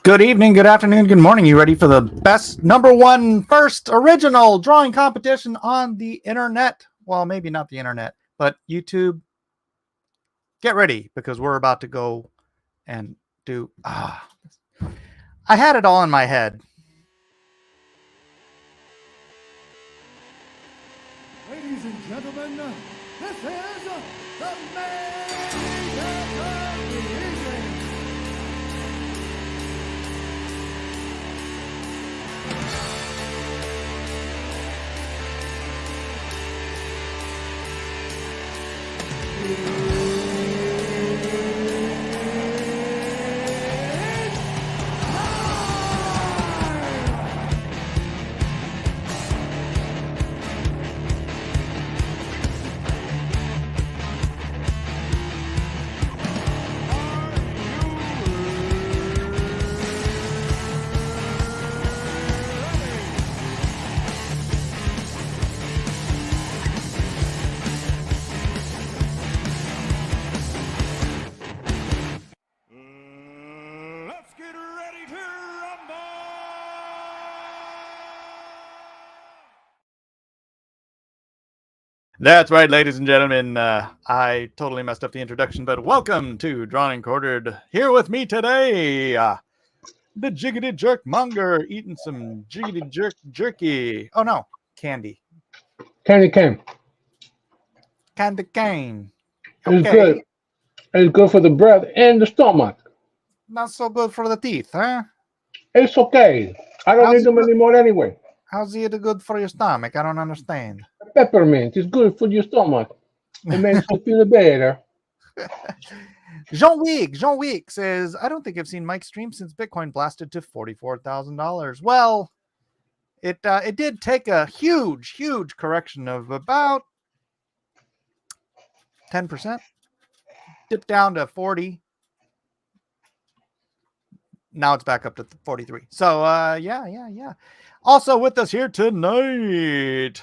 Good evening, good afternoon, good morning. You ready for the best number one first original drawing competition on the internet? Well, maybe not the internet, but YouTube. Get ready because we're about to go and do. I had it all in my head. Ladies and gentlemen, this is the main event of the evening. Let's get ready to rumble! That's right, ladies and gentlemen. I totally messed up the introduction, but welcome to Drawn and Quartered. Here with me today, the Jiggity Jerk Monger eating some Jiggity Jerk jerky. Oh no, candy. Candy cane. Candy cane. It's good. It's good for the breath and the stomach. Not so good for the teeth, huh? It's okay. I don't need them anymore anyway. How's it good for your stomach? I don't understand. Peppermint is good for your stomach. It makes you feel better. Jean Week says, I don't think I've seen Mike stream since Bitcoin blasted to $44,000. Well, it did take a huge correction of about 10%. Dipped down to 40. Now it's back up to 43. So, yeah. Also with us here tonight,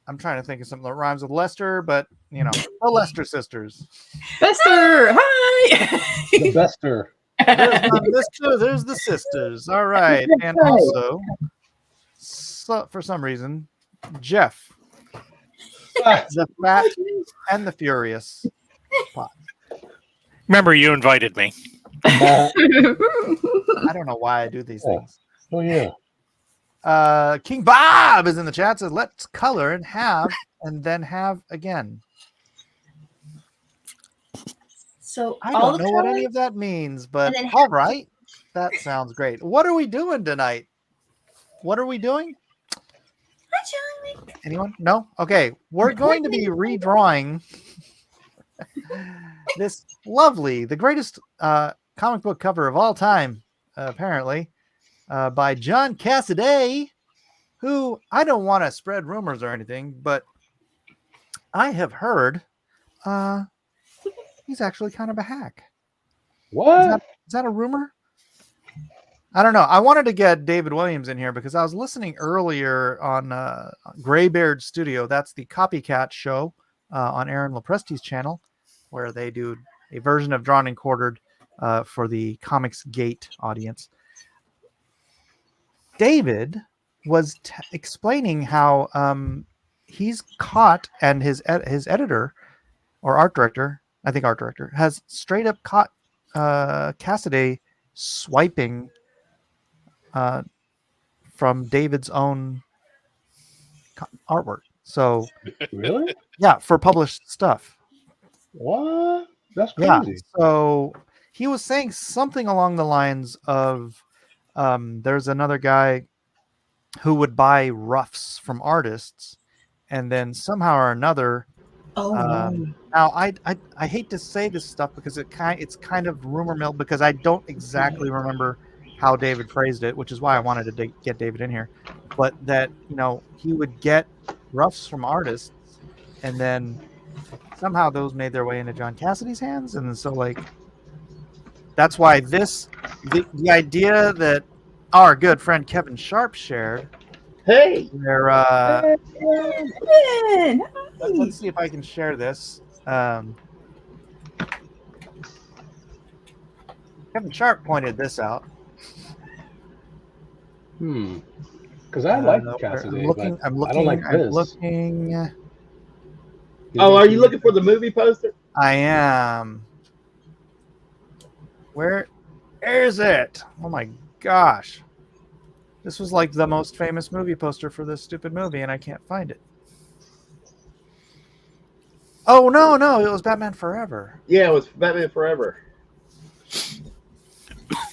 I'm trying to think of something that rhymes with Lester, but, you know, the Lester sisters. Bester, hi! The Bester. There's the sisters. All right. And also, for some reason, Jeff. The Fat and the Furious. Remember, you invited me. I don't know why I do these things. Oh, yeah. King Bob is in the chat. Says, let's color and have, and then have again. So I don't know what any of that means, but all right. That sounds great. What are we doing tonight? What are we doing? Hi, John. Anyone? No? Okay. We're going to be redrawing this the greatest comic book cover of all time, apparently, by John Casaday, who I don't want to spread rumors or anything, but I have heard he's actually kind of a hack. What? Is that a rumor? I don't know. I wanted to get David Williams in here because I was listening earlier on Graybeard Studio. That's the copycat show on Aaron Lopresti's channel, where they do a version of Drawn and Quartered for the Comics Gate audience. David was explaining how he's caught, and his editor or art director, I think art director, has straight up caught Casaday swiping from David's own artwork. So Really? Yeah, for published stuff. What? That's Yeah. crazy. So he was saying something along the lines of there's another guy who would buy roughs from artists, and then somehow or another. Now I hate to say this stuff because it's kind of rumor mill, because I don't exactly remember how David phrased it, which is why I wanted to get David in here. But that, you know, he would get roughs from artists, and then somehow those made their way into John Cassaday's hands, and so like that's why the idea that our good friend Kevin Sharp shared. Hey. Where let's see if I can share this. Kevin Sharp pointed this out. Because I like Casaday, but I don't like I'm this. looking. Oh, are you looking for the movie poster? I am. Where is it? Oh my gosh. This was like the most famous movie poster for this stupid movie, and I can't find it. Oh, no, it was Batman Forever. Yeah, it was Batman Forever.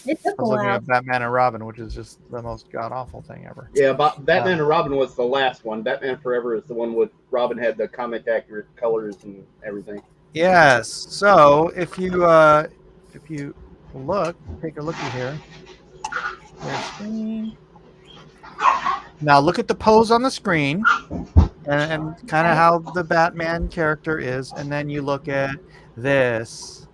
It I took a was looking while. at Batman and Robin, which is just the most god-awful thing ever. Yeah, Batman and Robin was the last one. Batman Forever is the one with Robin had the comic accurate colors and everything. Yes. So if you look, take a looky here. There's screen. Now look at the pose on the screen, and kind of how the Batman character is, and then you look at this.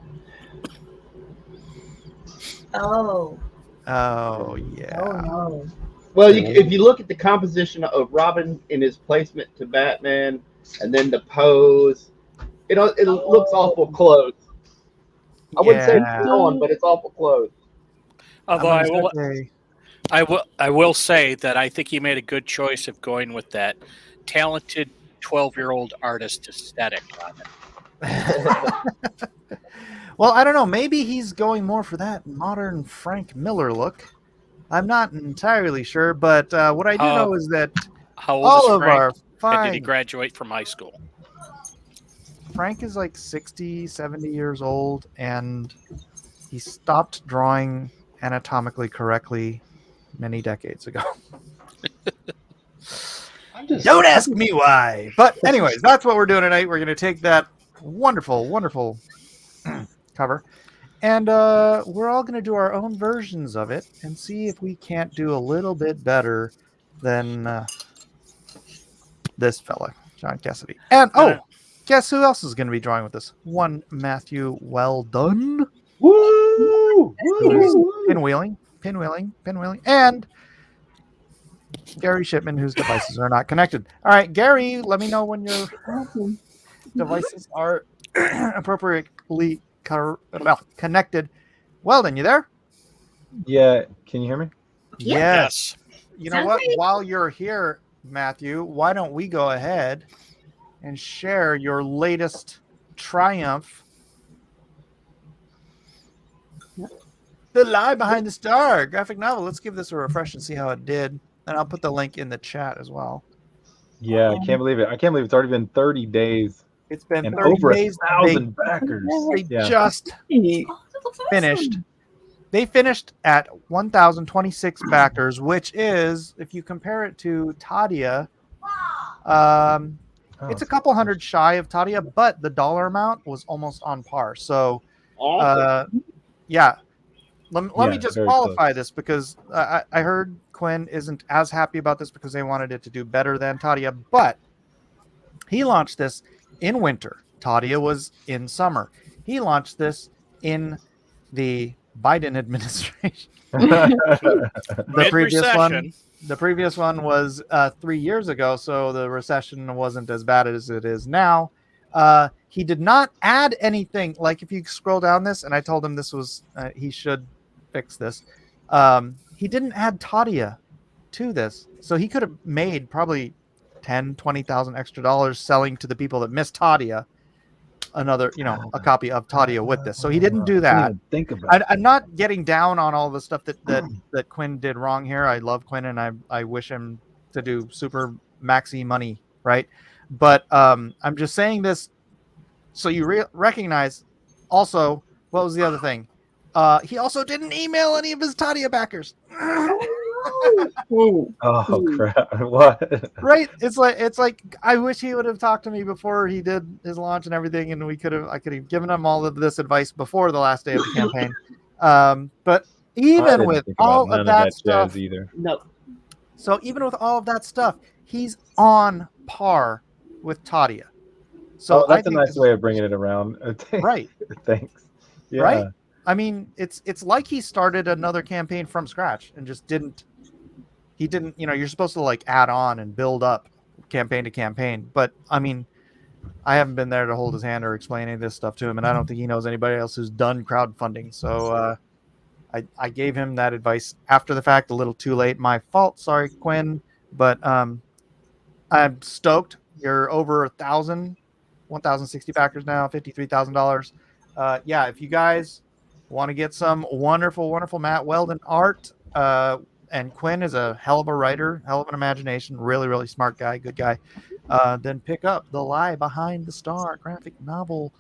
Oh. Oh yeah. Oh no. Well, if you look at the composition of Robin in his placement to Batman, and then the pose, it looks awful close. I wouldn't say it's on, but it's awful close. Although I will say that I think he made a good choice of going with that talented 12-year-old artist aesthetic on it. Well, I don't know. Maybe he's going more for that modern Frank Miller look. I'm not entirely sure, but what I do know is that How old all is of Frank? our And fine did he graduate from high school? Frank is like 60, 70 years old, and he stopped drawing anatomically correctly many decades ago. Don't ask me why. But anyways, that's what we're doing tonight. We're going to take that wonderful, wonderful cover, and we're all going to do our own versions of it and see if we can't do a little bit better than this fella, John Casaday. And guess who else is going to be drawing with us? One Matthew Well Done. Woo! Who's pinwheeling, and Gary Shipman, whose devices are not connected. All right, Gary, let me know when your devices are appropriately connected. Weldon, you there? Yeah, can you hear me? Yes. You know what? While you're here, Matthew, why don't we go ahead and share your latest triumph? The Lie Behind the Star graphic novel. Let's give this a refresh and see how it did. And I'll put the link in the chat as well. Yeah, I can't believe it. I can't believe it's already been 30 days. It's been and 30 over days. 1,000 backers. They just finished. They finished at 1,026 backers, which is, if you compare it to Tadia, it's a couple hundred shy of Tadia, but the dollar amount was almost on par. So, yeah. Let me just qualify this, because I heard Quinn isn't as happy about this because they wanted it to do better than Tadia, but he launched this in winter. Tadia was in summer. He launched this in the Biden administration. The previous one was 3 years ago, so the recession wasn't as bad as it is now. He did not add anything. Like, if you scroll down this, and I told him this was he should fix this. He didn't add Tadia to this, so he could have made probably $10,000-$20,000 extra dollars selling to the people that missed Tadia another, a copy of Tadia with this. So he didn't do that. Think about I'm not getting down on all the stuff that Quinn did wrong here. I love Quinn, and I wish him to do super maxi money, right? But I'm just saying this so you recognize. Also, what was the other thing? He also didn't email any of his Tadia backers. Oh crap! What? Right? It's like I wish he would have talked to me before he did his launch and everything, and I could have given him all of this advice before the last day of the campaign. But even with all of that stuff, So even with all of that stuff, he's on par with Tadia. So that's a nice way of bringing it around. Right. Thanks. Yeah. Right. I mean, it's like he started another campaign from scratch and just didn't. He didn't. You're supposed to like add on and build up campaign to campaign. But I mean, I haven't been there to hold his hand or explain any of this stuff to him, and I don't think he knows anybody else who's done crowdfunding. So I gave him that advice after the fact, a little too late. My fault. Sorry, Quinn. But I'm stoked. You're over 1,060 backers now, $53,000. Yeah, if you guys want to get some wonderful Matt Weldon art, and Quinn is a hell of a writer, hell of an imagination, really smart guy, good guy. Then pick up The Lie Behind the Star graphic novel.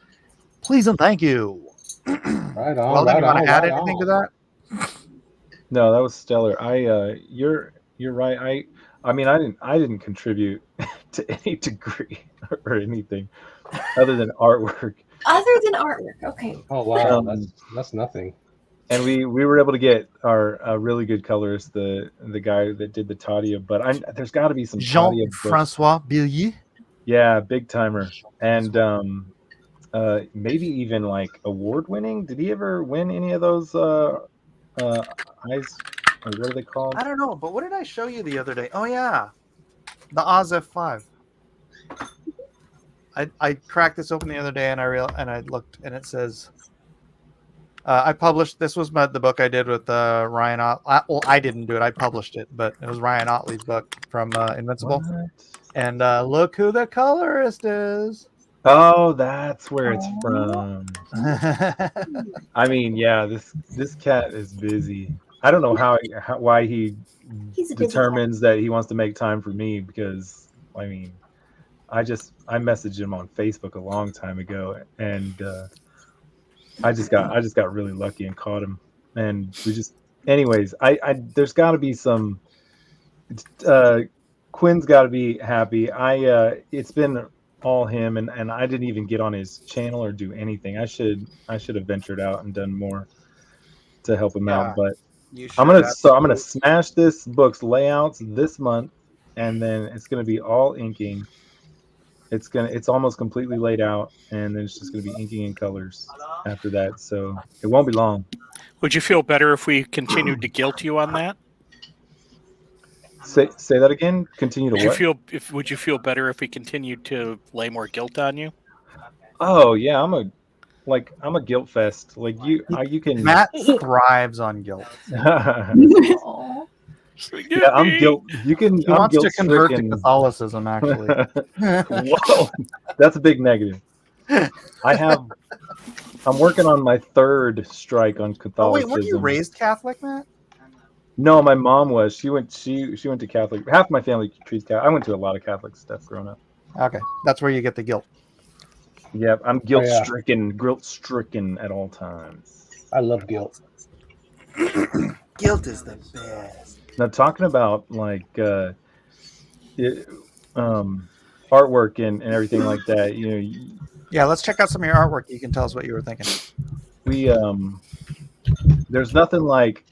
Please and thank you. Right on. Weldon, you want to add right anything to on. that? No, that was stellar. You're right. I mean, I didn't contribute to any degree or anything other than artwork. Other than artwork, okay. Oh wow, Um, that's nothing. And we were able to get our really good colorist, the guy that did the Tadia. But there's got to be some Tadia books. Jean-Francois Billy. Yeah, big timer, and maybe even like award winning. Did he ever win any of those eyes? Or what are they called? I don't know, but what did I show you the other day? Oh yeah, the Oz F5. I cracked this open the other day and I looked and it says I published. This was the book I did with Ryan. Well, I didn't do it. I published it, but it was Ryan Otley's book from Invincible. What? And look who the colorist is. Oh, that's where it's from. I mean, yeah, this cat is busy. I don't know why he He's a busy determines that he wants to make time for me, because I mean, I messaged him on Facebook a long time ago, and I just got really lucky and caught him, and anyways, there's got to be some. Quinn's got to be happy. It's been all him, and I didn't even get on his channel or do anything. I should have ventured out and done more to help him out, but. I'm gonna smash this book's layouts this month, and then it's gonna be all inking. It's almost completely laid out, and then it's just gonna be inking in colors after that. So it won't be long. Would you feel better if we continued to guilt you on that? Say that again. Continue to what? Would you feel better if we continued to lay more guilt on you? Oh yeah, I'm a guilt fest. Like you can. Matt thrives on guilt. Aw. Yeah, I'm guilt. You can. He wants to convert to Catholicism, actually. Whoa, that's a big negative. I'm working on my third strike on Catholicism. Oh wait, weren't you raised Catholic, Matt? No, my mom was. She went to Catholic. Half my family treats Catholic. I went to a lot of Catholic stuff growing up. Okay, that's where you get the guilt. Yeah, I'm guilt stricken at all times. I love guilt. Guilt is the best. Now, talking about like artwork and everything like that, Yeah, let's check out some of your artwork. You can tell us what you were thinking. There's nothing like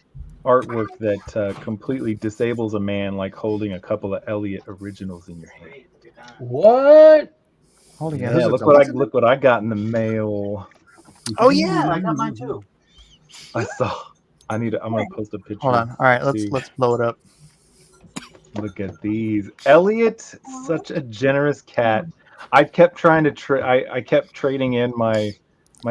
artwork that completely disables a man like holding a couple of Elliot originals in your hand. What? Holding Yeah, look what I got in the mail. Oh yeah, I got mine too. I saw. I'm gonna post a picture. Hold on. All right, let's blow it up. Look at these. Elliot, such a generous cat. I kept trying to I kept trading in my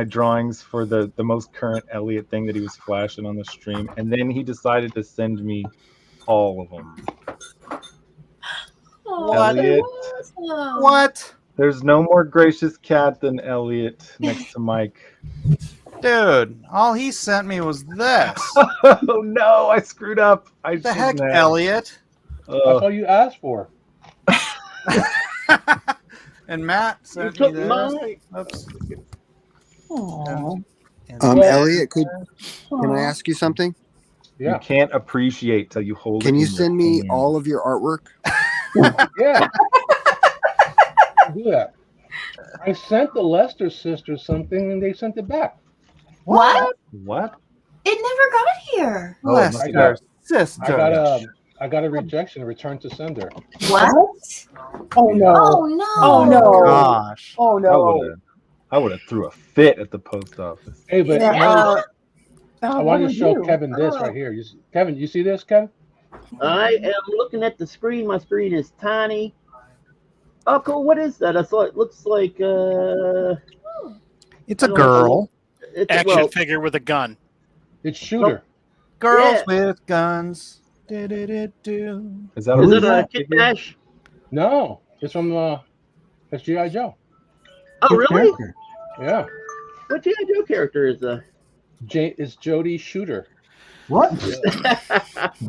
drawings for the most current Elliot thing that he was flashing on the stream, and then he decided to send me all of them. Elliot. What? There's no more gracious cat than Elliot next to Mike. Dude, all he sent me was this. Oh no, I screwed up. What the heck, Elliot? That's all you asked for. And Matt sent me this. Oops. Elliot, can I ask you something? Yeah. You can't appreciate till you hold it. Can you send me all of your artwork? Yeah. Do that. I sent the Lester sisters something and they sent it back. What? What? It never got here. Oh, Lester sister. I got a rejection, a return to sender. What? Oh no! Oh no! Oh no! Gosh. Oh no! I would have threw a fit at the post office. Hey, but Yeah. I wanted to show Kevin this right here. Kevin, you see this, Kevin? I am looking at the screen. My screen is tiny. Oh, cool. What is that? I thought it looks like It's a girl. It's Action figure with a gun. It's Shooter. Girls with guns. Do-do-do-do. Is that Is a it a Kid Dash? No, it's from it's G.I. Joe. Oh, Good really? character. Yeah. What G.I. Joe character is that? It's Jody Shooter. What?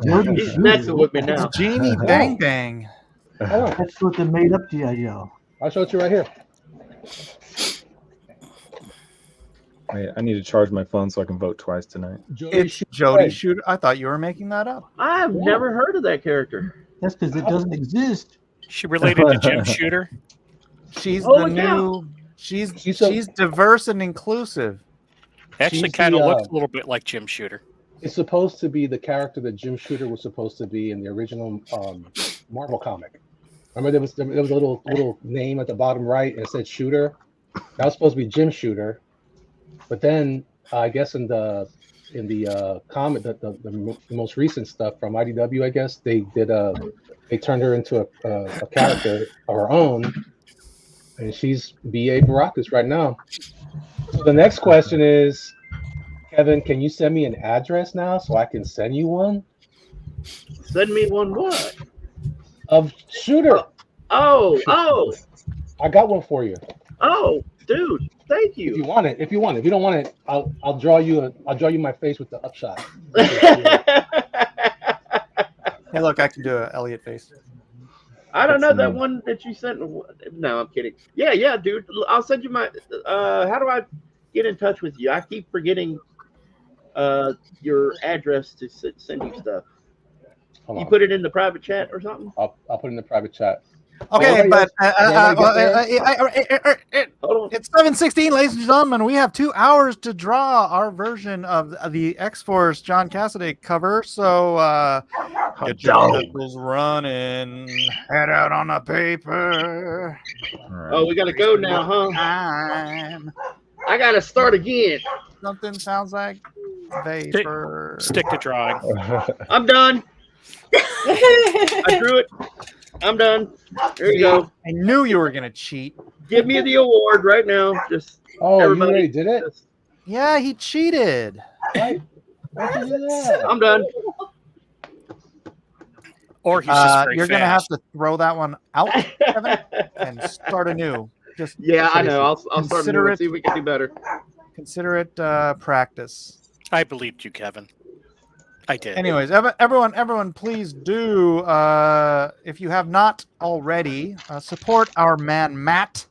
Jody He's Shooter. messing with me now. It's Jeannie Bang Bang. Oh, That's what they made up G.I. Joe. I'll show it to you right here. Wait, I need to charge my phone so I can vote twice tonight. It's Jody Shooter. I thought you were making that up. I've never heard of that character. That's because it doesn't exist. She related to Jim Shooter. She's Oh, the look out. new. She's diverse and inclusive. Actually, She's kind of the, looks a little bit like Jim Shooter. It's supposed to be the character that Jim Shooter was supposed to be in the original Marvel comic. Remember there was a little name at the bottom right and it said Shooter. That was supposed to be Jim Shooter, but then I guess in the comic, the most recent stuff from IDW, I guess they turned her into a character of her own, and she's B.A. Baracus right now. So the next question is, Kevin, can you send me an address now so I can send you one? Send me one what? Of Shooter. Oh, I got one for you. oh, dude, thank If you you. want it, if you don't want it, I'll draw you my face with the upshot. Hey, look, I can do an Elliot face. I don't know that one that you sent. No, I'm kidding. Yeah, dude. I'll send you my. How do I get in touch with you? I keep forgetting your address to send you stuff. Hold You on. put it in the private chat or something? I'll put it in the private chat. Okay, but Hold on. it's 7:16, ladies and gentlemen. We have 2 hours to draw our version of the X-Force John Casaday cover. So get your knuckles running, head out on the paper. Oh, we gotta go now, huh? Time. I gotta start again. Something sounds like vapor. Stick to drawing. I'm done. I drew it. I'm done. There you go. I knew you were gonna cheat. Give me the award right now. Just Oh, everybody. you already did it? Yeah, he cheated. Why'd you do that? I'm done. Or he's just very You're gonna have fast. to throw that one out, Kevin, and start anew. Just Yeah, I know. I'll start Consider doing it- it. See if we can do better. consider it practice. I believed you, Kevin. I did. Anyways, everyone, please do, if you have not already, support our man Matt,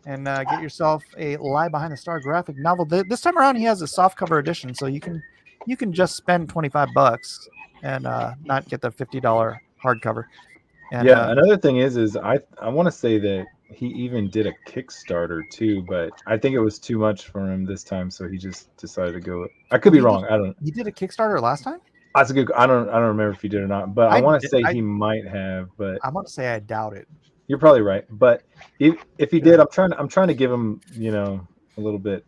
and get yourself a Lie Behind the Star graphic novel. This time around, he has a softcover edition, so you can just spend $25 and not get the $50 hardcover. And, Yeah, another thing is I want to say that he even did a Kickstarter too, but I think it was too much for him this time, so he just decided to go. I could be wrong. I don't. You did a Kickstarter last time? That's a good. I don't remember if he did or not, but I want to say I- he might have. But I want to say I doubt it. you're probably right. But if he did, I'm trying to give him a little bit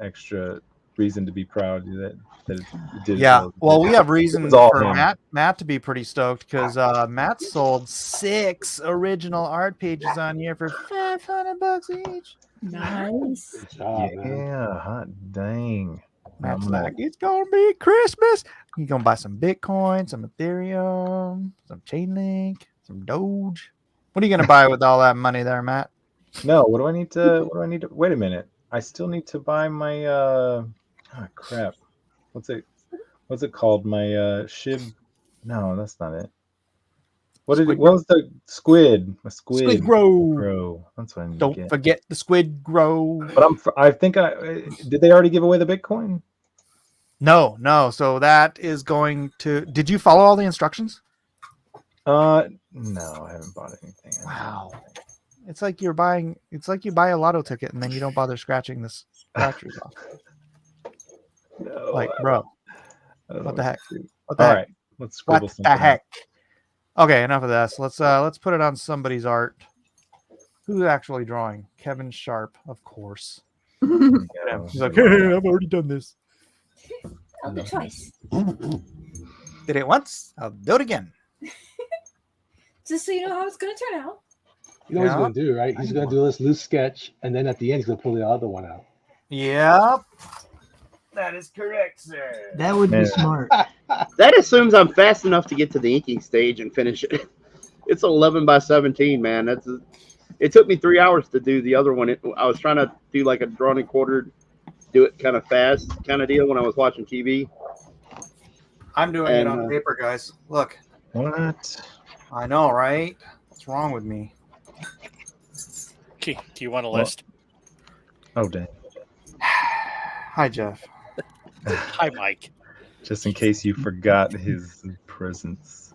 extra reason to be proud that it did. Yeah, well, we have It reason was all for him. Matt to be pretty stoked because Matt sold 6 original art pages on here for $500 each. Nice. Good job, man. Yeah, hot dang. Matt's I'm like, it's gonna be Christmas. You gonna buy some Bitcoin, some Ethereum, some Chainlink, some Doge. What are you gonna buy with all that money there, Matt? No, what do I need to? Wait a minute. I still need to buy my crap. What's it called? My Shib. No, that's not it. What was the squid? A squid. Squid grow. Grow. That's what I need to Don't get. forget the squid grow. But I think did they already give away the Bitcoin? No. So that is going to. Did you follow all the instructions? No, I haven't bought anything. Wow. It's like you buy a lotto ticket and then you don't bother scratching the scratchers off. No, Like, bro, I don't what know the heck? to do. What the All heck? right, let's scribble What something. the heck? Okay, enough of this. Let's put it on somebody's art. Who's actually drawing? Kevin Sharp, of course. Yeah, He's like, hey, I've already done this. I'll do twice. Did it once, I'll do it again. Just so you know how it's going to turn out. You know what he's Yeah. gonna do, right? He's gonna do this loose sketch, and then at the end, he's gonna pull the other one out. Yep. That is correct, sir. That would be Man. smart. That assumes I'm fast enough to get to the inking stage and finish it. It's 11 by 17, man. It took me 3 hours to do the other one. I was trying to do like a drawn and quartered, do it kind of fast kind of deal when I was watching TV. I'm doing it on paper, guys. Look. What? I know, right? What's wrong with me? Okay, do you want a list? Oh, dang. Hi, Jeff. Hi, Mike. Just in case you forgot his presence.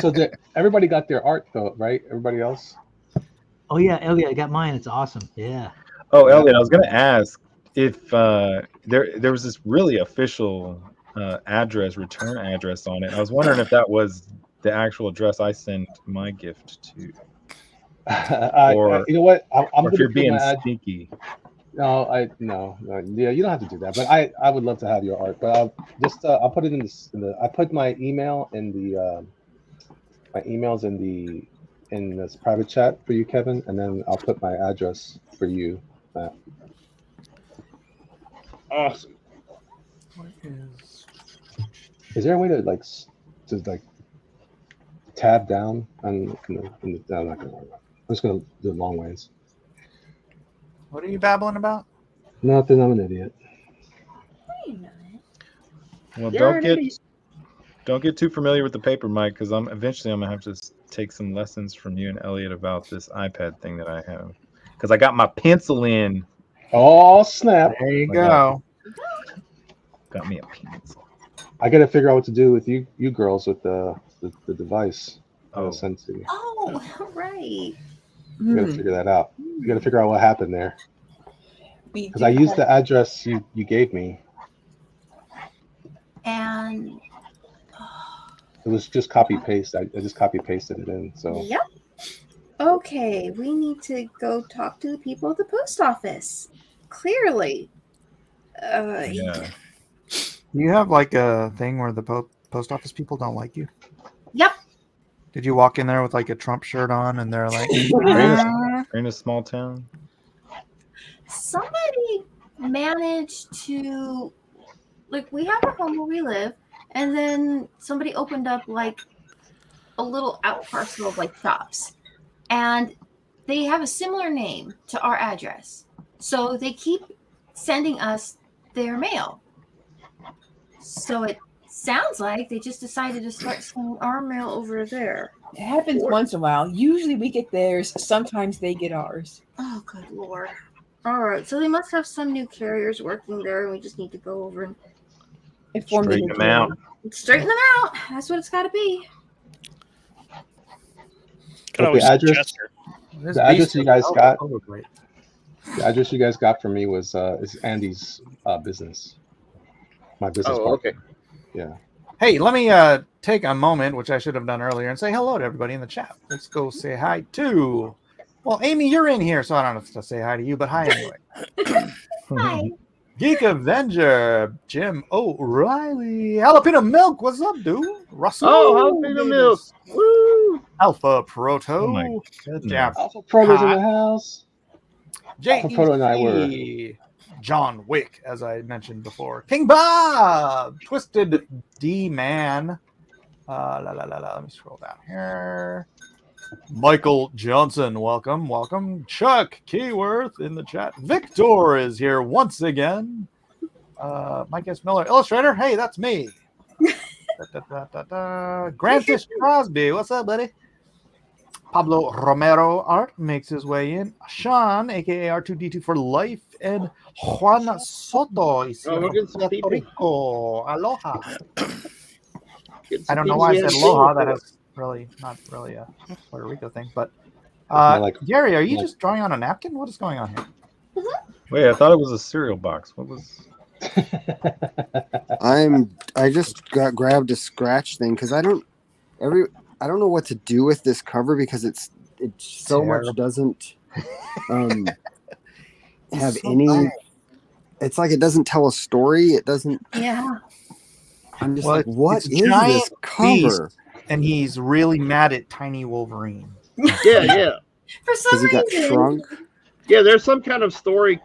So everybody got their art though, right? Everybody else? Oh yeah, Elliot, I got mine. It's awesome. Yeah. Oh, Elliot, I was going to ask if there was this really official return address on it. I was wondering if that was the actual address I sent my gift to. Or you know what? I'm if going you're to being sneaky. No, yeah, you don't have to do that. But I would love to have your art. But I'll put it in I put my email in the my emails in this private chat for you, Kevin, and then I'll put my address for you. Awesome. What is there a way to tab down on no, I'm not gonna worry about it. I'm just gonna do it long ways. What are you babbling about? Nothing. I'm an idiot. Well, don't get too familiar with the paper, Mike, because eventually I'm gonna have to take some lessons from you and Elliot about this iPad thing that I have, because I got my pencil in. Oh snap! There you go. Got me a pencil. I got to figure out what to do with you girls with the device. Oh, sent to you. Oh, right. You got to figure that out. You got to figure out what happened there. Because I used the address you gave me. And it was just copy paste. I just copy pasted it in. So yep. Okay, we need to go talk to the people at the post office. Clearly. yeah. You have like a thing where the post office people don't like you? Yep. Did you walk in there with like a Trump shirt on and they're like, Are in a small town? Somebody managed to, like, we have a home where we live, and then somebody opened up like a little out parcel of like shops, and they have a similar name to our address, so they keep sending us their mail. So it sounds like they just decided to start sending our mail over there. It happens once in a while. Usually we get theirs. Sometimes they get ours. Oh, good Lord. All right. So they must have some new carriers working there, and we just need to go over and inform Straighten them out. Straighten them out. That's what it's got to be. the address you guys got. The address you guys got from me was is Andy's business. My business partner. Okay. Yeah. hey, let me take a moment, which I should have done earlier, and say hello to everybody in the chat. Let's go say hi to. Well, Amy, you're in here, so I don't have to say hi to you, but hi anyway. Hi. Geek Avenger, Jim O'Reilly, Jalapeno Milk, what's up, dude? Russell. Oh, Jalapeno Milk. Woo! Alpha Proto. Oh my goodness. Yeah. Alpha Proto's in the house. Alpha Proto and I were. JEC, John Wick, as I mentioned before. King Bob, Twisted D Man. Let me scroll down here. Michael Johnson, welcome. Chuck Keyworth in the chat. Victor is here once again. Mike S. Miller, illustrator. Hey, that's me. Grantish Crosby, what's up, buddy? Pablo Romero art makes his way in. Sean, aka R2D2 for life, and Juan Soto is here from Puerto Rico. Aloha. I don't know why I said aloha. That is really not really a Puerto Rico thing, but Gary, are you just drawing on a napkin? What is going on here? Wait, I thought it was a cereal box. What was? I just grabbed a scratch thing because I don't know what to do with this cover because it so terrible. much doesn't have any. It's like it doesn't tell a story. It doesn't. Yeah. I'm just Well, like, what it's is giant this cover? beast, and he's really mad at Tiny Wolverine. Yeah. For some Because he got reason. shrunk. Yeah, there's some kind of story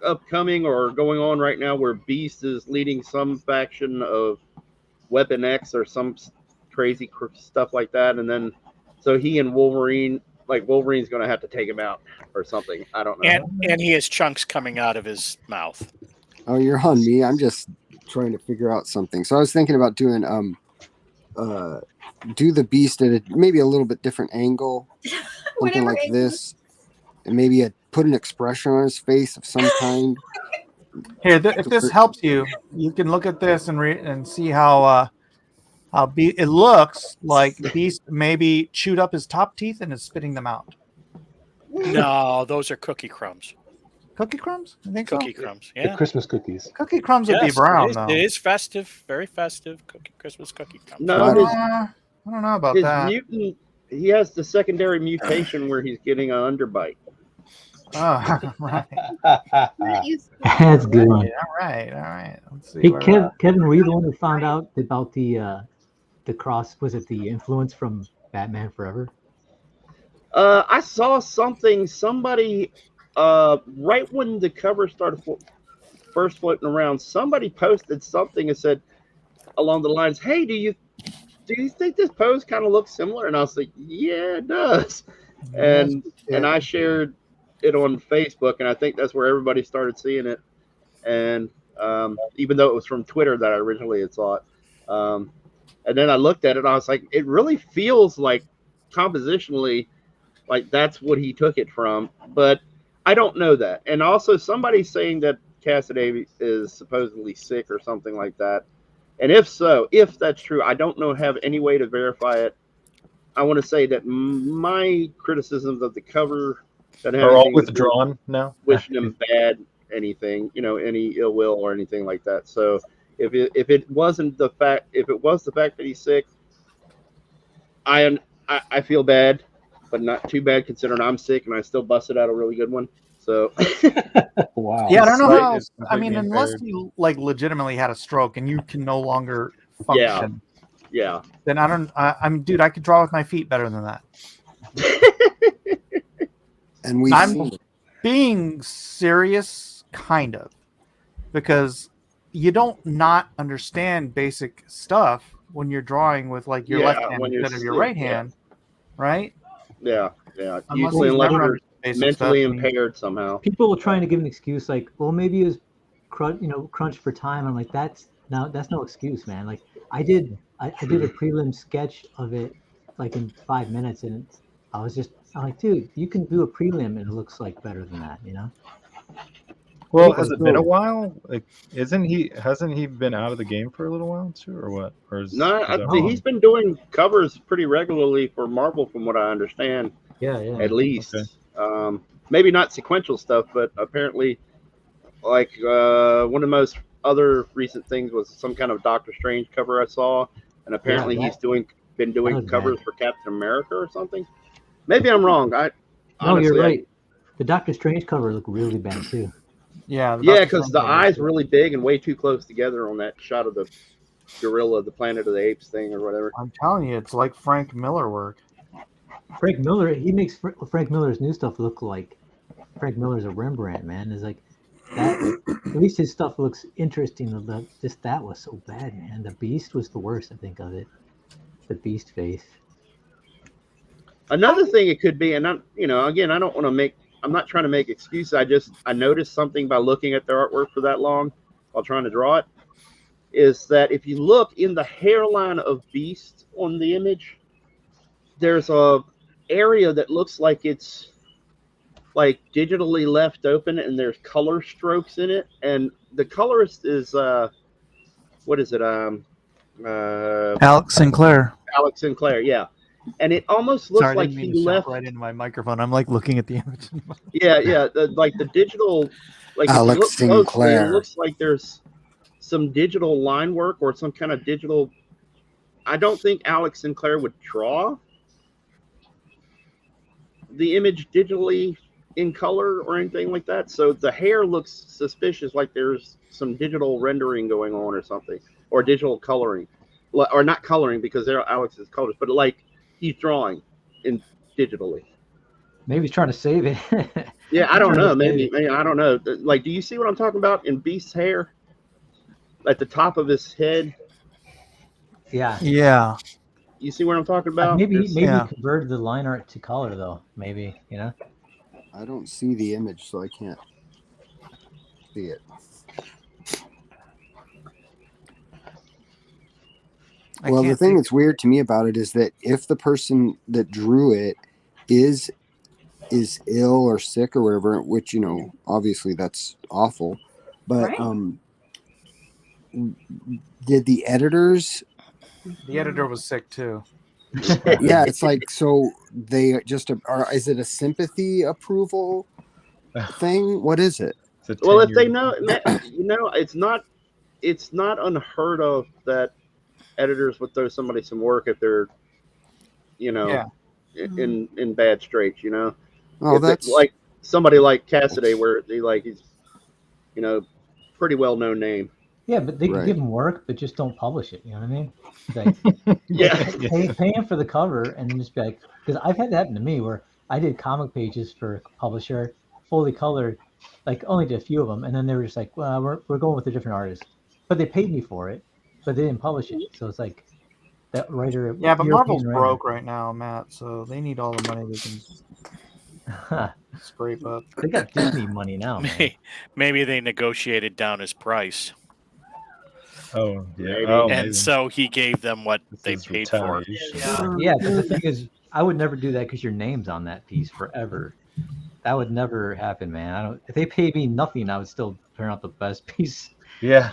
upcoming or going on right now where Beast is leading some faction of Weapon X or some crazy stuff like that, and then so he and Wolverine, like Wolverine's going to have to take him out or something. I don't know. And he has chunks coming out of his mouth. Oh, you're on me. I'm just trying to figure out something. So I was thinking about doing do the Beast at maybe a little bit different angle, something like this, and maybe put an expression on his face of some kind. Here, if this helps you, you can look at this and see how it looks like Beast maybe chewed up his top teeth and is spitting them out. No, those are cookie crumbs. Cookie crumbs? I think cookie so. crumbs. Yeah, the Christmas cookies. Cookie crumbs would be brown, though. It is festive, very festive. Christmas cookie crumbs. No, I don't know about his that. mutant. He has the secondary mutation where he's getting an underbite. Oh, right. That's a good one. All right. Let's see. Hey, Kevin, were you the one who found out about the cross? Was it the influence from Batman Forever? I saw somebody right when the cover started first floating around, somebody posted something and said along the lines, "Hey, do you think this pose kind of looks similar?" And I was like, "Yeah, it does." And I shared it on Facebook, and I think that's where everybody started seeing it. And even though it was from Twitter that I originally had saw it, and then I looked at it, and I was like, it really feels like compositionally like that's what he took it from, but I don't know that. And also somebody's saying that Casaday is supposedly sick or something like that. And if so, if that's true, I don't have any way to verify it. I want to say that my criticisms of the cover that are all withdrawn now. Wishing him bad, anything, any ill will or anything like that. So if it wasn't the fact, if it was the fact that he's sick, I feel bad, but not too bad considering I'm sick and I still busted out a really good one. So wow. Yeah, I don't know how. I mean, unless you legitimately had a stroke and you can no longer function. Yeah. Then I'm dude. I could draw with my feet better than that. And I'm being serious, kind of, because you don't not understand basic stuff when you're drawing with your left hand instead of your right hand, right? Yeah. Usually, unless you're mentally impaired somehow. People were trying to give an excuse like, well, maybe it was crunch for time. I'm like, that's no excuse, man. Like I did a prelim sketch of it in 5 minutes, and I'm like, dude, you can do a prelim and it looks better than that, Well, has it been a while? Hasn't he been out of the game for a little while too, or what? Or he's been doing covers pretty regularly for Marvel, from what I understand. Yeah. At least, okay. Maybe not sequential stuff, but apparently, one of the most other recent things was some kind of Doctor Strange cover I saw, and apparently he's been doing covers for Captain America or something. Maybe I'm wrong. No, you're right. The Doctor Strange cover looked really bad too. Yeah, because the eyes really big and way too close together on that shot of the gorilla, the Planet of the Apes thing or whatever. I'm telling you, it's like Frank Miller work. Frank Miller, he makes Frank Miller's new stuff look like Frank Miller's a Rembrandt, man. It's like that. At least his stuff looks interesting. That was so bad, man. The Beast was the worst, I think, of it. The Beast face. Another thing it could be, and again, I don't want to I'm not trying to make excuses. I noticed something by looking at their artwork for that long while trying to draw it, is that if you look in the hairline of Beast on the image, there's a area that looks like it's digitally left open, and there's color strokes in it. And the colorist is what is it? Alex Sinclair. Alex Sinclair, yeah. And it almost looks like he left right into my microphone. I'm looking at the image. Yeah. The digital, Alex Sinclair. Closely, it looks like there's some digital line work or some kind of digital. I don't think Alex Sinclair would draw the image digitally in color or anything like that. So the hair looks suspicious, like there's some digital rendering going on or something, or digital coloring, or not coloring because they're Alex's colors, but he's drawing in digitally. Maybe he's trying to save it. Yeah, I don't Trying to know. save Maybe, it. maybe I don't know. Like, do you see what I'm talking about in Beast's hair? At the top of his head. Yeah. Yeah. You see what I'm talking about? Maybe There's- maybe Yeah. he converted the line art to color though. Maybe, you know. I don't see the image, so I can't see it. Well, the thing that's weird to me about it is that if the person that drew it is ill or sick or whatever, which, you know, obviously that's awful, but Right. did the editors? The editor was sick too. Yeah, it's like, so they just are. Is it a sympathy approval thing? What is it? Well, if they know, you know, it's not unheard of that editors would throw somebody some work if they're, you know, Yeah. in bad straits. You know, Oh, if that's like somebody like Casaday, where he's, you know, pretty well known name. Yeah, but they can Right. give him work, but just don't publish it. You know what I mean? Like, Yeah. pay him for the cover, and then just be like, because I've had that happen to me where I did comic pages for a publisher, fully colored, like only did a few of them, and then they were just like, well, we're going with a different artist, but they paid me for it, but they didn't publish it. So it's like that writer. Yeah, but European Marvel's writer. broke right now, Matt. So they need all the money they can scrape up. They got Disney money now, man. Maybe they negotiated down his price. Oh yeah. Maybe. Oh, And so he gave them what they is paid for. retaliation. Yeah, but the thing is, I would never do that because your name's on that piece forever. That would never happen, man. I don't. If they paid me nothing, I would still turn out the best piece. Yeah.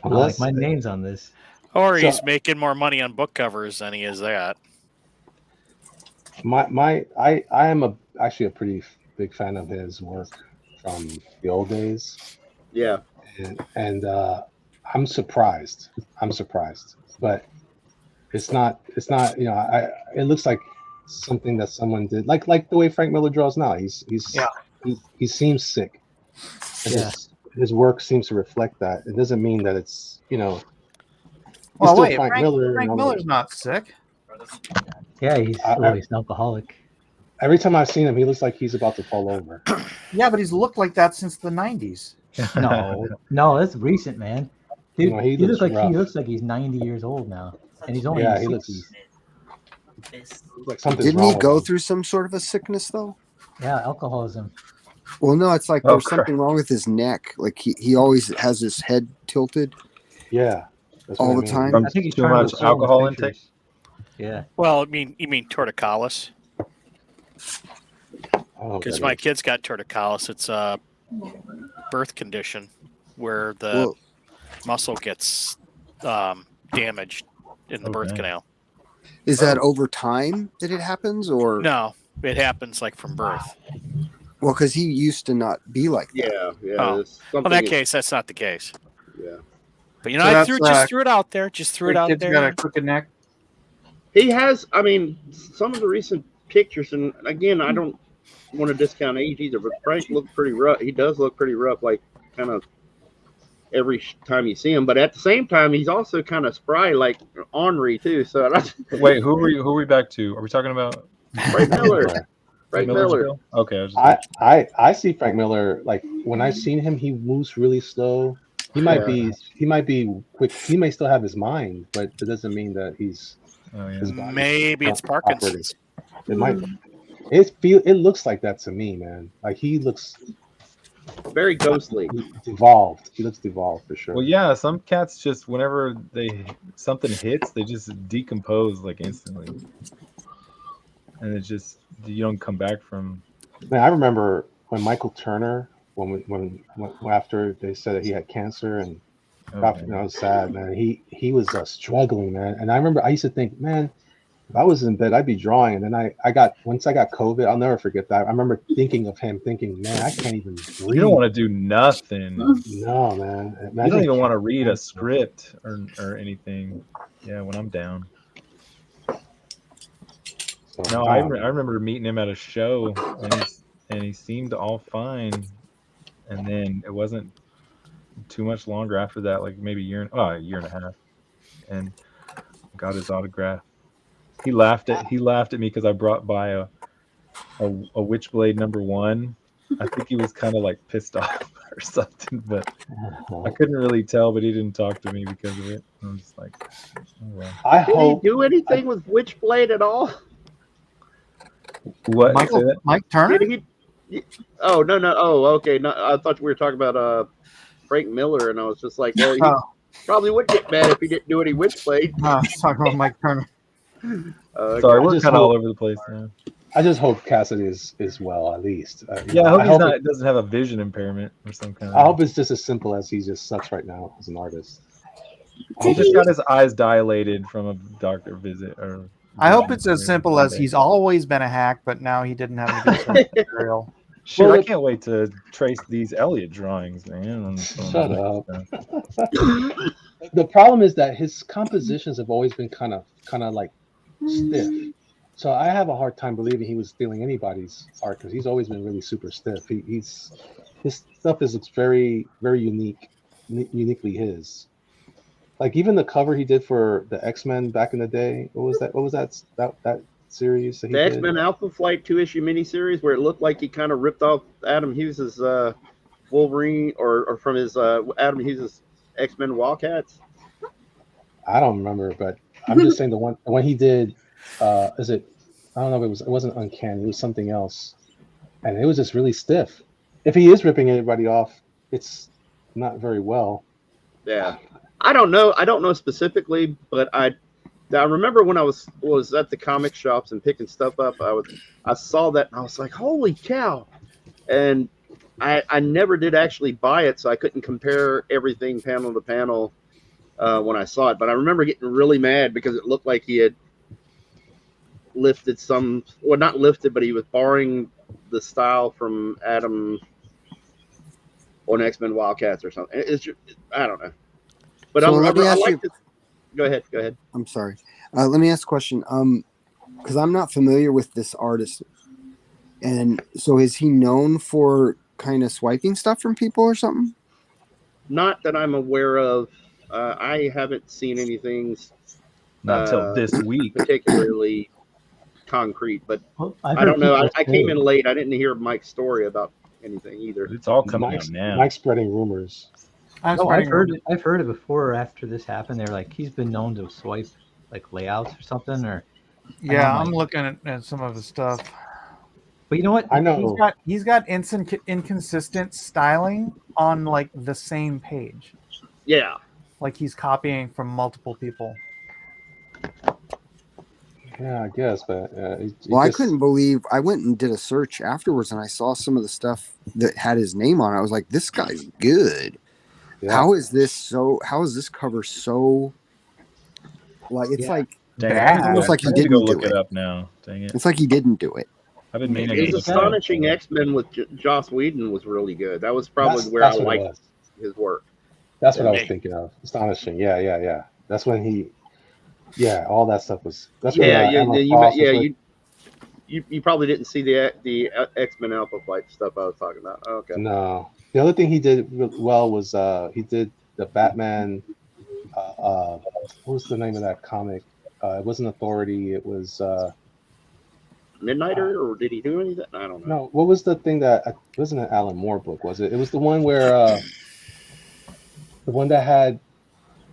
Like my name's on this. Or he's making more money on book covers than he is that. I am actually a pretty big fan of his work from the old days. Yeah. And I'm surprised, but it's not, you know, it looks like something that someone did, like the way Frank Miller draws now. He seems sick. And Yeah. his work seems to reflect that. It doesn't mean that it's, you know, Well, still wait, Frank Miller. Miller's not sick. Yeah, he's always an alcoholic. Every time I've seen him, he looks like he's about to fall over. Yeah, but he's looked like that since the 90s. No, that's recent, man. Dude, No, he looks rough. looks like he's 90 years old now, and he's only Yeah, in he his looks 60s. like something's Didn't wrong he with go him. through some sort of a sickness though? Yeah, alcoholism. Well, no, it's like Oh, there's crap. something wrong with his neck. Like he always has his head tilted Yeah. That's all what I the mean. time. From I think he's too trying to much look cool in alcohol pictures. intake. Yeah. Well, you mean torticollis? Oh, Because that my is- kids got torticollis. It's a birth condition where the Well, muscle gets damaged in the birth Okay. canal. is that over time that it happens, or No, it happens like from birth. well, because he used to not be like that. Yeah. Oh. It's Well, in something- that case, that's not the case. Yeah. But you know, So I that's, just threw it out there. Just threw it Your out kid's there. got a crooked neck. He has, I mean, some of the recent pictures, and again, I don't want to discount age either, but Frank looked pretty rough. He does look pretty rough, like kind of every time you see him. But at the same time, he's also kind of spry, like ornery too. So Wait, who are we back to? Are we talking about Frank Miller. Right. Frank Miller Miller. still? Okay. I was just I see Frank Miller, like when I've seen him, he moves really slow. He might be quick. He may still have his mind, but it doesn't mean that he's oh, yeah. his body's Maybe it's operating. Parkinson's. It might. It looks like that to me, man. Like he looks Very ghostly. devolved. He looks devolved for sure. Well, yeah. Some cats just whenever something hits, they just decompose like instantly, and it's just you don't come back from. Man, I remember when Michael Turner, when after they said that he had cancer, and Okay. you know, it was sad, man. He was struggling, man. And I remember I used to think, man, if I was in bed, I'd be drawing. And then once I got COVID, I'll never forget that. I remember thinking of him, thinking, man, I can't even breathe. You don't want to do nothing. No, man. You Imagine don't even want to read a script or anything. Yeah, when I'm down. So, No, I remember meeting him at a show, and he seemed all fine. And then it wasn't too much longer after that, like maybe a year and a half, and got his autograph. He laughed at me because I brought by a Witchblade #1. I think he was kind of like pissed off or something, but I couldn't really tell. But he didn't talk to me because of it. I'm just like, oh well. Did he do anything with Witchblade at all? What? Mike Turner? Did he? Oh no. Oh, okay. No, I thought we were talking about Frank Miller, and I was just like, well, he probably would get mad if he didn't do any Witchblade. No, I was talking about Mike Turner. Sorry, we're kind of all over the place now. I just hope Cassidy is well, at least. Yeah, I hope he doesn't have a vision impairment or some kind of. I hope it's just as simple as he just sucks right now as an artist. He just got his eyes dilated from a doctor visit. Or I hope it's as simple as he's always been a hack, but now he didn't have any good material. Shit, I can't wait to trace these Elliot drawings, man. Shut up. The problem is that his compositions have always been kind of like stiff. So I have a hard time believing he was stealing anybody's art because he's always been really super stiff. His stuff is very, very uniquely his. Like even the cover he did for the X-Men back in the day. What was that series? That he the did? X-Men Alpha Flight 2-issue miniseries where it looked like he kind of ripped off Adam Hughes's Wolverine or from his Adam Hughes's X-Men Wildcats. I don't remember, but I'm just saying the one he did. Is it? I don't know if it wasn't Uncanny. It was something else, and it was just really stiff. If he is ripping anybody off, it's not very well. Yeah, I don't know specifically, but I remember when I was at the comic shops and picking stuff up. I saw that and I was like, holy cow! And I never did actually buy it, so I couldn't compare everything panel to panel when I saw it. But I remember getting really mad because it looked like he had lifted not lifted, but he was borrowing the style from Adam on X-Men Wildcats or something. It's just, I don't know. But So I let me like this. Go ahead. I'm sorry. Let me ask a question. Because I'm not familiar with this artist, and so is he known for kind of swiping stuff from people or something? Not that I'm aware of. I haven't seen anything. Not till this week, particularly concrete, but I've I heard don't know. people I say- came in late. I didn't hear Mike's story about anything either. It's all coming out now. Mike's spreading rumors. No, I've heard it before or after this happened. They're like, he's been known to swipe like layouts or something, or Yeah, I'm looking at some of his stuff. But you know what? I know He's got inconsistent styling on like the same page. Yeah, like he's copying from multiple people. Yeah, I guess, but I couldn't believe. I went and did a search afterwards, and I saw some of the stuff that had his name on it. I was like, "This guy's good." Yeah. How is this cover so? Like it's like Dang it. bad. It's almost like he I need to didn't go look do it it. up now. Dang it. It's like he didn't do it. I've been meaning his to. Astonishing X-Men with Joss Whedon was really good. That was probably where I what it liked was. his work. That's what I was thinking of. Astonishing. Yeah. That's when he. Yeah, all that stuff was. That's when you probably didn't see the X-Men Alpha Flight stuff I was talking about. Oh, okay. No, the other thing he did well was he did the Batman. What was the name of that comic? It wasn't Authority. It was Midnighter, or did he do anything? I don't know. no. What was the thing that it wasn't an Alan Moore book? Was it? It was the one where the one that had.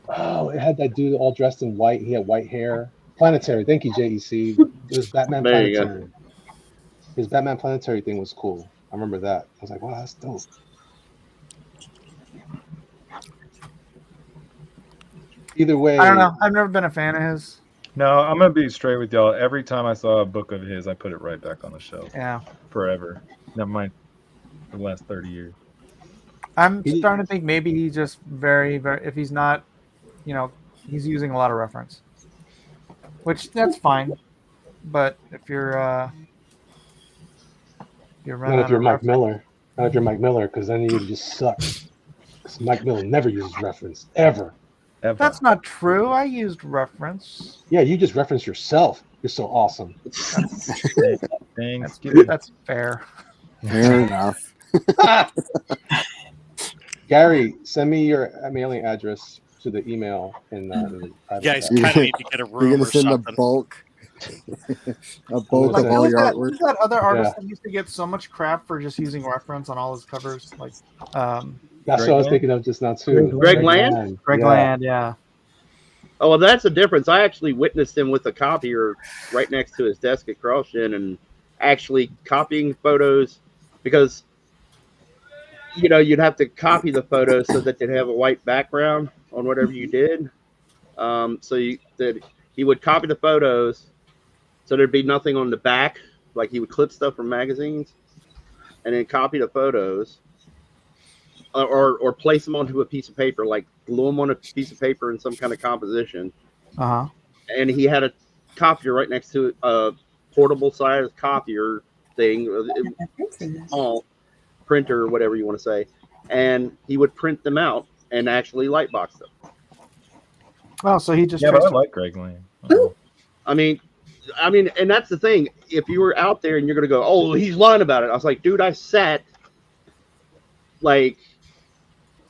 Oh, it had that dude all dressed in white. He had white hair. Planetary. Thank you, JEC. It was Batman There you Planetary. His Batman Planetary thing was cool. I remember that. I was like, wow, that's dope. Either way, I don't know. I've never been a fan of his. No, I'm gonna be straight with y'all. Every time I saw a book of his, I put it right back on the shelf. Yeah. Forever. Never mind the last 30 years. I'm starting to think maybe he's just very, very. If he's not, he's using a lot of reference, which that's fine. But if you're not if you're Mike Miller, because then you just suck. Because Mike Miller never uses reference ever. That's not true. I used reference. Yeah, you just reference yourself. You're so awesome. Thanks. That's fair. Fair enough. Gary, send me your mailing address to the email in the private Guys, chat. kind of need to get a room You're gonna or send something. a bulk. A bulk Like of all your who's artwork. that other artist that used to get so much crap for just using reference on all his covers? Like, That's what I was thinking of just now too. Greg Land? Greg Land, yeah. Oh, well, that's the difference. I actually witnessed him with a copier right next to his desk at Carlson and actually copying photos because, you know, you'd have to copy the photos so that they'd have a white background on whatever you did. He would copy the photos so there'd be nothing on the back. Like he would clip stuff from magazines and then copy the photos or place them onto a piece of paper, like glue them on a piece of paper in some kind of composition. Uh-huh. And he had a copier right next to a portable size copier thing, small printer or whatever you want to say. And he would print them out and actually lightbox them. Oh, so he just... Yeah, but I like Greg Land. I mean, and that's the thing. If you were out there and you're going to go, oh, he's lying about it. I was like, dude, I sat like...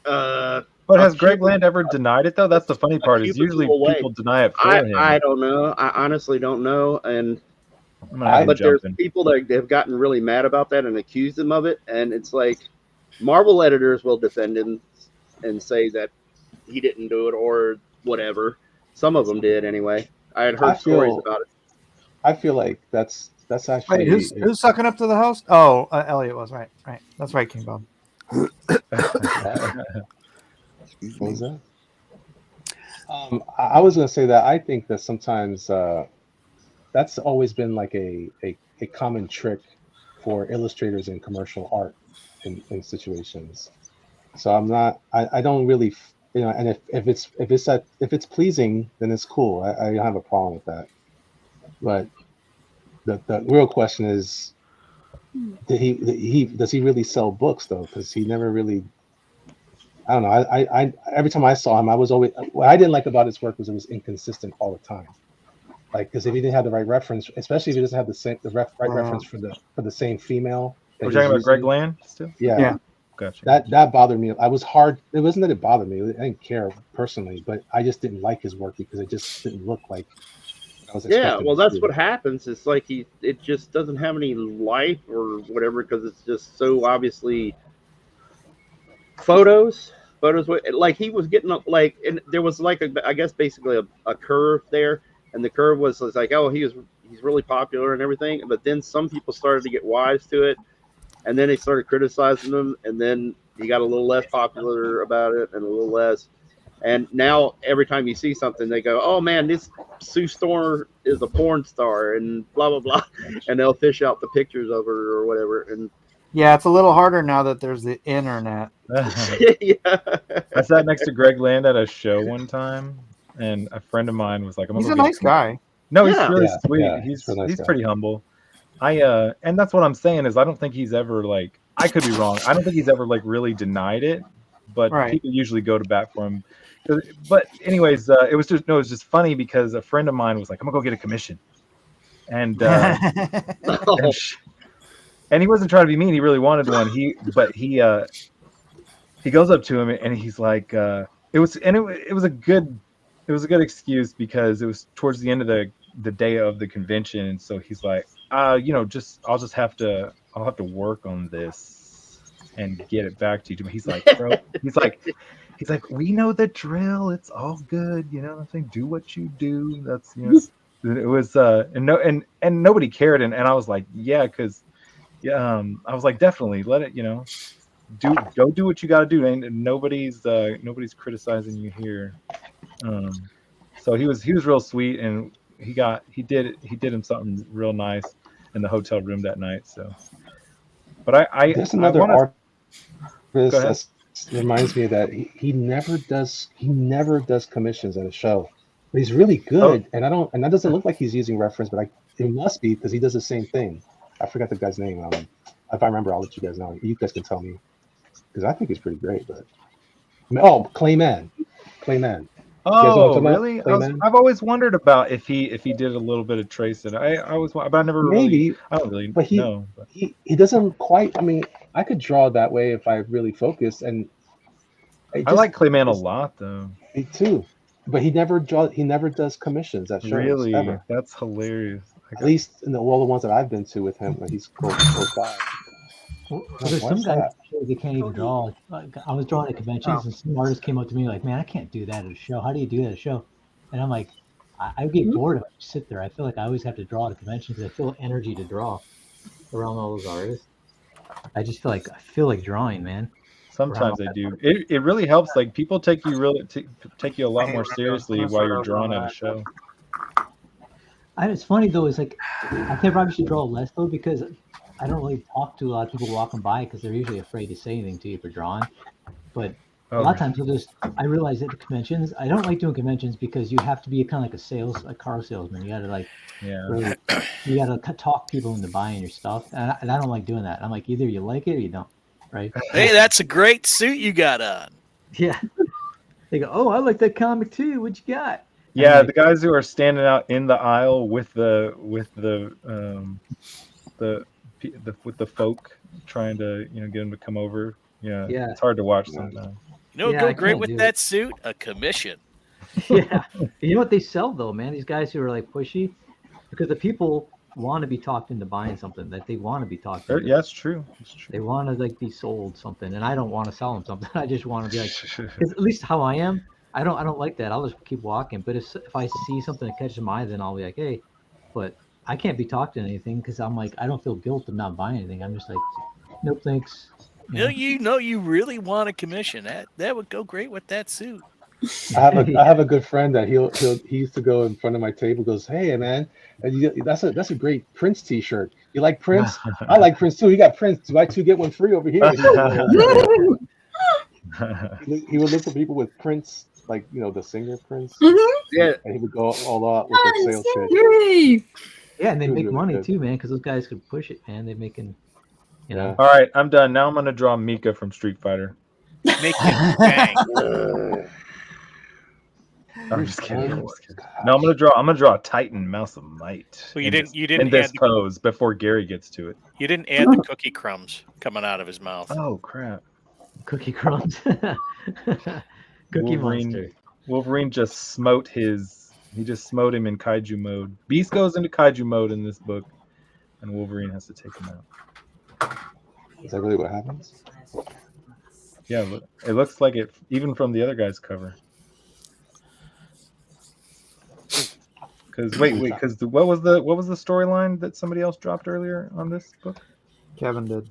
But has Greg Land ever denied it, though? That's the funny part, is usually people deny it for him. I don't know. I honestly don't know. And but there's people that have gotten really mad about that and accused him of it. And it's like Marvel editors will defend him and say that he didn't do it or whatever. Some of them did anyway. I had heard stories about it. I feel like that's actually... Wait, who's sucking up to the host? Oh, Elliot was, right. That's right, King Bob. What was that? I was going to say that I think that sometimes that's always been like a common trick for illustrators in commercial art in situations. So I don't really, you know, and if it's pleasing, then it's cool. I don't have a problem with that. But the real question is, does he really sell books though? Because he never really, I don't know. I every time I saw him, I was always, what I didn't like about his work was it was inconsistent all the time. Like, because if he didn't have the right reference, especially if he doesn't have the right reference for the same female. We're talking about Greg Land still? Yeah. Gotcha. That bothered me. I was hard. It wasn't that it bothered me. I didn't care personally, but I just didn't like his work because it just didn't look like. Yeah, well, that's what happens. It's like it just doesn't have any life or whatever because it's just so obviously photos. Like he was getting like, and there was like I guess basically a curve there, and the curve was like, oh, he's really popular and everything, but then some people started to get wise to it, and then they started criticizing him, and then he got a little less popular about it and a little less. And now every time you see something, they go, oh, man, this Sue Storm is a porn star and blah, blah, blah. And they'll fish out the pictures of her or whatever. And yeah, it's a little harder now that there's the internet. Yeah. I sat next to Greg Land at a show one time, and a friend of mine was like, he's a nice guy. No, he's really sweet. He's pretty humble. And that's what I'm saying is I don't think he's ever like, I could be wrong. I don't think he's ever like really denied it, but people usually go to bat for him. But anyways, it was just funny because a friend of mine was like, I'm gonna go get a commission. And and he wasn't trying to be mean, he really wanted one. He goes up to him and he's like, it was a good excuse because it was towards the end of the day of the convention, and so he's like, I'll have to work on this and get it back to you. He's like, bro, he's like, we know the drill. It's all good. You know what I'm saying? Do what you do. That's, you know, it was, and nobody cared. And I was like, yeah, because, I was like, definitely let it, you know, go do what you got to do. And nobody's criticizing you here. So he was real sweet, and he did him something real nice in the hotel room that night. So, but there's another artist that reminds me of that he never does commissions at a show, but he's really good. And that doesn't look like he's using reference, but it must be because he does the same thing. I forgot the guy's name. If I remember, I'll let you guys know. You guys can tell me because I think he's pretty great. But Clayman. Oh, really? I've always wondered about if he did a little bit of tracing. I never maybe. I don't really know. But he doesn't quite. I mean, I could draw that way if I really focus. And I like Clayman a lot, though. Me too. But he never does commissions at shows Really? ever. That's hilarious. At least in all the ones that I've been to with him, when he's close by. Well, Like, there's why some is guys that? that they can't even draw. Like, I was drawing at conventions, and some artists came up to me like, "Man, I can't do that at a show. How do you do that at a show?" And I'm like, I get bored if I just sit there. I feel like I always have to draw at a convention because I feel energy to draw around all those artists. I just feel like drawing, man. Sometimes I do. It really helps. Like people take you a lot more seriously while you're drawing at a show. It's funny though. It's like I think I probably should draw less though because I don't really talk to a lot of people walking by because they're usually afraid to say anything to you for drawing. But a lot of times I realize at the conventions, I don't like doing conventions because you have to be kind of like a car salesman. You got to really, you got to talk people into buying your stuff. And I don't like doing that. I'm like, either you like it or you don't. Right. Hey, that's a great suit you got on. Yeah. They go, oh, I like that comic too. What you got? Yeah, the guys who are standing out in the aisle with the folk trying to get them to come over. Yeah, it's hard to watch sometimes. Go great with that suit. A commission. Yeah, you know what they sell though, man? These guys who are like pushy, because the people want to be talked into buying something that they want to be talked into. Yeah, it's true. It's true. They want to like be sold something, and I don't want to sell them something. I just want to be like, at least how I am. I don't like that. I'll just keep walking. But if I see something that catches my eye, then I'll be like, hey, but I can't be talked into anything because I'm like, I don't feel guilt of not buying anything. I'm just like, nope, thanks. You really want a commission. That would go great with that suit. I have a good friend that he used to go in front of my table. Goes, hey man, that's a great Prince T-shirt. You like Prince? I like Prince too. You got Prince. Buy two get one free over here. He would look for people with Prince, like the singer Prince. Yeah, and he would go all out with the sales pitch. Yay! Yeah, and they make money too, man, because those guys could push it, man. They're making, All right, I'm done. Now I'm gonna draw Mika from Street Fighter. Make it bang. I'm just kidding. No, I'm gonna draw a Titan Mouse of Might. Well, you didn't in this pose before Gary gets to it. You didn't add the cookie crumbs coming out of his mouth. Oh crap! Cookie crumbs. Cookie monster. Wolverine just smote him in kaiju mode. Beast goes into kaiju mode in this book, and Wolverine has to take him out. Is that really what happens? Yeah, it looks like it even from the other guy's cover. Because what was the storyline that somebody else dropped earlier on this book? Kevin did.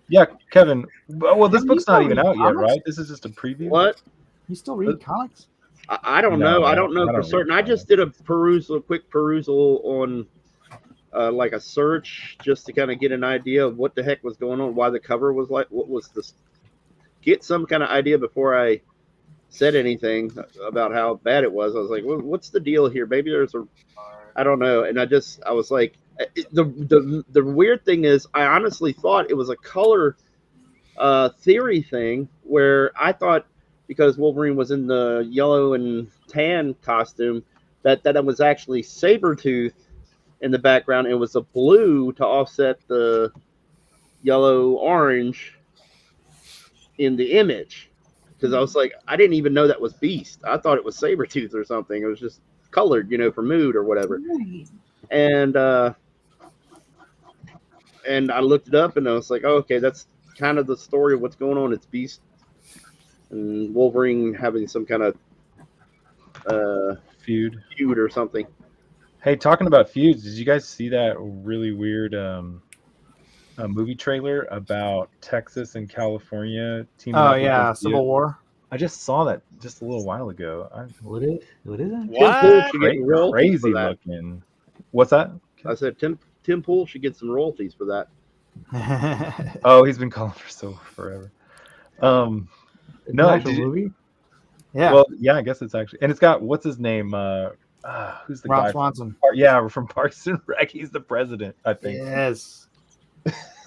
Yeah, Kevin. Well, this book's not even out yet, right? This is just a preview. What? You still read comics? I don't know. I don't know for certain. I just did a quick perusal on like a search just to kind of get an idea of what the heck was going on, why the cover was like, what was this, get some kind of idea before I said anything about how bad it was. I was like, well, what's the deal here? Maybe I don't know. And I was like, the weird thing is I honestly thought it was a color theory thing where I thought because Wolverine was in the yellow and tan costume that it was actually Sabretooth in the background. It was a blue to offset the yellow orange in the image. Because I was like, I didn't even know that was Beast. I thought it was Sabretooth or something. It was just colored, for mood or whatever. Right. And I looked it up and I was like, oh, okay, that's kind of the story of what's going on. It's Beast and Wolverine having some kind of feud or something. Hey, talking about feuds, did you guys see that really weird movie trailer about Texas and California teaming up? Oh yeah, Civil War. I just saw that just a little while ago. What is that? What? Crazy looking. What's that? I said Tim Pool should get some royalties for that. Oh, he's been calling for forever. No, movie. Yeah. Well, yeah, I guess it's actually, and it's got what's his name? Who's the Ron guy? Swanson. From Parks and Rec. He's the president, I think. Yes.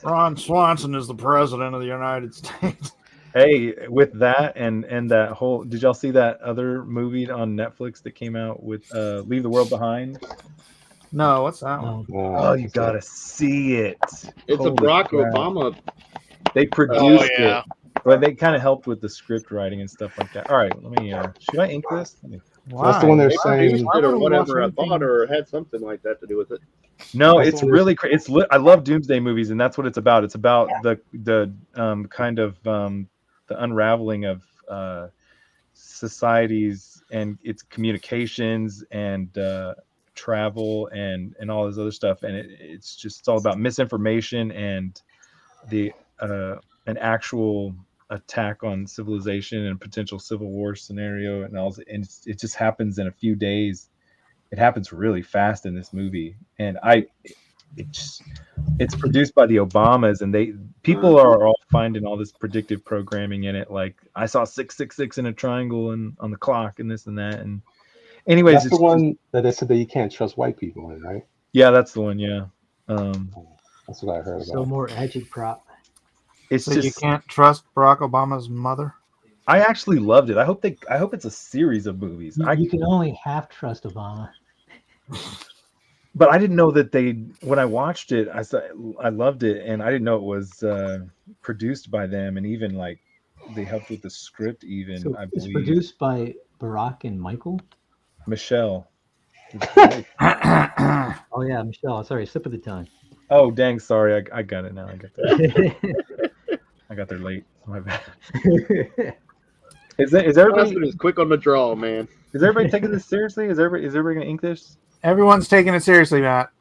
Ron Swanson is the president of the United States. Hey, with that and that whole, did y'all see that other movie on Netflix that came out with Leave the World Behind? No, what's that one? Oh, you gotta see it. It's a Barack Obama. They produced it. But they kind of helped with the script writing and stuff like that. All right, let me. Should I ink this? That's the one they're Maybe saying. Doomsday or whatever, I thought, or had something like that to do with it. No, That's it's what really it's I love Doomsday movies, and that's what it's about. It's about the kind of the unraveling of societies and its communications and travel and all this other stuff, and it's all about misinformation and the an actual attack on civilization and potential civil war scenario and all, and it just happens in a few days. It happens really fast in this movie, and it's produced by the Obamas, and people are all finding all this predictive programming in it. Like, I saw 666 in a triangle and on the clock and this and that. And anyways, That's the one that they said that you can't trust white people in, right? Yeah, that's the one. Yeah, that's what I heard about. So more agitprop. It's so just you can't trust Barack Obama's mother. I actually loved it. I hope it's a series of movies. You can only half trust Obama. But I didn't know that when I watched it, I loved it, and I didn't know it was produced by them, and even like they helped with the script. Even So I it's believe produced by Barack and Michael. Michelle. Oh yeah, Michelle. Sorry, slip of the tongue. Oh dang, sorry, I got it now. I got there. I got there late. My bad. Is everybody is quick on the draw, man? Is everybody taking this seriously? Is everybody gonna ink this? Everyone's taking it seriously, Matt.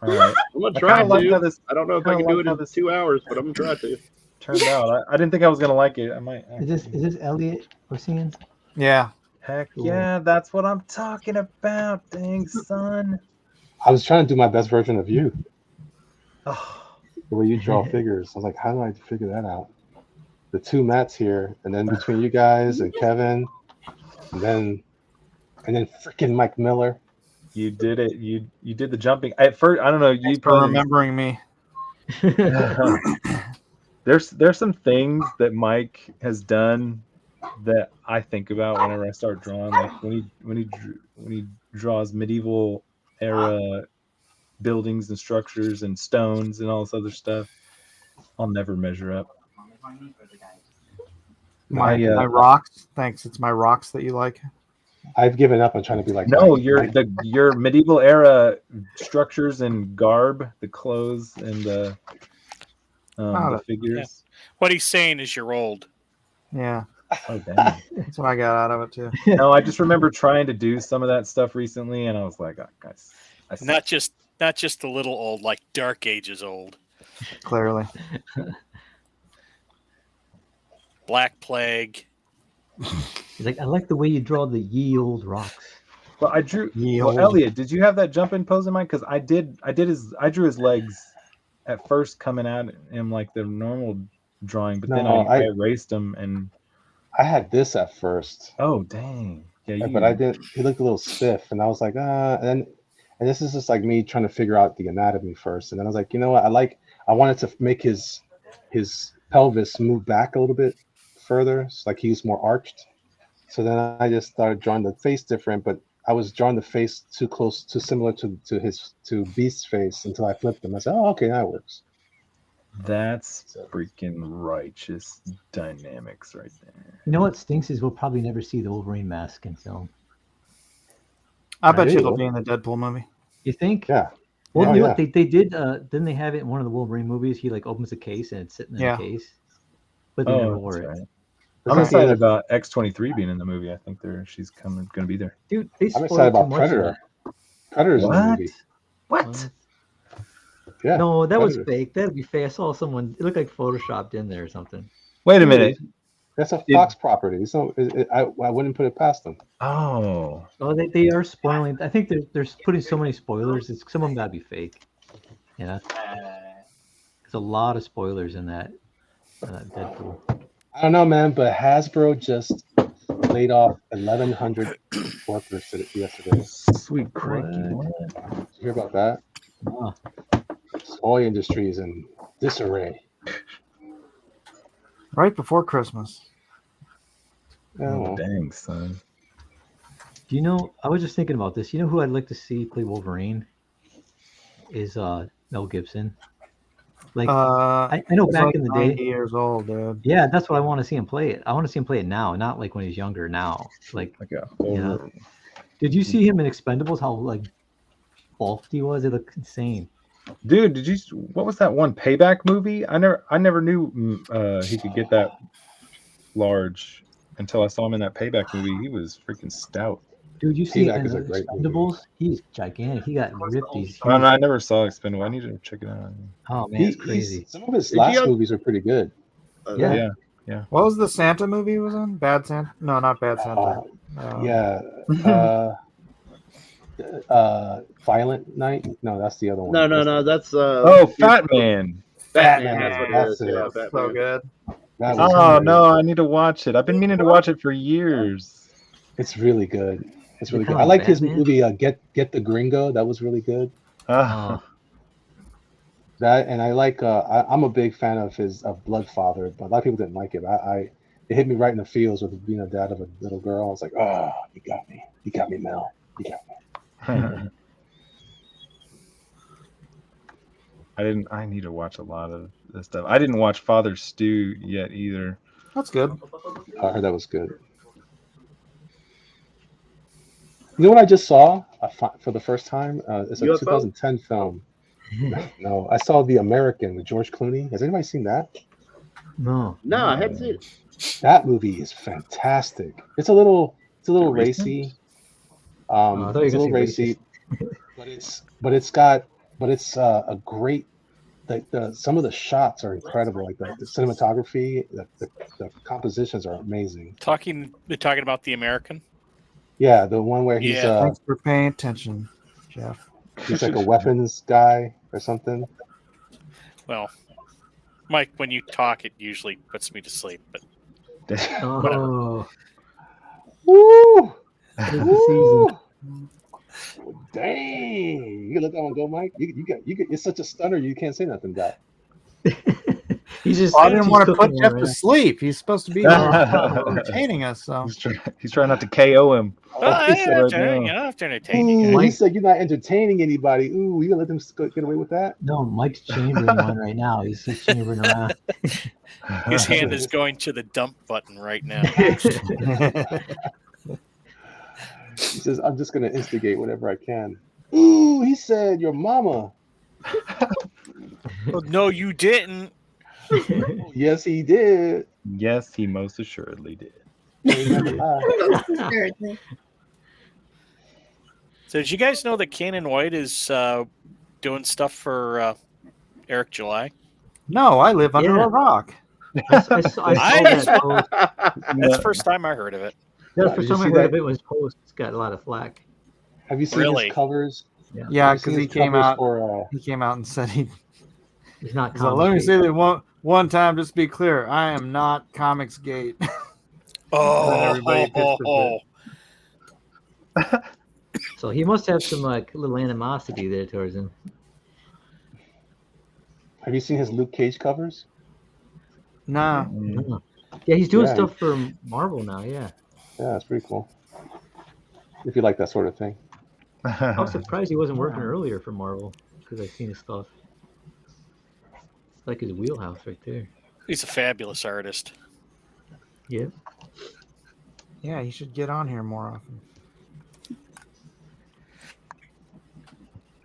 All right. I'm gonna try to. Like I don't know if I can do it in 2 hours, but I'm gonna try to. Turned out. I didn't think I was gonna like it. I might. Is this Elliot we're seeing? Yeah. Heck yeah, that's what I'm talking about. Dang, son. I was trying to do my best version of you. Oh. The way you draw figures. I was like, how do I figure that out? The two Matts here, and then between you guys and Kevin, and then freaking Mike Miller. You did it. You did the jumping. At first, I don't know. Thanks for remembering me. There's some things that Mike has done that I think about whenever I start drawing. Like when he draws medieval era buildings and structures and stones and all this other stuff, I'll never measure up. My rocks. Thanks. It's my rocks that you like. I've given up on trying to be like. No, Mike. your medieval era structures and garb, the clothes and the figures. Yeah. What he's saying is you're old. Yeah. Oh damn. That's what I got out of it too. No, I just remember trying to do some of that stuff recently, and I was like, oh, guys, not just a little old, like Dark Ages old. Clearly. Black Plague. He's like, I like the way you draw the ye old rocks. Well, I drew. Well, Elliot, did you have that jump in pose in mind? Because I drew his legs at first coming out in like the normal drawing, but then I erased them and. I had this at first. Oh dang! Yeah, but I did. He looked a little stiff, and I was like, and this is just like me trying to figure out the anatomy first, and then I was like, you know what? I wanted to make his pelvis move back a little bit further, so like he's more arched. So then I just started drawing the face different, but I was drawing the face too similar to Beast's face until I flipped them. I said, oh, okay, that works. That's freaking righteous dynamics right there. You know what stinks is we'll probably never see the Wolverine mask in film. I bet you it'll be in the Deadpool movie. You think? Yeah. Well, you know what they did? Didn't they have it in one of the Wolverine movies? He like opens a case and it's sitting in a case. But they never wore it. Right. I'm excited about X-23 being in the movie. I think she's going to be there. Dude, I'm excited about Predator. Predator's in the movie. What? Yeah. No, that was fake. That'd be fake. I saw someone. It looked like photoshopped in there or something. Wait a minute. That's a Fox property. So I wouldn't put it past them. Oh. Oh, they are spoiling. I think they're putting so many spoilers. Some of them gotta be fake. Yeah. There's a lot of spoilers in that Deadpool. I don't know, man, but Hasbro just laid off 1,100 workers yesterday. Sweet cranky. Did you hear about that? Oh. Toy industry is in disarray. Right before Christmas. Oh, dang, son. Do you know, I was just thinking about this. You know who I'd like to see play Wolverine? Is Mel Gibson. Like I know back like in the 90 day. years old, dude. Yeah, that's what I want to see him play it. I want to see him play it now, not like when he's younger now. Like a Did you see him in Expendables? How like bulked he was? It looked insane. Dude, did you? What was that one Payback movie? I never knew he could get that large until I saw him in that Payback movie. He was freaking stout. Dude, you see Payback in is a great movie. Expendables? He's gigantic. He got ripped. He's Oh, no, I never saw Expendable. I need to check it out. Oh man, it's crazy. Some of his last movies are pretty good. Yeah. What was the Santa movie he was in? Bad Santa? No, not Bad Santa. Violent Night? No, that's the other one. No. That's Fat Man. Fat Man. That's what it is. That's Yeah, it. Fat So Man. good. Oh no, I need to watch it. I've been meaning to watch it for years. It's really good. It's really good. kinda I like his Batman? movie Get the Gringo. That was really good. Oh. That and I like. I'm a big fan of his Bloodfather, but a lot of people didn't like it. It hit me right in the feels with being a dad of a little girl. I was like, oh, you got me, Mel, you got me. I need to watch a lot of this stuff. I didn't watch Father Stew yet either. That's good. I heard that was good. You know what I just saw for the first time? It's a UFO? 2010 film. No, I saw The American with George Clooney. Has anybody seen that? No. No, I hadn't seen it. That movie is fantastic. It's a little racy. I thought you were It's a little gonna racy, say but it's a great. Some of the shots are incredible. Like the cinematography, the compositions are amazing. Talking about The American. Yeah, the one where he's Thanks for paying attention, Jeff. he's like a weapons guy or something. Well, Mike, when you talk, it usually puts me to sleep. But Oh, Woo! it's the Woo! Dang! You can let that one go, Mike. You're such a stunner. You can't say nothing, Doc. season. He's just. I didn't he's want to put cooking Jeff there, to man. sleep. He's supposed to be entertaining us. So He's trying not to KO him. after entertaining. Ooh, he Mike- said you're not entertaining anybody. Ooh, you gonna let them get away with that? No, Mike's chambering one right now. He's just chambering around. His hand is going to the dump button right now. He says, I'm just gonna instigate whatever I can. Ooh, he said your mama. Well, no, you didn't. Oh, yes, he did. Yes, he most assuredly did. He never lied. Assuredly. So did you guys know that Canaan White is doing stuff for Eric July? no, I live under Yeah. a rock. I saw that post. That's the first time I heard of it. That's the Did first you time I see heard that? of it was post. It's got a lot of flack. Have you seen Really? his covers? Yeah, Have you seen because he his came covers out. for He came out and said He's not. he's like, let me say that one time. Just be clear, I am not Comics Gate. everybody pissed a So he must have some like little animosity there towards him. Have you seen his Luke Cage covers? Nah. Oh. Yeah, he's doing Yeah. stuff for Marvel now. Yeah, Yeah, that's pretty cool. If you like that sort of thing. I was surprised he wasn't working earlier for Marvel because I've seen his stuff. It's like his wheelhouse right there. He's a fabulous artist. Yeah. Yeah, he should get on here more often.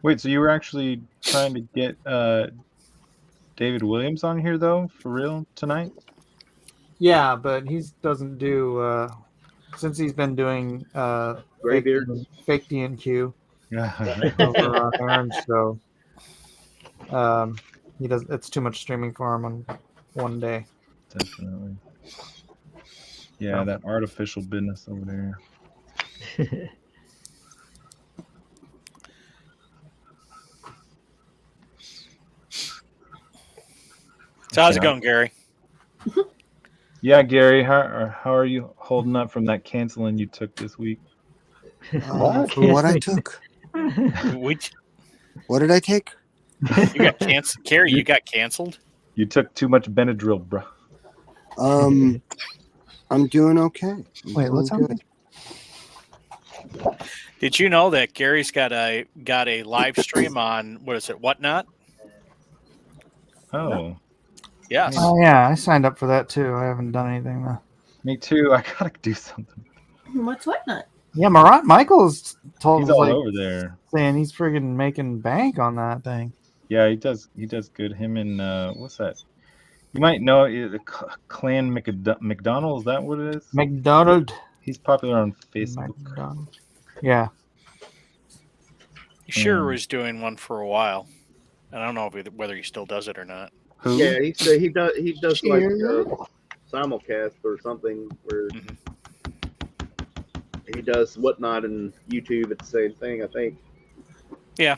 Wait, so you were actually trying to get David Williams on here though, for real tonight? Yeah, but he doesn't do since he's been doing Graybeard. fake DNQ Yeah. over on Orange, so he does. It's too much streaming for him on one day. Definitely. Yeah, that artificial business over there. So how's it going, Gary? Yeah, Gary, how are you holding up from that canceling you took this week? What? For what I took? Which What did I take? you got canceled, Gary? You got canceled. You took too much Benadryl, bro. I'm doing okay. Wait, what's happening? Did you know that Gary's got a live stream on what is it? Whatnot? Oh, Yes. Oh yeah, I signed up for that too. I haven't done anything though. me too. I gotta do something. What's whatnot? Yeah, Michael's told He's us, all like, over there. saying he's friggin' making bank on that thing. Yeah, he does. He does good. Him and what's that? You might know Clan McDonald. Is that what it is? McDonald. He's popular on Facebook. McDonald. Yeah. Sure was doing one for a while. I don't know whether he still does it or not. Who? Yeah, he does like simulcast or something where he does Whatnot and YouTube at the same thing, I think. Yeah.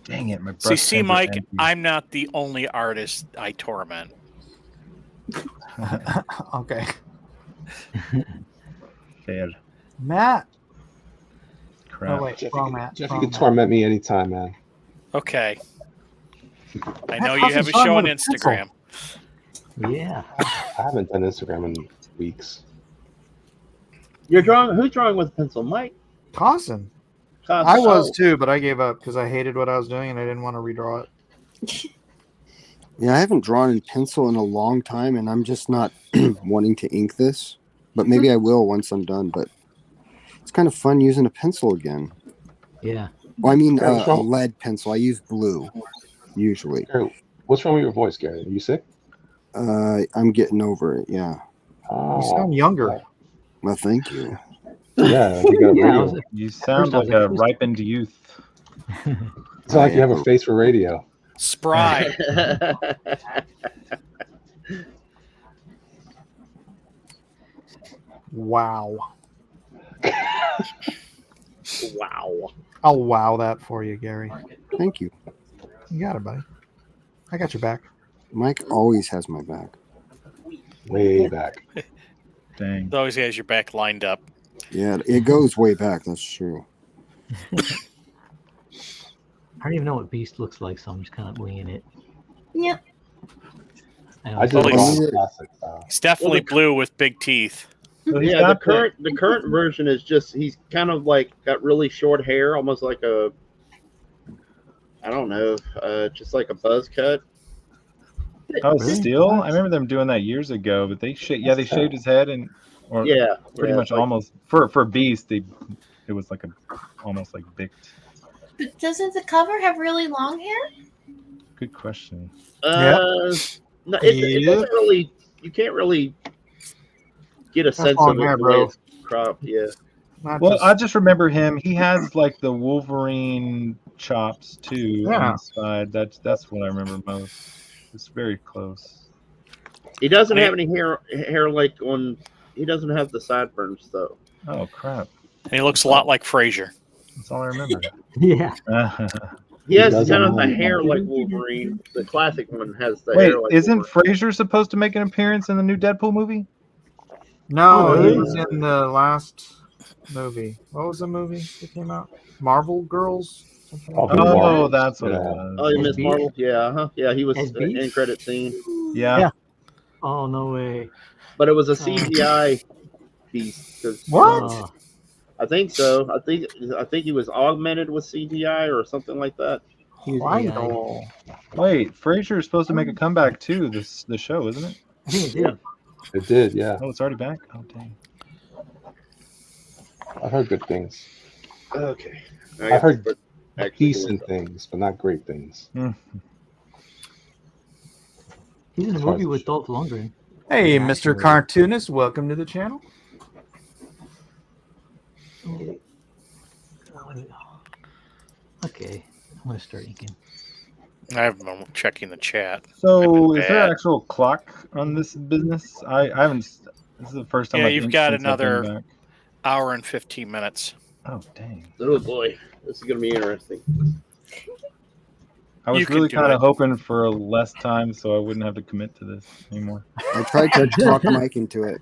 Dang it, my See, Mike, I'm not the only artist I torment. Okay. Fair. Matt. Crap. Oh, wait. Jeff, Wrong Matt. Jeff, you Wrong can Matt. torment me anytime, man. Okay. I know How's you have he a show drawing on with a pencil? Instagram. Yeah. I haven't done Instagram in weeks. You're drawing. Who's drawing with a pencil, Mike? Cossin. I was too, but I gave up because I hated what I was doing and I didn't want to redraw it. Yeah, I haven't drawn in pencil in a long time, and I'm just not wanting to ink this. But maybe I will once I'm done. But it's kind of fun using a pencil again. Yeah. Well, I mean, a lead pencil. I use blue usually. Gary, what's wrong with your voice, Gary? Are you sick? I'm getting over it. Yeah. You sound younger. Well, thank you. Yeah, you got a radio. You sound like a ripened youth. It's like you have a face for radio. Spry. Wow. Wow. I'll wow that for you, Gary. Thank you. You got it, buddy. I got your back. Mike always has my back. Way back. Dang. He always has your back lined up. Yeah, it goes way back. That's true. I don't even know what Beast looks like, so I'm just kind of winging it. Yep. I did classic. He's definitely blue with big teeth. Yeah, the current version is just he's kind of like got really short hair, almost like a I don't know, just like a buzz cut. Oh, still? I remember them doing that years ago, but they shaved his head and pretty much like, almost for Beast it was like almost like bicked. But doesn't the cover have really long hair? Good question. No, it doesn't really. You can't really get a sense of it the way it's cropped. Yeah. Well, I just remember him. He has like the Wolverine chops too on the side. That's what I remember most. It's very close. He doesn't have any hair like on. He doesn't have the sideburns though. Oh crap! And he looks a lot like Frasier. That's all I remember. Yeah. He has kind of the hair like Wolverine. The classic one has the Wait, hair like isn't Wolverine. Frasier supposed to make an appearance in the new Deadpool movie? No, he was in the last movie. What was the movie that came out? Marvel Girls? Oh, that's what it was. Oh, you missed Marvel? Yeah, Yeah, he was in end credit scene. Yeah. Oh, no way. But it was a CGI piece. What? I think so. I think he was augmented with CGI or something like that. Wait, Frasier is supposed to make a comeback too. The show, isn't it? I think it did. It did, yeah. Oh, it's already back. Oh, dang. I've heard good things. Okay. I've heard decent things, but not great things. He's in a movie with Dolph Lundgren. Hey, Mr. Cartoonist, welcome to the channel. Okay, I'm gonna start inking. I'm checking the chat. So, is there an actual clock on this business? I haven't. This is the first time. Yeah, I've you've inked got since I've been another back. hour and 15 minutes. Oh, dang. Oh boy, this is gonna be interesting. I was You can really do kind it. of hoping for less time so I wouldn't have to commit to this anymore. I tried to talk Mike into it.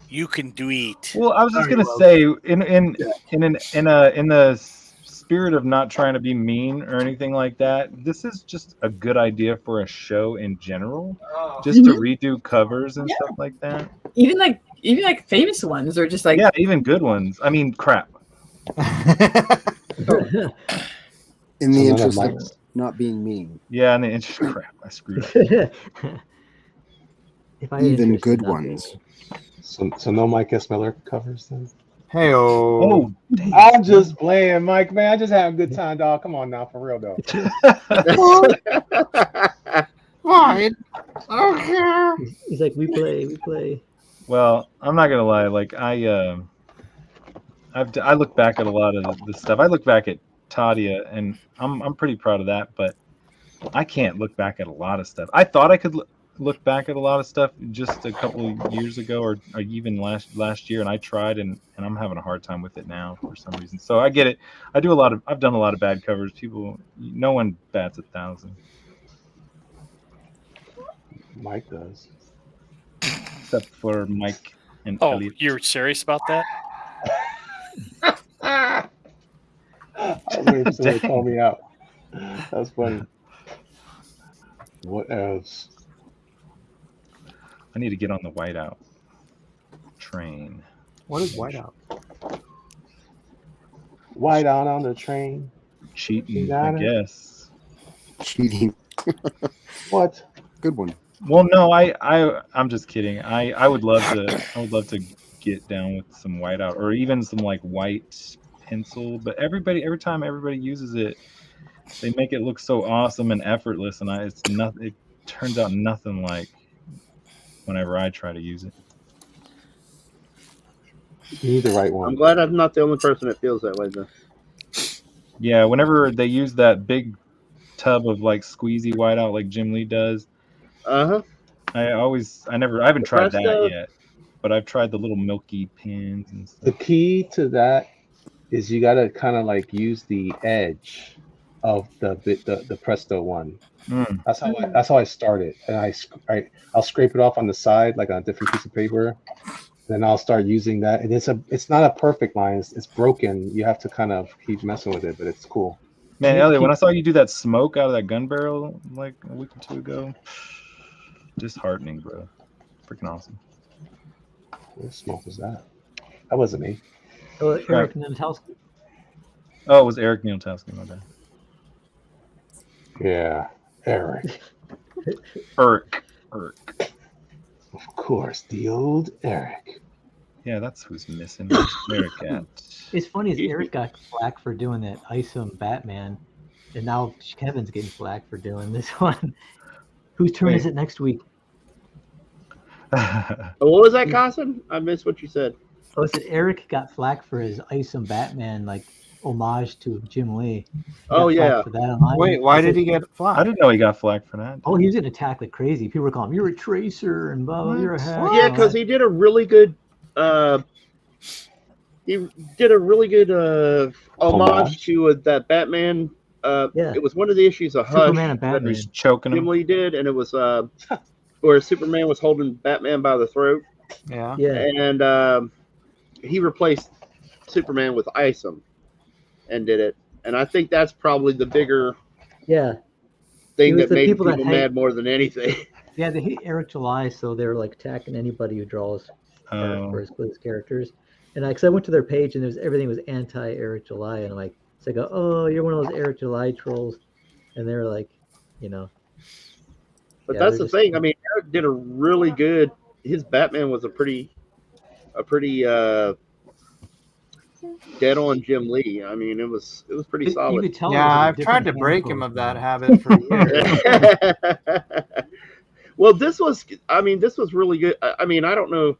You can do it. Well, I was just gonna say, in the spirit of not trying to be mean or anything like that, this is just a good idea for a show in general, just to redo covers and stuff like that. Even like famous ones, or just like even good ones. I mean, crap. In the interest of not being mean. Yeah, in the interest crap, I screwed up. If I had even interest, good I'll do ones. So no Mike S. Miller covers then? Hey, Oh, dang. I'm just playing, Mike, man. I just having a good time, dog. Come on now, for real though. fine. I don't care. He's like, we play. Well, I'm not gonna lie. Like I look back at a lot of the stuff. I look back at Tadia, and I'm pretty proud of that. But I can't look back at a lot of stuff. I thought I could look back at a lot of stuff just a couple of years ago, or even last year, and I tried, and I'm having a hard time with it now for some reason. So I get it. I've done a lot of bad covers. No one bats 1,000. Mike does. Except for Mike and Oh, Elliot. you're serious about that? I was waiting for someone to call me out. That's funny. What else? I need to get on the whiteout train. What is whiteout? White out on the train. Cheating, I guess. Cheating. What? Good one. Well, no, I'm just kidding. I would love to get down with some whiteout or even some like white pencil. But every time everybody uses it, they make it look so awesome and effortless, and it turns out nothing like whenever I try to use it. You need the right one. I'm glad I'm not the only person that feels that way, though. Yeah, whenever they use that big tub of like squeezy whiteout like Jim Lee does, I haven't tried that yet, but I've tried the little milky pins and stuff. The key to that is you got to kind of like use the edge of the Presto one. That's how I started, and I'll scrape it off on the side like on a different piece of paper. Then I'll start using that, and it's not a perfect line. It's broken. You have to kind of keep messing with it, but it's cool. Man, Elliot, when I saw you do that smoke out of that gun barrel like a week or two ago, disheartening, bro. Freaking awesome. What smoke was that? That wasn't me. Oh, Eric Nieltowski. Oh, it was Eric Nieltowski, my bad. Yeah, Eric. Eric. Of course, the old Eric. Yeah, that's who's missing. Eric at. It's funny, Eric got flack for doing that Isom Batman, and now Kevin's getting flack for doing this one. Whose turn is it next week? What was that, Carson? I missed what you said. Oh, it said Eric got flack for his Isom Batman like homage to Jim Lee. Oh yeah. For that online. Wait, why did he get flack? I didn't know he got flack for that. Oh, he was getting attacked like crazy. People were calling him, "You're a tracer," and blah, "You're a hack." Yeah, because he did a really good. He did a really good homage to that Batman. It was one of the issues of Hush Superman and Batman. that He's choking Jim him. Lee did, and it was where Superman was holding Batman by the throat. Yeah. And he replaced Superman with Isom and did it. And I think that's probably the bigger thing that made people mad more than anything. Yeah, they hate Eric July, so they're like attacking anybody who draws for his characters. And because I went to their page and everything was anti-Eric July, and I'm like, it's like, oh, you're one of those Eric July trolls, and they're like, But that's the thing. I mean, Eric did a really good. His Batman was a pretty dead on Jim Lee. I mean, it was pretty solid. You could tell I've tried to break him of that habit for years. Well, this was really good. I mean, I don't know.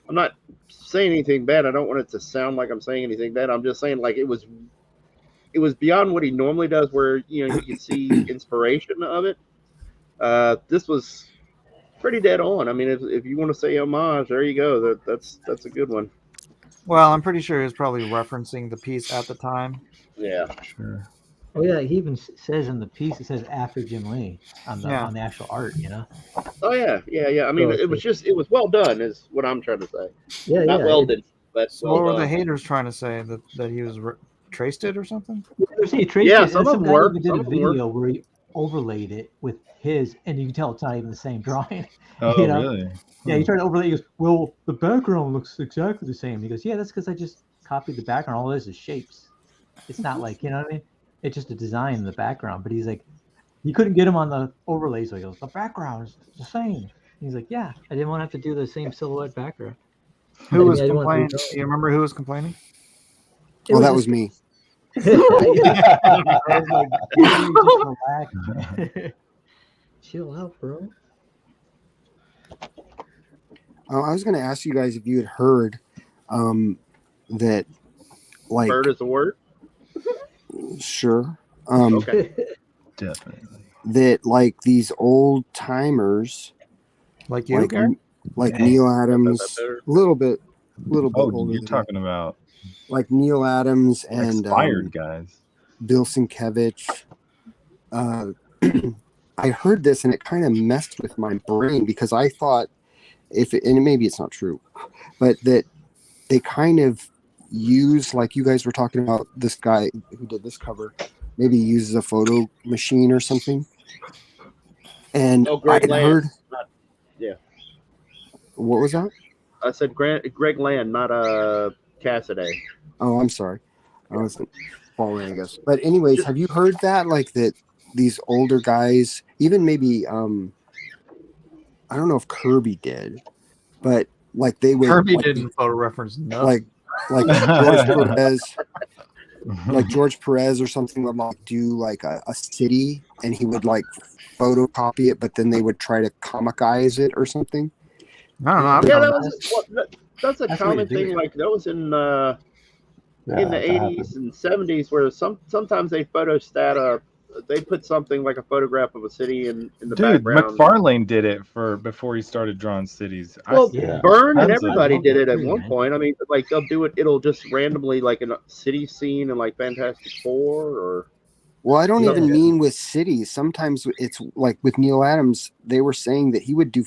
I'm not saying anything bad. I don't want it to sound like I'm saying anything bad. I'm just saying like it was beyond what he normally does, where you can see inspiration of it. This was pretty dead on. I mean, if you want to say homage, there you go. That's a good one. Well, I'm pretty sure he was probably referencing the piece at the time. Yeah, sure. Oh yeah, he even says in the piece, it says after Jim Lee on the actual art, Oh yeah. I mean, it was well done, is what I'm trying to say. Yeah, not well done, but So well what were done. the haters trying to say that he was traced it or something? He traced Yeah, it, some and of them guy were. even did Some a of them were. video where he overlaid it with his, and you can tell it's not even the same drawing. Oh, really? Yeah, he tried to overlay. He goes, "Well, the background looks exactly the same." He goes, "Yeah, that's because I just copied the background. All this is shapes. It's not like what I mean. It's just a design in the background." But he's like, you couldn't get him on the overlay, so he goes, "The background is the same." He's like, yeah, I didn't want to have to do the same silhouette background. Who was I didn't want to complaining? do Do you remember who was complaining? It Well, was that just- was me. I was like, dude, just relax. Chill out, bro. I was going to ask you guys if you had heard that, like, Bird is a word. sure, Okay. Definitely. that like these old timers, Like you, like Gary? like Yeah. Neil Adams, better? a little bit Oh, older you're than talking about like Neil Adams and expired guys. Bill Sienkiewicz. I heard this and it kind of messed with my brain because I thought and maybe it's not true, but that they kind of use, like you guys were talking about, this guy who did this cover maybe uses a photo machine or something. And Oh, Greg I'd Land. heard, Yeah. what was that? I said Greg Land, not Casaday. Oh, I'm sorry. I wasn't following, I guess. But anyways, have you heard that? Like that these older guys, even maybe, I don't know if Kirby did, but like they would. Kirby like, didn't photo reference nothing. Like George Perez, like George Perez or something would like do like a city and he would like photocopy it, but then they would try to comicize it or something. I don't know. I've Yeah, done that's a That's common what you do. thing. Like that was in Yeah, the that 80s and 70s, where sometimes they they put something like a photograph of a city in the Dude, background. McFarlane did it before he started drawing cities. Well, Yeah. Byrne and Tons of- everybody did it at Too, one man. point. I mean, like they'll do it. It'll just randomly, like in a city scene in like Fantastic Four, or Well, I don't Yeah. even mean with cities. Sometimes it's like with Neil Adams, they were saying that he would do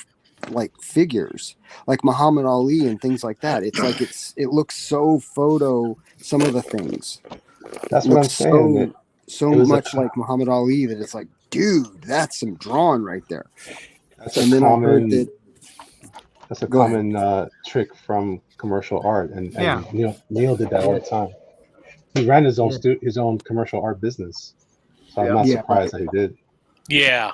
like figures, like Muhammad Ali and things like that. It's like it looks so photo. Some of the things That's what I'm look saying. that so it was much like Muhammad Ali that it's like, dude, that's some drawing right there. That's And a then I heard common. that. That's a Go ahead. common trick from commercial art, and Yeah. Neil did that all the time. He ran his own Yeah. his own commercial art business, so I'm Yeah. not Yeah. surprised that he did. Yeah,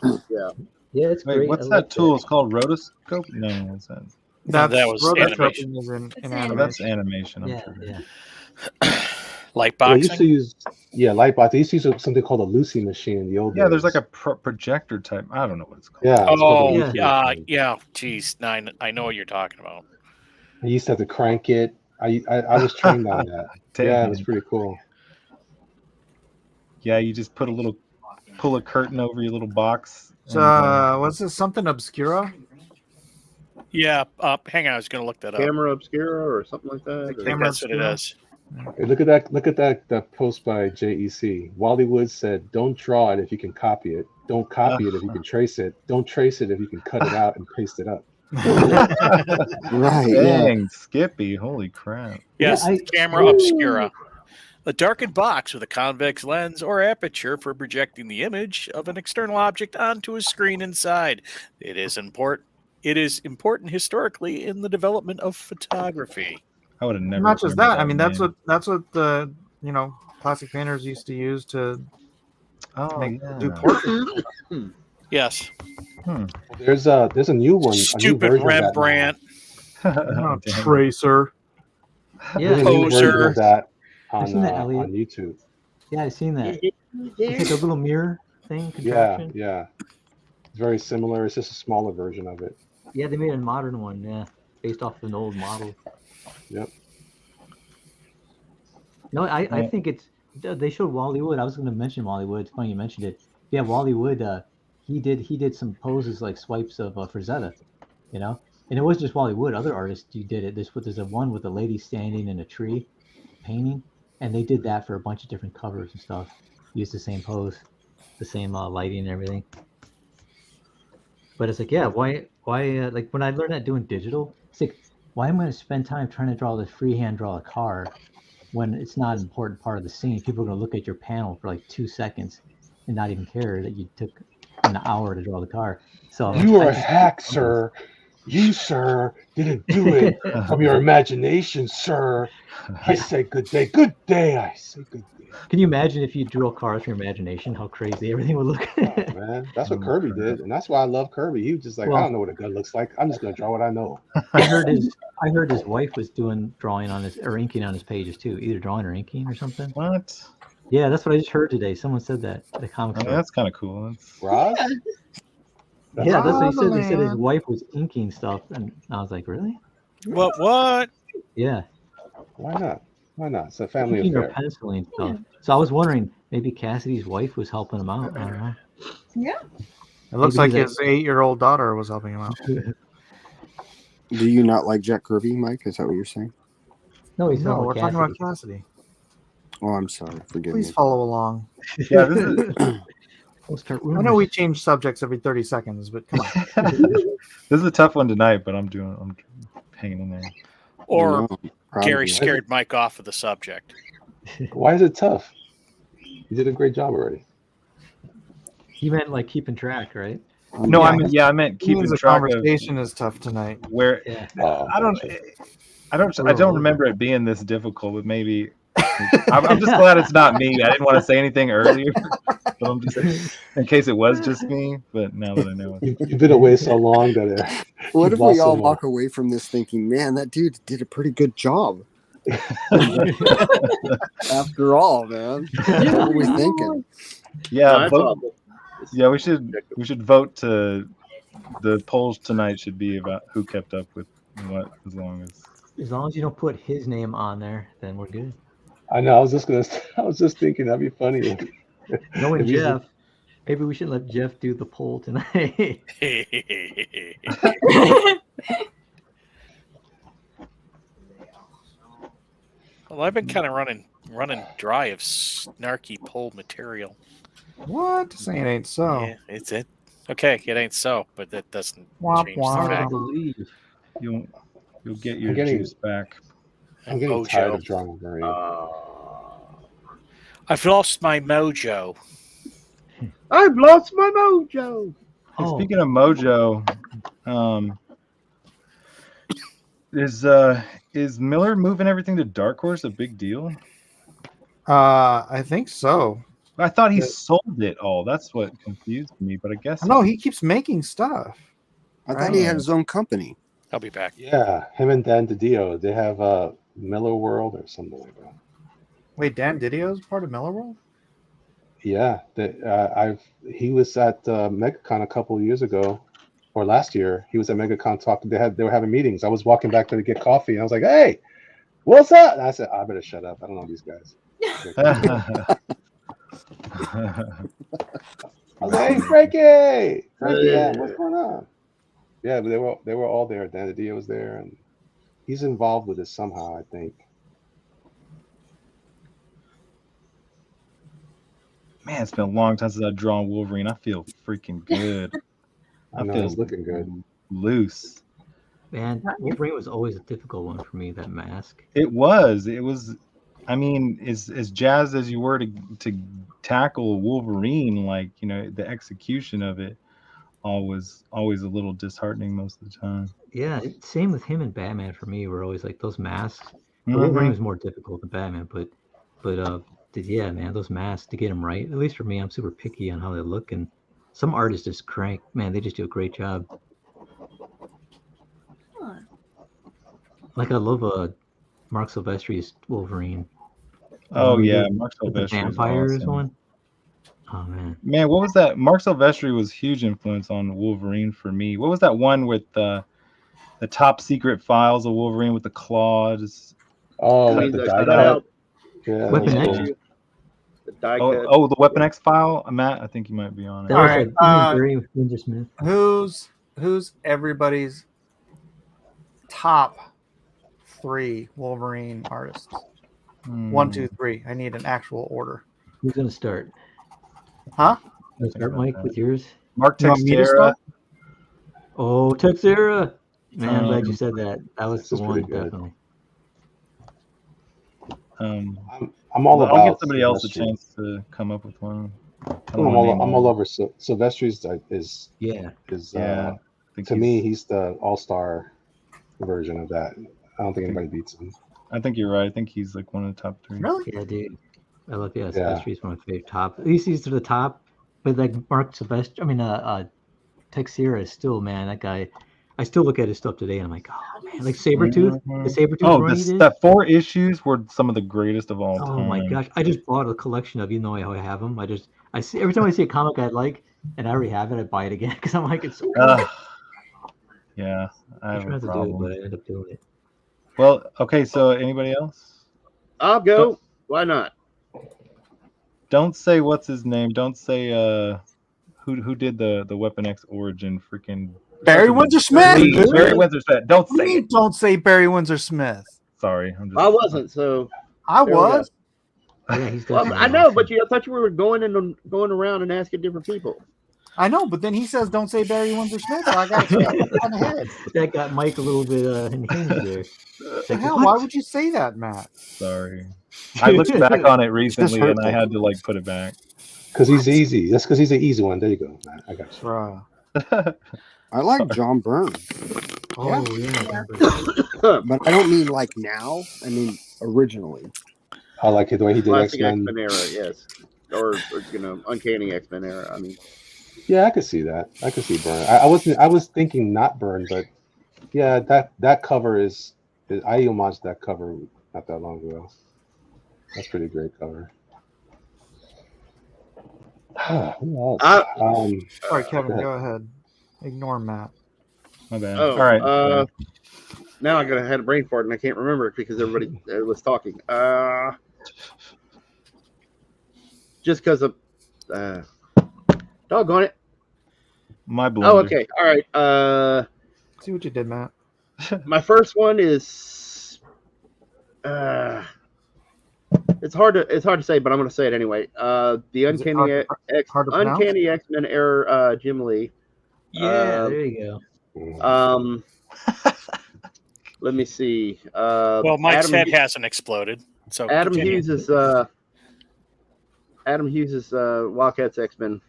Yeah, it's Wait, great. what's I that like tool? It's called rotoscope? No, what's that? That's that was rotoscoping is in It's animation. That's animation. I'm Yeah, sure. yeah. light Well, they used to boxing. use Lightbox. They used to use something called a Lucy machine in the old Yeah, there's days. like a projector type. I don't know what it's called. Yeah. it's called a Oh, Lucy yeah, machine. yeah. Geez, I know what you're talking about. I used to have to crank it. I was trained on that. Dang. Yeah, it was pretty cool. Yeah, you just pull a curtain over your little box. So, what's this? Something obscura? Yeah, hang on, I was going to look that up. Camera Obscura or something like that. The I think camera that's what it obscura? is. Hey, look at that post by JEC. Wally Wood said, "Don't draw it if you can copy it. Don't copy it if you can trace it. Don't trace it if you can cut it out and paste it up." Right. Yeah. Dang, Skippy! Holy crap! Yes, Yeah, camera obscura. A darkened box with a convex lens or aperture for projecting the image of an external object onto a screen inside. It is important historically in the development of photography. I would have never. Not just remembered that. I mean, that's name. what the plastic painters used to use to Oh, do yeah. portraits. Yes. There's a new one. Stupid a new version Rembrandt. Oh, Damn. tracer. Of that now. Yeah, There's a new version Poser. of that I've on seen that, Elliot. on YouTube. yeah, I've seen that. It's like a little mirror thing, Yeah, contraption. yeah. It's very similar. It's just a smaller version of it. Yeah, they made a modern one. Yeah, based off of an old model. Yep. No, I Yeah. think it's. They showed Wally Wood. I was going to mention Wally Wood. It's funny you mentioned it. Yeah, Wally Wood. He did some poses like swipes of Frazetta, and it wasn't just Wally Wood. Other artists did it. There's a one with a lady standing in a tree, painting, and they did that for a bunch of different covers and stuff. Used the same pose, the same lighting and everything. But it's like, yeah, why like when I learned that doing digital, it's like, why am I going to spend time trying to freehand draw a car when it's not an important part of the scene? People are going to look at your panel for like 2 seconds and not even care that you took an hour to draw the car. So You are I a just- hack, sir. You, sir, didn't do it from your imagination, sir. I say good day. Good day. I say good day. Can you imagine if you drew a car from your imagination, how crazy everything would look? Oh, man, that's what Kirby did, and that's why I love Kirby. He was just like, I Well- don't know what a gun looks like. I'm just gonna draw what I know. I heard his wife was doing drawing on his or inking on his pages too, either drawing or inking or something. What? Yeah, that's what I just heard today. Someone said that at the comic I mean, store. that's kind of cool. That's... Roz? Yeah, that's what he said. They said his man. wife was inking stuff, and I was like, really? What? Yeah, Why not? Why not? It's a family inking or affair. penciling stuff. So I was wondering, maybe Cassidy's wife was helping him out. I don't know. Yeah. It looks Maybe like he's his 8-year-old daughter was helping him out. Do you not like Jack Kirby, Mike? Is that what you're saying? No, he's No, not. we're talking about Cassidy. Oh, I'm sorry. Forgive Please me. follow along. Yeah, this is We'll start I know rumors. we change subjects every 30 seconds, but come on. this is a tough one tonight, but I'm hanging in there. Or No, proud of Gary you. scared Mike off of the subject. Why is it tough? You did a great job already. He meant like keeping track, right? No, Yeah, I meant It keeping means the track of conversation is tough tonight. where. Yeah. Oh, I don't Little remember it being this difficult, but maybe I'm just glad it's not me. I didn't want to say anything earlier, but I'm just in case it was just me. But now that I know it, You've been away so long that What you've if lost we all some walk away from this thinking, man, that dude did a pretty good job? After all, man. What were we thinking? yeah, That's vote, awful. yeah, we should vote to the polls tonight should be about who kept up with what as long as you don't put his name on there, then we're good. I know. I was just thinking that'd be funny. Knowing If he's- Jeff, maybe we should let Jeff do the poll tonight. Well, I've been kind of running dry of snarky poll material. What? Saying ain't so. Yeah, it's it. Okay, it ain't so, but that doesn't Womp change the womp. Hard to fact. believe. you'll get your getting- juice back. I'm getting Mojo. tired of drawing Wolverine. I've lost my mojo. I've lost my mojo. Hey, Oh. speaking of mojo, is Miller moving everything to Dark Horse a big deal? I think so. I thought he sold it all. That's what confused me. But I guess No, he keeps making stuff. I thought he had his own company. I'll be back. Yeah, him and Dan DiDio, they have Miller World or something like that. Wait, Dan Didio's part of Miller World? Yeah, he was at MegaCon a couple of years ago, or last year. He was at MegaCon talking. They were having meetings. I was walking back there to get coffee, and I was like, "Hey, what's up?" And I said, "I better shut up. I don't know these guys." I was like, "Hey, Frankie, yeah, what's going on?" Yeah, but they were all there. Dan DiDio was there, and he's involved with it somehow, I think. Man, it's been a long time since I've drawn Wolverine. I feel freaking good. I know it's looking good. Loose. Man, Wolverine was always a difficult one for me, that mask. It was. I mean, as jazzed as you were to tackle Wolverine, like, you know, the execution of it always a little disheartening most of the time. Yeah, same with him and Batman for me. Were always like those masks. Mhm. Wolverine was more difficult than Batman, but yeah, man, those masks to get them right. At least for me, I'm super picky on how they look, and some artists just crank. Man, they just do a great job. Like I love Mark Silvestri's Wolverine. Oh yeah, With Mark the Silvestri. vampires Awesome. one. Oh man, Man, what was that? Mark Silvestri was huge influence on Wolverine for me. What was that one with the top secret files of Wolverine with the claws? Oh, I mean, the the die cutout. Yeah, that Weapon was X. cool. The die cut. Oh, the Weapon X file, Matt. I think you might be on it. that All was right, like Ian Gary, Windsor Smith. Who's everybody's top 3 Wolverine artists? 1, 2, 3. I need an actual order. Who's gonna start? Huh? Let's start, Mike, with yours. Mark You want me to Texera. start? Oh, Texera. Man, I'm glad you Um, said that. That was this the is one, pretty good. definitely. I'm all about. I'll give somebody else a Silvestri. chance to come up with one. I I'm don't wanna name all them. over. Silvestri's is Yeah. is Yeah. To me, he's the all-star version of that. I don't think anybody beats him. I think you're right. I think he's like one of the top 3. Really? Yeah, dude. I love Silvestri's one of my favorite top. At least he's to the top. But like Mark Silvestri, Texeira is still, man, that guy. I still look at his stuff today and I'm like, oh man, like Sabretooth, the Sabretooth run he did. That 4 issues were some of the greatest of all time. Oh my gosh, I just bought a collection of, even though I have them. I see every time I see a comic I like and I already have it, I buy it again because I'm like, it's so cool. Yeah, I have a to problem. do it, but I end up doing it. Well, okay, so anybody else? I'll go. Why not? Don't say what's his name. Don't say who did the Weapon X origin freaking Barry Windsor Smith. Barry Windsor Smith. Don't say it. Don't say Barry Windsor Smith. Sorry, I wasn't. So I was. Yeah, he's well, I know, but I thought you were going around and asking different people. I know, but then he says, "Don't say Barry Windsor Smith." So I got on the head. That got Mike a little bit unhinged there. The hell? Why would you say that, Matt? Sorry, I looked back on it recently and I had to like put it back. Because he's easy. That's because he's the easy one. There you go, Matt. I got you. I like John Byrne. Oh yeah. But I don't mean like now. I mean originally. I like the way he did Classic X-Men. X-Men era, yes, or Uncanny X-Men era. I mean, Yeah, I could see that. I could see Byrne. I was thinking not Byrne, but yeah, that cover is I homaged that cover not that long ago. That's pretty great cover. Who else? Sorry, Kevin, go ahead. Ignore Matt. My bad. Oh, All right. Now I had a brain fart and I can't remember it because everybody was talking. Just because of doggone it. My blunder. Oh, okay. All right. See what you did, Matt. My first one is it's hard to say, but I'm going to say it anyway. The Uncanny X-Men era, Jim Lee. Yeah, there you go. Let me see. Well, Mike's head hasn't exploded. So Adam continue. Hughes is Wildcats X-Men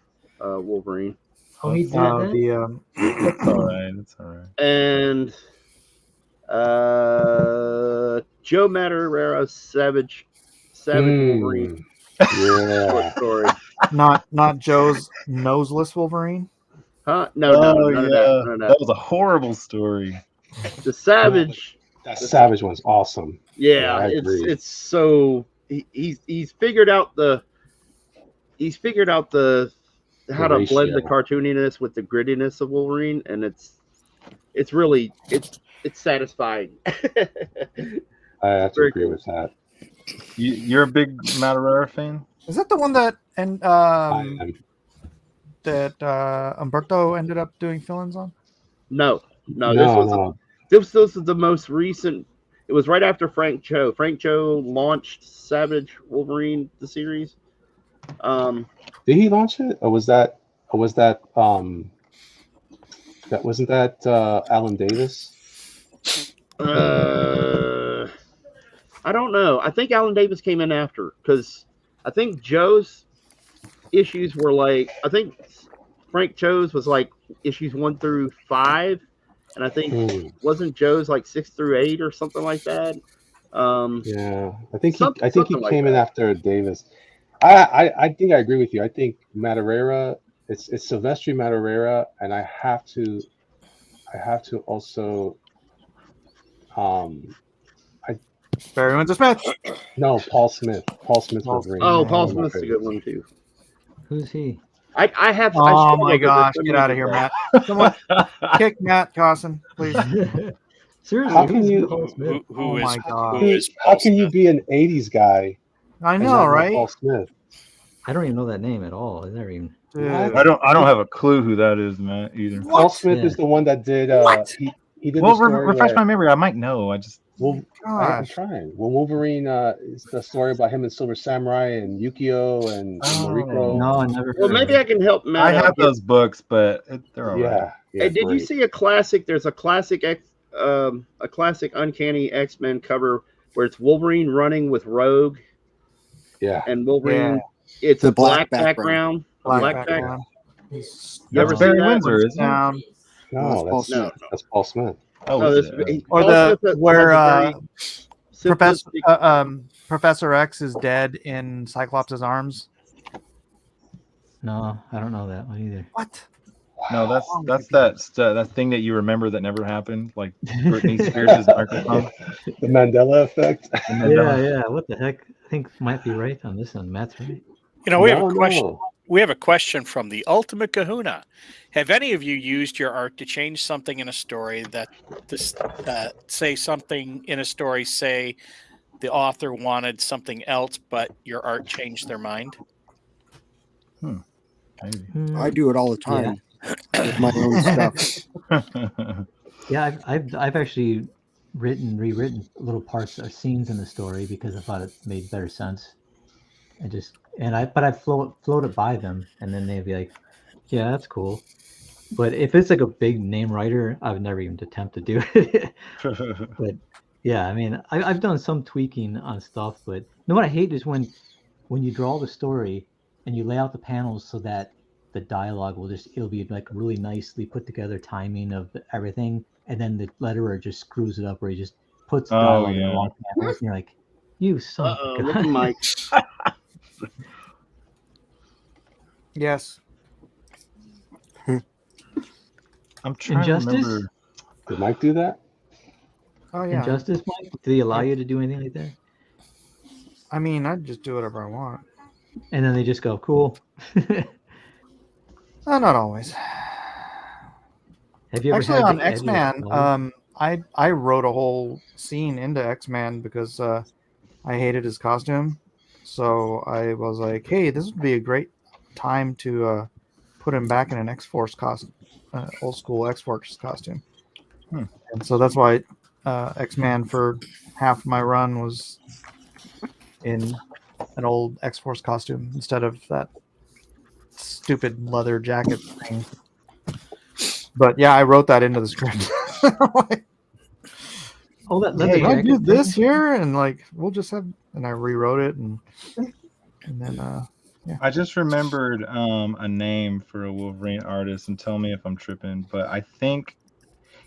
Wolverine. Oh, he did that? That's all right. That's all right. And Joe Madureira Savage Wolverine. Yeah. Story. Not Joe's noseless Wolverine. Huh? No, none of that. That was a horrible story. The Savage. That Savage one's awesome. Yeah, I agree. it's so he's figured out the how to blend the cartooniness with the grittiness of Wolverine, and it's satisfying. I have to agree with that. You're a big Madureira fan? Is that the one that Umberto ended up doing fill-ins on? No. This was the most recent. It was right after Frank Cho. Frank Cho launched Savage Wolverine, the series. Did he launch it, or was that wasn't that Alan Davis? I don't know. I think Alan Davis came in after, because I think Joe's issues were I think Frank Cho's was issues 1 through 5, and I think wasn't Joe's 6 through 8 or something like that. Yeah, I think he came in after Davis. I think I agree with you. I think Madureira, it's Silvestri Madureira, and I have to also Barry Windsor Smith. No, Paul Smith. Paul Smith Wolverine. Oh, Paul Smith's a good one too. Who's he? I have. Oh my gosh! Get out of here, Matt. Someone kick Matt Cosson, please. Seriously, how can you? Oh my god! How can you be an '80s guy? I know, right? Paul Smith. I don't even know that name at all. Is that even? I don't have a clue who that is, Matt, either. Paul Smith is the one that did. He did. Well, refresh my memory. I might know. I'm trying. Well, Wolverine is the story about him and Silver Samurai and Yukio and Mariko. No, I never. Well, maybe I can help Matt. I have those books, but they're all right. Yeah, hey, did you see a classic? There's a classic Uncanny X-Men cover where it's Wolverine running with Rogue. Yeah. And Wolverine. Yeah. It's the a black background. Black background. You ever Barry seen that? Windsor, isn't it? No, Paul that's Smith. That's Paul Smith. Oh, No, is this, it? Or Paul the Smith where has a very Professor simplistic- Professor X is dead in Cyclops' arms. No, I don't know that one either. What? No, Oh, that's that thing that you remember that never happened, like Britney Spears' microphone. The Mandela effect. Yeah. What the heck? I think might be right on this one. Matt's right. You know, we have a No, question. no. We have a question from the Ultimate Kahuna. Have any of you used your art to change something in a story that this say something in a story, say the author wanted something else, but your art changed their mind? Maybe. I do it all the time with my own stuff. Yeah, I've actually rewritten little parts or scenes in the story because I thought it made better sense. But I float it by them, and then they'd be like, "Yeah, that's cool." But if it's like a big name writer, I would never even attempt to do it. But yeah, I mean, I've done some tweaking on stuff, but you know what I hate is when you draw the story and you lay out the panels so that the dialogue it'll be like really nicely put together timing of everything, and then the letterer just screws it up where he just puts the dialogue in the wrong panels, and you're like, you son of a look gun. at Mike. Yes. I'm trying Injustice? to remember. Did Mike do that? Oh yeah. Injustice, Mike? Did he allow you to do anything like that? I mean, I just do whatever I want. And then they just go, cool. Not always. Have you ever Actually, had on the edit X-Man, explode? I wrote a whole scene into X-Man because I hated his costume. So I was like, hey, this would be a great time to put him back in an X-Force costume, old school X-Force costume. And so that's why X-Man for half my run was in an old X-Force costume instead of that stupid leather jacket thing. But yeah, I wrote that into the script. Like, Oh, that leather hey, I jacket do this thing? here, and like we'll just have, and I rewrote it, and then yeah. I just remembered a name for a Wolverine artist, and tell me if I'm tripping, but I think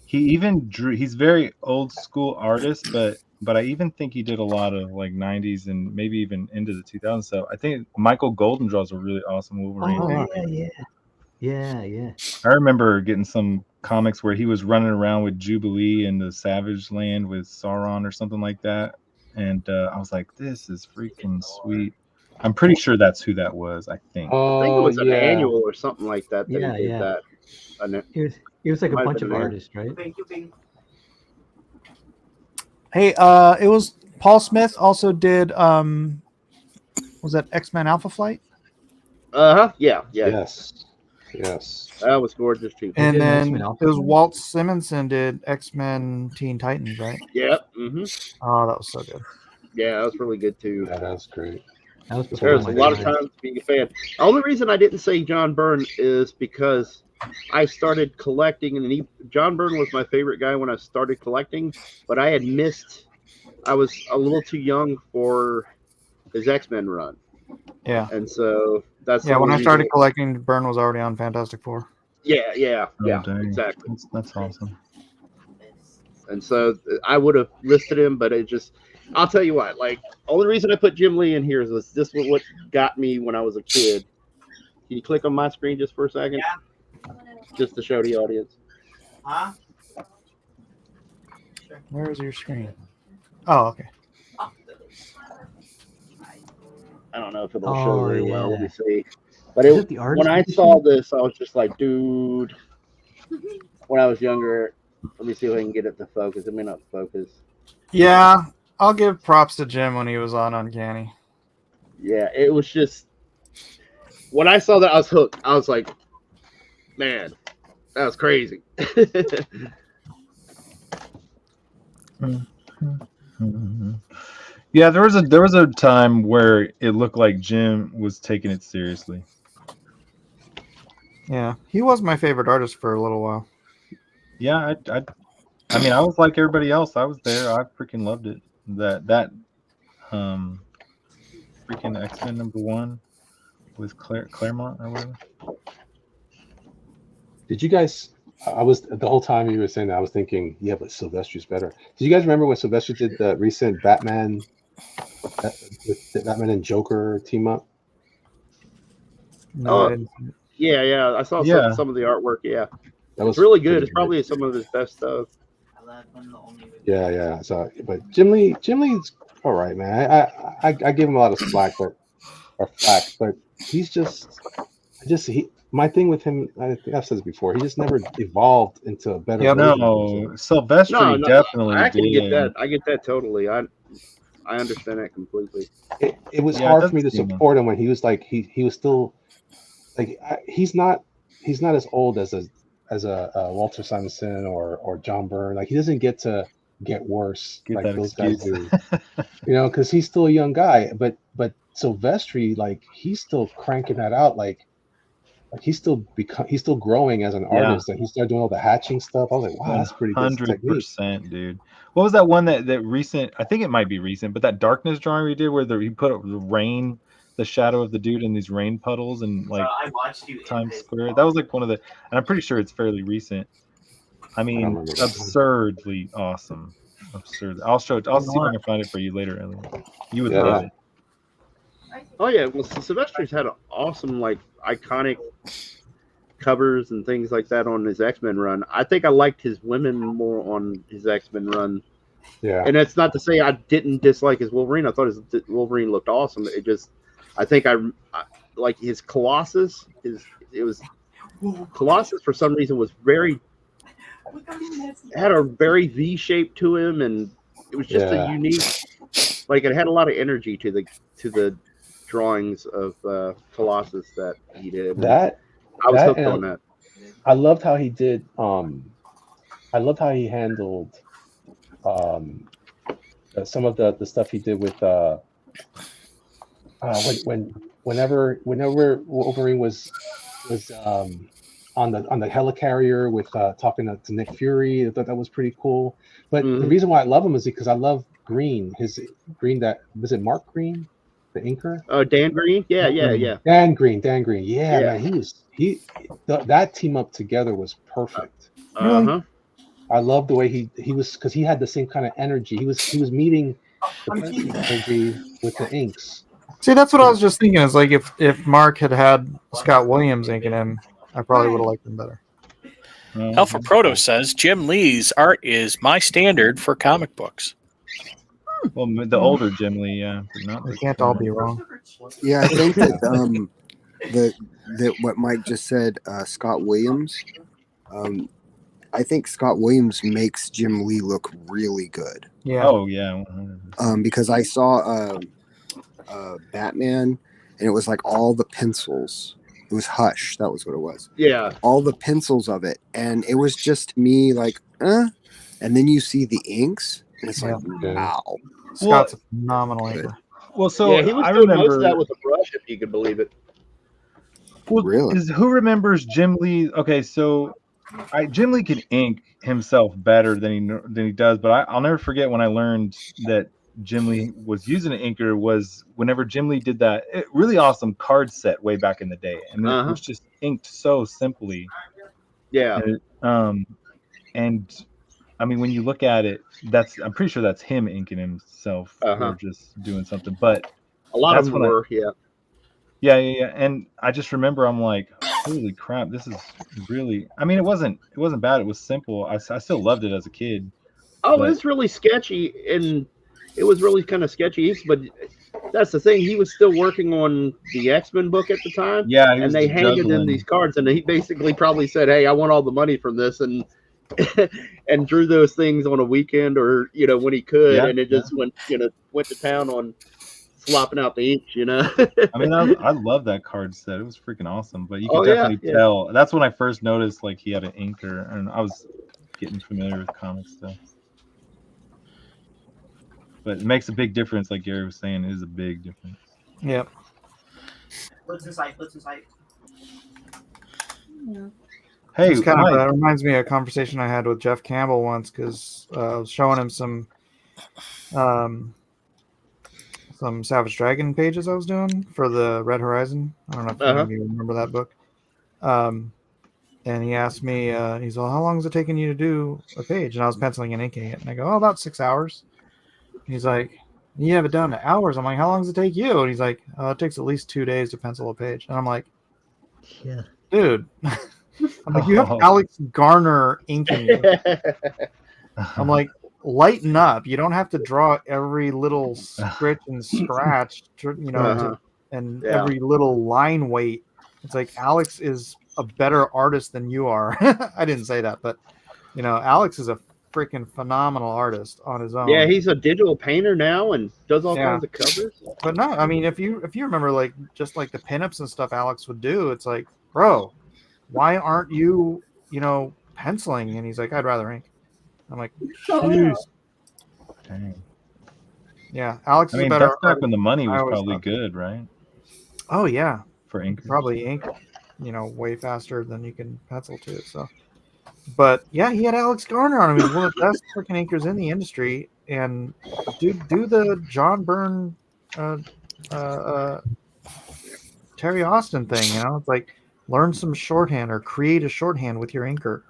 he even drew. He's very old school artist, but I even think he did a lot of like 90s and maybe even into the 2000s. So I think Michael Golden draws a really awesome Wolverine. Oh, yeah. I remember getting some comics where he was running around with Jubilee in the Savage Land with Sauron or something like that, and I was like, "This is freaking sweet." I'm pretty sure that's who that was. I think. I think it was an yeah. annual or something like that. That Yeah, he did yeah. that. It was like a Might have bunch been of an annual. artists, right? Hey, it was Paul Smith also did was that X-Men Alpha Flight? Yeah. Yes. That was gorgeous too. And did an then X-Men it Alpha was Flight? Walt Simonson did X-Men Teen Titans, right? Yep. Oh, that was so good. Yeah, that was really good too. Yeah, that's great. That was before There's my a lot of time. times being a fan. The only reason I didn't say John Byrne is because I started collecting, and John Byrne was my favorite guy when I started collecting, but I had missed. I was a little too young for his X-Men run. Yeah. And so that's when I started collecting, Byrne was already on Fantastic Four. Yeah, dang. exactly. That's awesome. And so I would have listed him, but it just, I'll tell you what, like, only reason I put Jim Lee in here is this was what got me when I was a kid. Can you click on my screen just for a second? Yeah. Just to show the audience. Huh? Where is your screen? Oh, okay. I don't know if it'll show very well. Let me yeah. see. But Is it the artist when I edition? saw this, I was just like, dude. When I was younger, let me see if I can get it to focus. It may not focus. Yeah, I'll give props to Jim when he was on Uncanny. Yeah, it was just, when I saw that, I was hooked. I was like, man, that was crazy. Yeah, there was a time where it looked like Jim was taking it seriously. Yeah, he was my favorite artist for a little while. Yeah, I mean, I was like everybody else. I was there. I freaking loved it. That freaking X-Men #1 with Claremont or whatever. Did you guys I was the whole time you were saying that, I was thinking, yeah, but Silvestri's better. Did you guys remember when Silvestri did the recent Batman with the Batman and Joker team up? No, I didn't. Yeah. I saw some of the artwork. Yeah, that was it's really good. pretty It's probably some of his best stuff. Yeah. So, but Jim Lee's all right, man. I give him a lot of flack, but he's just my thing with him. I think I've said this before. He just never evolved into a better version of himself. Silvestri definitely I can did. get that. I get that totally. I understand that completely. It was hard for me to support him when he was like he was still like he's not as old as a Walter Simonson or John Byrne. Like he doesn't get to get worse like those guys do. Because he's still a young guy. But Silvestri, like he's still cranking that out. Like he's still growing as an artist, and he started doing all the hatching stuff. I was like, wow, that's pretty good technique. 100%, dude. What was that one that recent? I think it might be recent, but that darkness drawing we did where he put the rain, the shadow of the dude in these rain puddles and like Times Square. That was like one of the, and I'm pretty sure it's fairly recent. I mean, absurdly awesome. Absurd. I'll see if I can find it for you later, Elliot. You would love it. Oh yeah, well, Silvestri's had an awesome, like, iconic covers and things like that on his X-Men run. I think I liked his women more on his X-Men run. Yeah, and that's not to say I didn't dislike his Wolverine. I thought his Wolverine looked awesome. It just, I think I like his Colossus. Colossus for some reason was had a very V shape to him, and it was just a unique. Like it had a lot of energy to the drawings of Colossus that he did. I was hooked on that. I loved how he did. I loved how he handled some of the stuff he did with whenever Wolverine was on the helicarrier with talking to Nick Fury. I thought that was pretty cool. But the reason why I love him is because I love Green. His Green, that was it Mark Green, the inker? Oh, Dan Green? Yeah. Dan Green. Yeah, man, that team up together was perfect. Uh-huh. I love the way he was, because he had the same kind of energy. He was meeting the energy with the inks. See, that's what I was just thinking. Is like if Mark had Scott Williams inking him, I probably would have liked him better. Alpha Proto says Jim Lee's art is my standard for comic books. Well, the older Jim Lee, yeah. They can't all be wrong. Yeah, I think that that what Mike just said, Scott Williams. I think Scott Williams makes Jim Lee look really good. Yeah. Oh yeah. Because I saw Batman, and it was like all the pencils. It was Hush. That was what it was. Yeah. All the pencils of it, and it was just me like, and then you see the inks, and it's like, wow. Scott's a phenomenal inker. Well, so he was I doing remember most of that with a brush, if you could believe it. Well, really? Who remembers Jim Lee? Okay, so Jim Lee can ink himself better than he does, but I'll never forget when I learned that Jim Lee was using an inker was whenever Jim Lee did that really awesome card set way back in the day, and it was just inked so simply. Yeah. And I mean, when you look at it, I'm pretty sure that's him inking himself or just doing something. But a lot of them were, Yeah. And I just remember I'm like, holy crap, this is really. I mean, it wasn't bad. It was simple. I still loved it as a kid. Oh, it was really sketchy, and it was really kind of sketchy. But that's the thing. He was still working on the X-Men book at the time. Yeah, and they handed him these cards, and he basically probably said, "Hey, I want all the money from this," and and drew those things on a weekend or when he could, and it just went to town on slopping out the ink. I mean, I love that card set. It was freaking awesome. But you can definitely tell. That's when I first noticed like he had an inker, and I was getting familiar with comic stuff. But it makes a big difference, like Gary was saying. It is a big difference. Yep. What's inside? Yeah. Hey, that reminds me of a conversation I had with Jeff Campbell once, because I was showing him some Savage Dragon pages I was doing for the Red Horizon. I don't know if any of you remember that book. And he asked me, he's like, how long is it taking you to do a page? And I was penciling and inking it. And I go, oh, about 6 hours. And he's like, you have it done in hours. I'm like, how long does it take you? And he's like, it takes at least 2 days to pencil a page. And I'm like, Yeah. dude. I'm like, you have Alex Garner inking you. I'm like, lighten up. You don't have to draw every little scritch and scratch, and every little line weight. It's like Alex is a better artist than you are. I didn't say that, but Alex is a freaking phenomenal artist on his own. Yeah, he's a digital painter now and does all kinds of covers. But no, I mean, if you remember, like just like the pinups and stuff Alex would do, it's like, bro, why aren't you, penciling? And he's like, I'd rather ink. I'm like, jeez. Dang. Yeah, Alex is better. That's back when the money was probably good, right? Oh yeah, for ink, probably ink, way faster than you can pencil too. So, but yeah, he had Alex Garner on him. He's one of the best freaking inkers in the industry, and do the John Byrne, Terry Austin thing. It's like learn some shorthand or create a shorthand with your inker,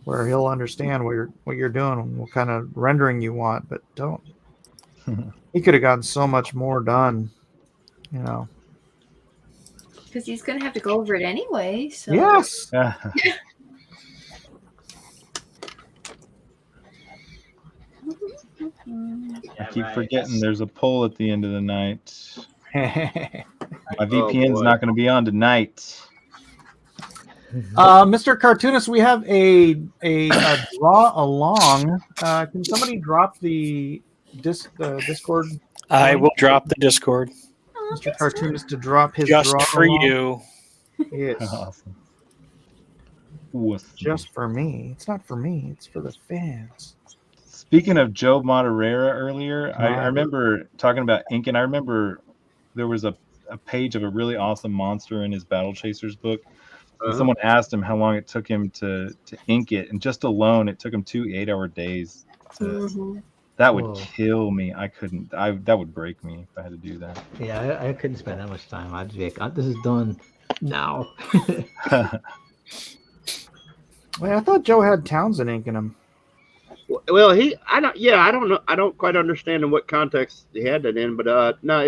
where he'll understand what you're doing and what kind of rendering you want, but don't. He could have gotten so much more done, Because he's going to have to go over it anyway. So. Yes. I keep forgetting there's a poll at the end of the night. My VPN's not going to be on tonight. Mr. Cartoonist, we have a draw along. Can somebody drop the Discord? I will drop the Discord. Mr. Cartoonist to drop his just draw for along. you. Yes. Awesome. Just for me. It's not for me. It's for the fans. Speaking of Joe Madureira earlier, I remember talking about ink, and I remember there was a page of a really awesome monster in his Battle Chasers book. And someone asked him how long it took him to ink it, and just alone it took him 2 8-hour days. That would kill me. I couldn't. That would break me if I had to do that. Yeah, I couldn't spend that much time. I'd be like, this is done now. Wait, I thought Joe had Townsend inking him. Well, I don't know. I don't quite understand in what context he had that in, but no,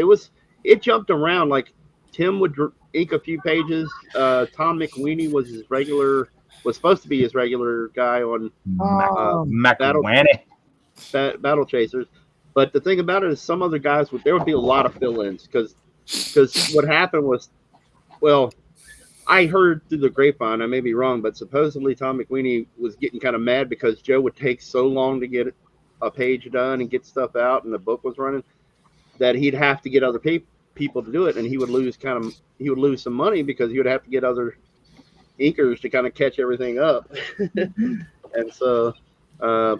it jumped around. Like Tim would ink a few pages. Tom McWeeny was supposed to be his regular guy on Battle Chasers. But the thing about it is some other guys there would be a lot of fill-ins because what happened was, well, I heard through the grapevine, I may be wrong, but supposedly Tom McWeeny was getting kind of mad because Joe would take so long to get a page done and get stuff out and the book was running that he'd have to get other people to do it, and he would lose some money because he would have to get other inkers to kind of catch everything up. And so I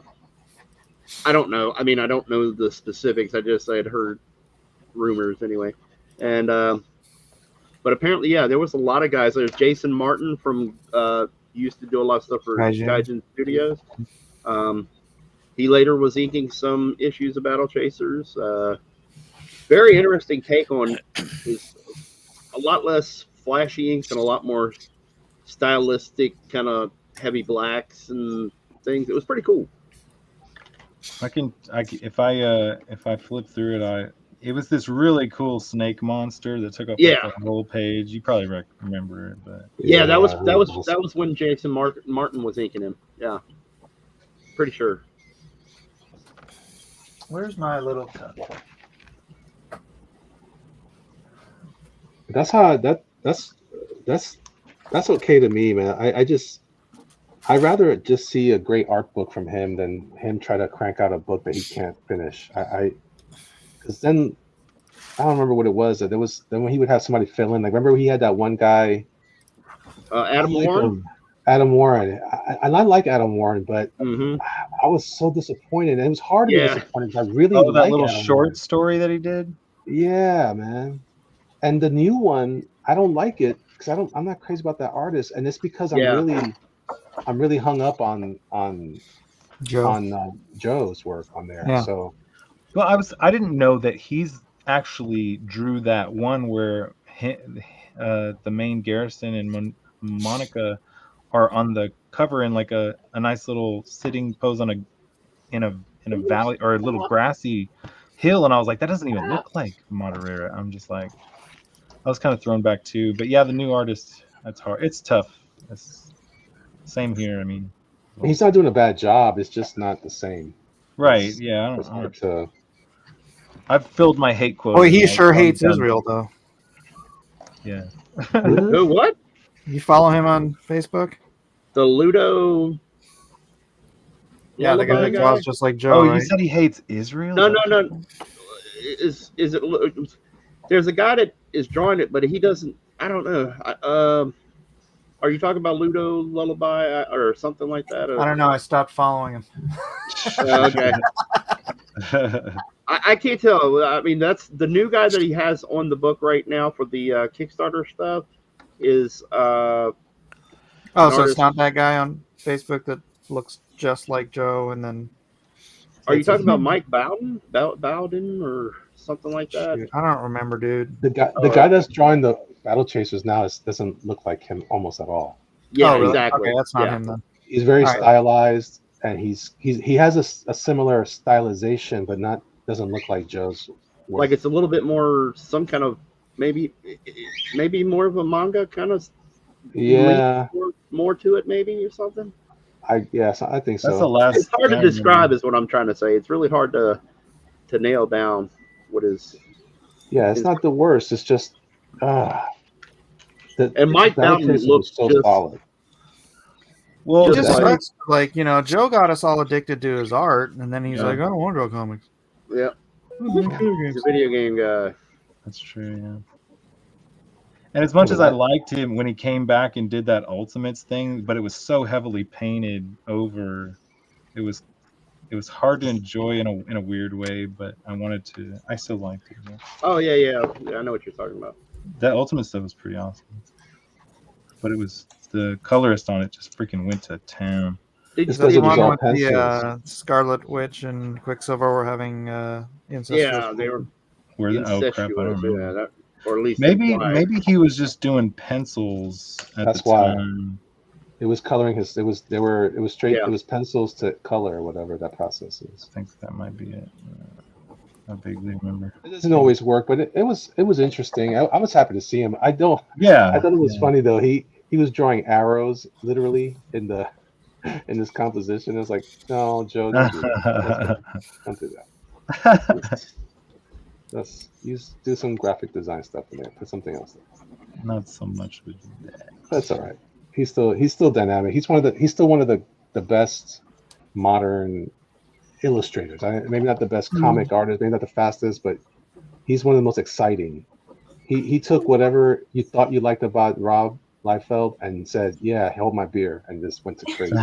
don't know. I mean, I don't know the specifics. I had heard rumors anyway. And but apparently, yeah, there was a lot of guys. There's Jason Martin from used to do a lot of stuff for Gaijin Studios. He later was inking some issues of Battle Chasers. Very interesting take on is a lot less flashy inks and a lot more stylistic, kind of heavy blacks and things. It was pretty cool. If I flip through it, it was this really cool snake monster that took up the whole page. You probably remember it, but that was when Jason Martin was inking him. Yeah, pretty sure. Where's my little cup? That's okay to me, man. I'd rather just see a great art book from him than him try to crank out a book that he can't finish. Because then I don't remember what it was. Then when he would have somebody fill in, like remember he had that one guy, Adam Warren. Adam Warren, and I like Adam Warren, but I was so disappointed. It was hard to be disappointed because I really that little Adam short Warren. Story that he did. Yeah, man. And the new one, I don't like it because I'm not crazy about that artist, and it's because I'm really hung up on Joe's work on there. Yeah. So, well, I didn't know that he's actually drew that one where the main Garrison and Monica are on the cover in like a nice little sitting pose on in a valley or a little grassy hill, and I was like, that doesn't even look like Madureira. I'm just like, I was kind of thrown back too. But yeah, the new artist, that's hard. It's tough. It's same here. I mean, He's not doing a bad job. It's just not the same. right? Yeah, It's hard to. I've filled my hate quota. Oh, he now. sure I'm hates done. Israel, though. Yeah. Who? What? You follow him on Facebook? The Ludo. Yeah, the guy that draws just like Joe. Oh, right? you said he hates Israel? No. Is it? There's a guy that is drawing it, but he doesn't. I don't know. Are you talking about Ludo Lullaby or something like that? Or? I don't know. I stopped following him. Okay. I can't tell. I mean, that's the new guy that he has on the book right now for the Kickstarter stuff. Is so it's not that guy on Facebook that looks just like Joe, and then. Are you talking about Mike Bowden or something like that? Shoot, I don't remember, dude. The guy that's drawing the Battle Chasers now doesn't look like him almost at all. Yeah, really? exactly. Okay, that's not him then. He's very All right. stylized, and he has a similar stylization, but doesn't look like Joe's work. Like it's a little bit more some kind of maybe more of a manga kind of. Yeah. More to it, maybe, or something. I think so. That's the last. It's hard to describe, is what I'm trying to say. It's really hard to nail down what is. Yeah, it's not the worst. It's just. And Mike Bowden looks so just solid. Well, just sucks. Like, Joe got us all addicted to his art, and then he's Yeah. like, I don't want to draw comics. Yeah. He's a video game guy. That's true, yeah. And as much as I liked him when he came back and did that Ultimates thing, but it was so heavily painted over, it was hard to enjoy in a weird way. But I still liked it. Yeah. Oh yeah, I know what you're talking about. That Ultimate stuff was pretty awesome, but it was the colorist on it just freaking went to town. Is that the one with the Scarlet Witch and Quicksilver were having incest? Yeah, they were. Oh crap! I don't remember. Yeah, that, or at least maybe he was just doing pencils at That's the time. It was coloring his. It was straight. Yeah. It was pencils to color or whatever that process is. I think that might be it. I vaguely remember. It doesn't always work, but it was interesting. I was happy to see him. I thought it was funny though. He was drawing arrows literally in this composition. It was like, no, Joe, don't do that. Don't do that. Do some graphic design stuff in there. Put something else there. Not so much with that. That's all right. He's still dynamic. He's still one of the best modern illustrators. Maybe not the best comic artist, maybe not the fastest, but he's one of the most exciting. He took whatever you thought you liked about Rob Liefeld and said, "Yeah, hold my beer," and just went to crazy.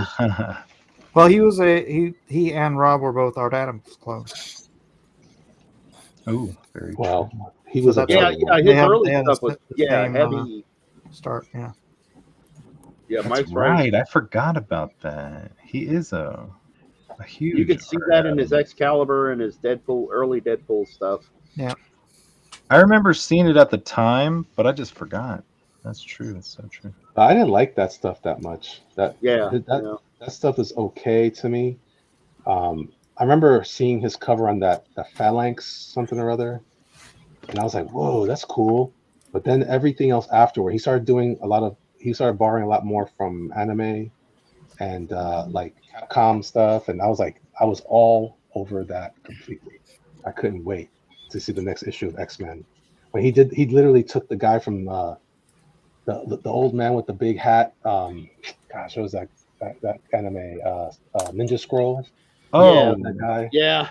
Well, he and Rob were both Art Adams clones. Oh, very well. cool. He was his early stuff was heavy start. Yeah. Yeah, That's Mike's right. I forgot about that. He is a huge. You could see that in his Excalibur and his early Deadpool stuff. Yeah. I remember seeing it at the time, but I just forgot. That's true. That's so true. I didn't like that stuff that much. That stuff is okay to me. I remember seeing his cover on the Phalanx something or other, and I was like, "Whoa, that's cool." But then everything else afterward, he started borrowing a lot more from anime and like Capcom stuff, and I was all over that completely. I couldn't wait to see the next issue of X-Men. When he literally took the guy from the old man with the big hat. Gosh, what was that anime? Ninja Scroll. Oh, that guy. Yeah.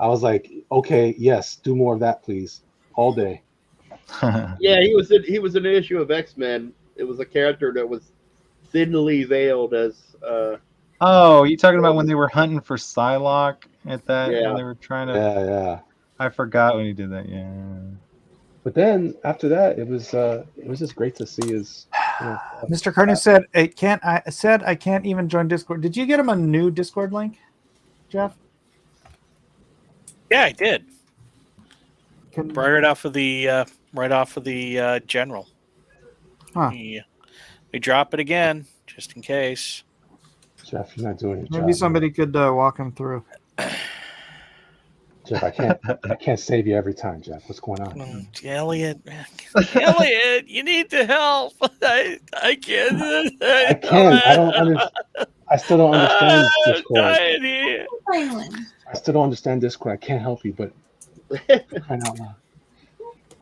I was like, okay, yes, do more of that, please, all day. Yeah, he was in an issue of X-Men. It was a character that was thinly veiled as. Oh, you talking about when they were hunting for Psylocke at that? Yeah. When they were trying to. Yeah. I forgot when he did that. Yeah. But then after that, it was just great to see his. Mr. Carney said, I can't even join Discord. Did you get him a new Discord link, Jeff? Yeah, I did. Right off of the general. Huh. He me drop it again, just in case. Jeff, you're not doing it. Maybe somebody could walk him through. Jeff, I can't save you every time, Jeff. What's going on? Elliot, you need to help. I can't. I can't. I still don't understand Discord. I still don't understand Discord. I can't help you, but crying out loud.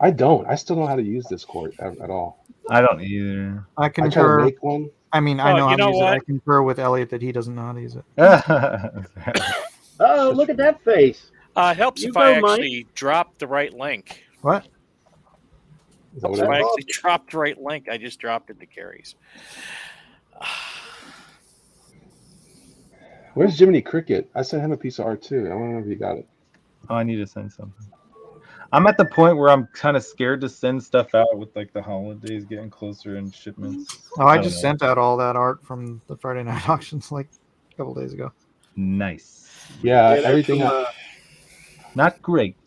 I don't. I still don't know how to use Discord at all. I don't either. I concur. I try to make one. I mean, I know how to use it. I concur with Elliot that he doesn't know how to use it. Oh, look at that face. It helps if I actually drop the right link. What? If I actually dropped the right link, I just dropped it to Carrie's. Where's Jiminy Cricket? I sent him a piece of art too. I don't know if he got it. Oh, I need to send something. I'm at the point where I'm kind of scared to send stuff out with like the holidays getting closer and shipments. Oh, I just sent out all that art from the Friday night auctions like a couple days ago. Nice. Yeah, everything. Not great,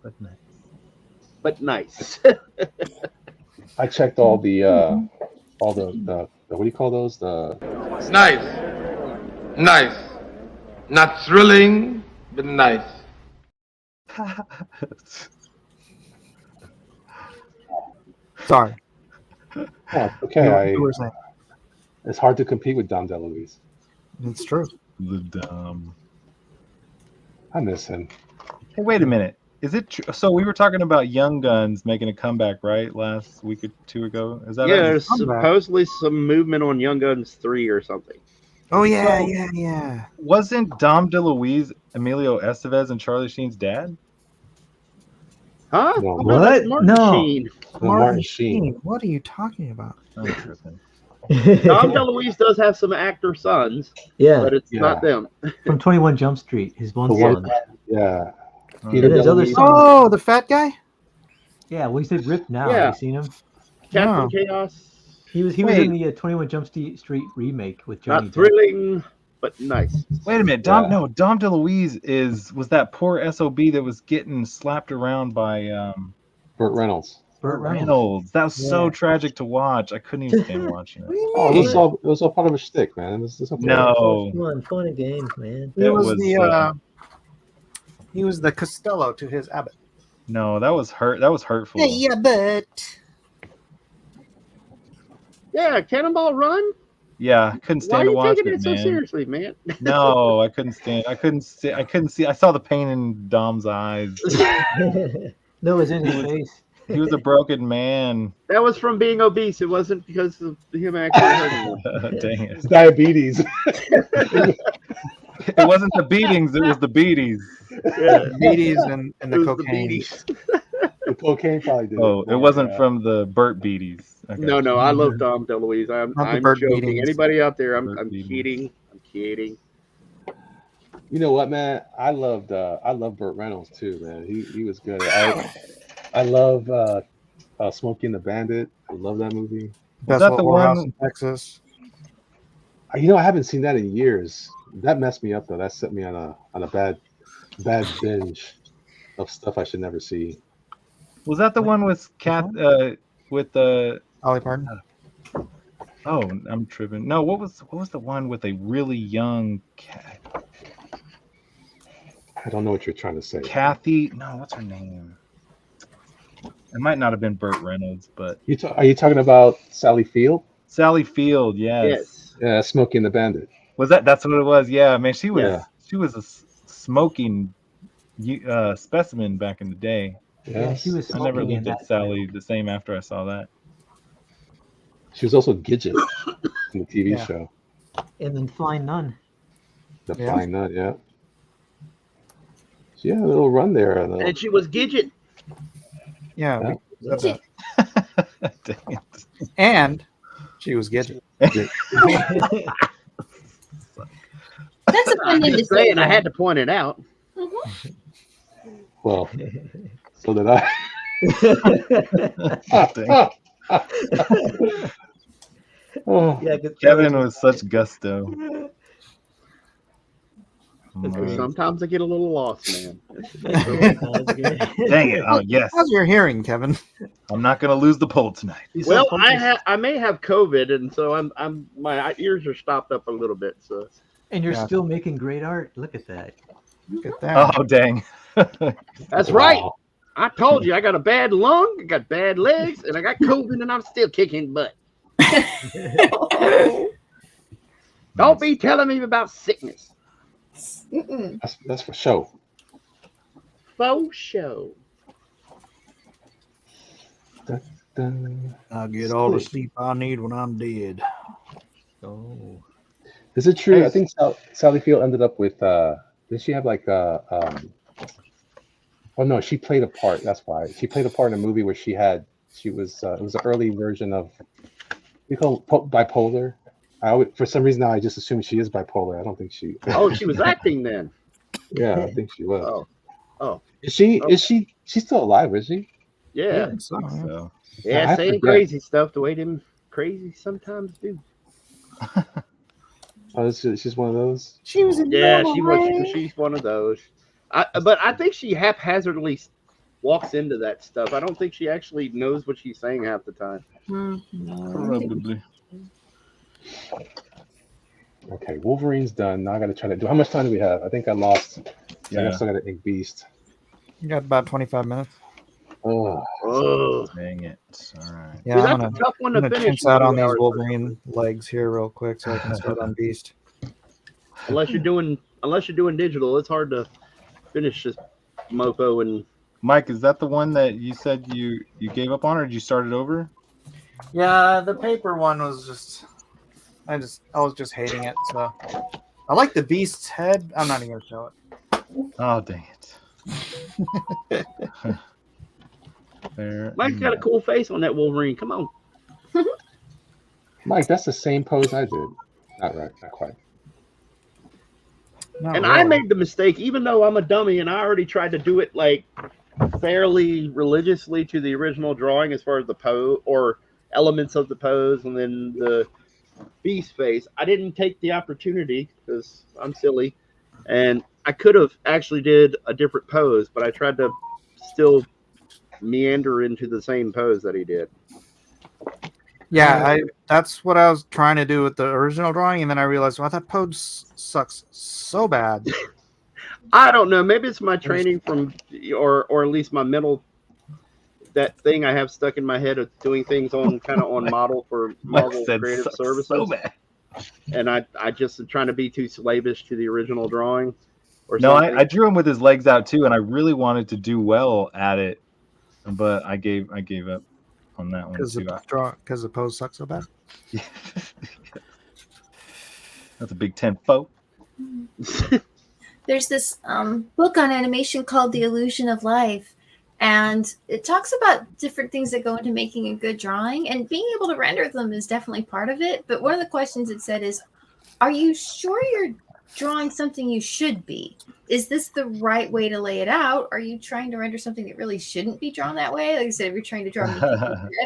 but nice. But nice. I checked all the what do you call those? It's nice. Nice. Not thrilling, but nice. Sorry. Oh, okay. You were saying. It's hard to compete with Dom DeLuise. It's true. The Dom. I miss him. Hey, wait a minute. Is it true? So we were talking about Young Guns making a comeback, right? Last week or two ago. Is that yeah? There's supposedly some movement on Young Guns 3 or something. Oh yeah, yeah. Wasn't Dom DeLuise Emilio Estevez and Charlie Sheen's dad? Huh? No. What? Martin Sheen. Martin Sheen. What are you talking about? I'm tripping. Dom DeLuise does have some actor sons. Yeah. But it's not them. From 21 Jump Street, his one son. Yeah. Peter his other son. Oh, the fat guy? Yeah, well, he said Rip now. Yeah. Have you seen him? Captain Chaos. He was in the 21 Jump Street remake with Johnny Not thrilling, but nice. Wait a minute. Dom DeLuise was that poor SOB that was getting slapped around by Burt Reynolds. Burt Reynolds. That was so tragic to watch. I couldn't even stand watching it. Oh, it was all part of a shtick, man. No. Come on, fun and games, man. He was the Costello to his Abbott. No, that was hurtful. Yeah, but Yeah, Cannonball Run. Yeah, I couldn't stand to watch Why are you taking it, it so man. seriously, man? No, I couldn't stand. I couldn't see. I saw the pain in Dom's eyes. No, it was in his face. He was a broken man. That was from being obese. It wasn't because of him actually hurting him. Dang it. It's diabetes. It wasn't the beatings, it was the beaties. Yeah. beaties and the cocaine. The cocaine probably did. Oh, it wasn't from the Burt beaties. Okay. No, I love Dom DeLuise. I'm Burt joking. beatings. Anybody out there? I'm beatings. kidding. I'm kidding. You know what, man? I love Burt Reynolds too, man. He was good. I love Smokey and the Bandit. I love that movie. Best that the Whorehouse one- in Texas. I haven't seen that in years. That messed me up though. That set me on a bad binge of stuff I should never see. Was that the one with Dolly Parton. Oh, I'm tripping. No, what was the one with a really young cat? I don't know what you're trying to say. Kathy? No, what's her name? It might not have been Burt Reynolds, but Are you talking about Sally Field? Sally Field, yes. Yeah, Smokey and the Bandit. That's what it was? Yeah, man, she was a smoking specimen back in the day. Yeah, she was. I never smoking in looked at that. Sally the same after I saw that. She was also Gidget in the TV show. And then Flying Nun. The Flying Nut, yeah. She had a little run there. And she was Gidget. Yeah. Yeah. Said that. Dang it. And she was Gidget. That's a fun I'm name to just say. saying, I had to point it out. Well, so did I. Oh. Yeah, Kevin was such gusto. Sometimes I get a little lost, man. Dang it. Oh, yes. How's your hearing, Kevin? I'm not gonna lose the poll tonight. Well, I may have COVID, and so my ears are stopped up a little bit. So. And you're still making great art. Look at that. Look at that. Oh dang. That's right. I told you I got a bad lung, I got bad legs, and I got COVID, and I'm still kicking butt. Don't be telling me about sickness. That's for sure. Faux show. I'll get all the sleep I need when I'm dead. Oh. Is it true? I think Sally Field ended up with. Did she have like a? Oh no, she played a part. That's why she played a part in a movie where she was. It was an early version of. We call it bipolar. For some reason now I just assume she is bipolar. I don't think she. Oh, she was acting then. Yeah, I think she was. Oh. Is she? Is she? She's still alive? Is she? Yeah. So. Yeah, saying crazy stuff the way them crazy sometimes do. Oh, she's one of those. She was in She's one of those. But I think she haphazardly walks into that stuff. I don't think she actually knows what she's saying half the time. Probably. Okay, Wolverine's done. Now I got to try to do. How much time do we have? I think I lost. Yeah, I still got to ink Beast. You got about 25 minutes. Oh, dang it! All right. Yeah, Dude, I'm that's a tough one to finish. Tense out on these Wolverine legs here real quick so I can start on Beast. Unless you're doing digital, it's hard to finish this mofo. And Mike, is that the one that you said you gave up on, or did you start it over? Yeah, the paper one was just. I was just hating it. So I like the Beast's head. I'm not even gonna show it. Oh dang it! There. Mike's got a cool face on that Wolverine. Come on. Mike, that's the same pose I did. Not right, not quite. I made the mistake, even though I'm a dummy, and I already tried to do it like fairly religiously to the original drawing as far as the pose or elements of the pose, and then the Beast face. I didn't take the opportunity because I'm silly, and I could have actually did a different pose, but I tried to still meander into the same pose that he did. Yeah, that's what I was trying to do with the original drawing, and then I realized, wow, that pose sucks so bad. I don't know. Maybe it's my training from, or at least my mental, that thing I have stuck in my head of doing things on kind of on model for Marvel Creative Services. So bad. And I just am trying to be too slavish to the original drawing. Or no, something. I drew him with his legs out too, and I really wanted to do well at it, but I gave up on that one too. Because the pose sucks so bad. That's a big 10-4. There's this book on animation called The Illusion of Life, and it talks about different things that go into making a good drawing, and being able to render them is definitely part of it. But one of the questions it said is, are you sure you're drawing something you should be? Is this the right way to lay it out? Are you trying to render something that really shouldn't be drawn that way? Like I said, if you're trying to draw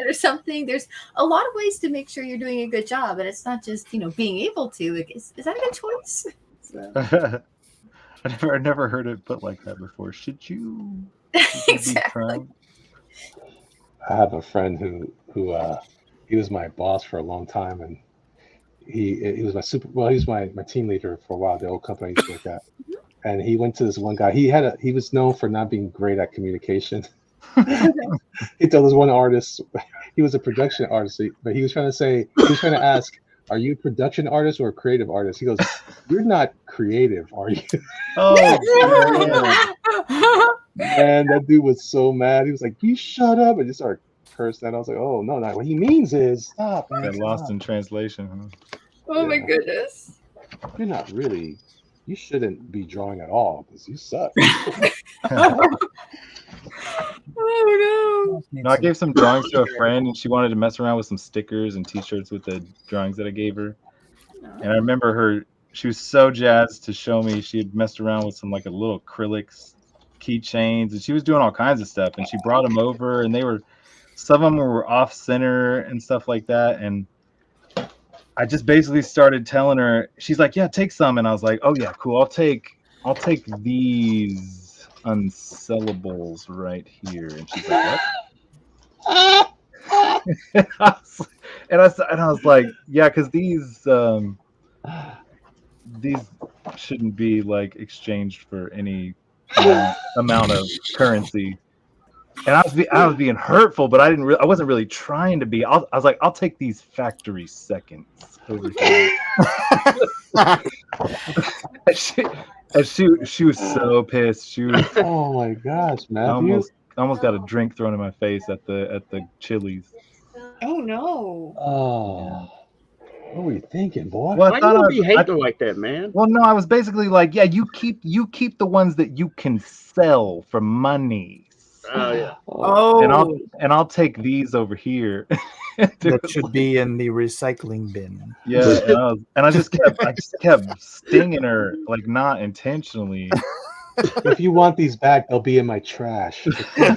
or something, there's a lot of ways to make sure you're doing a good job, and it's not just being able to. Like, is that a good choice? So. I never heard it put like that before. Should you exactly. I have a friend who he was my boss for a long time, and he was my he was my team leader for a while, the old company I used to work at. And he went to this one guy. He was known for not being great at communication. He told this one artist, he was a production artist, but he was trying to ask, are you a production artist or a creative artist? He goes, you're not creative, are you? Oh, man, that dude was so mad. He was like, you shut up, and just started cursing. And I was like, oh, no, what he means is stop. Man, got lost in translation. Huh? Oh, my goodness. You're not really, you shouldn't be drawing at all because you suck. Oh, no. No, I gave some drawings to a friend, and she wanted to mess around with some stickers and T-shirts with the drawings that I gave her. And I remember she was so jazzed to show me. She had messed around with some like a little acrylics keychains, and she was doing all kinds of stuff. And she brought them over, and some of them were off center and stuff like that. And I just basically started telling her. She's like, "Yeah, take some," and I was like, "Oh yeah, cool. I'll take these unsellables right here." And she's like, "What?" and I was like, yeah, because these shouldn't be like exchanged for any amount of currency. And I was being hurtful, but I wasn't really trying to be. I was like, I'll take these factory seconds over here. and she was so pissed. She was. Oh my gosh, Matthew! I almost got a drink thrown in my face at the Chili's. Oh no! Oh, what were you thinking, boy? Well, Why you be hating like that, man? Well, no, I was basically like, yeah, you keep the ones that you can sell for money. Oh yeah. Oh, And I'll take these over here. that should be in the recycling bin. Yeah, and I just kept stinging her, like not intentionally. If you want these back, they'll be in my trash. I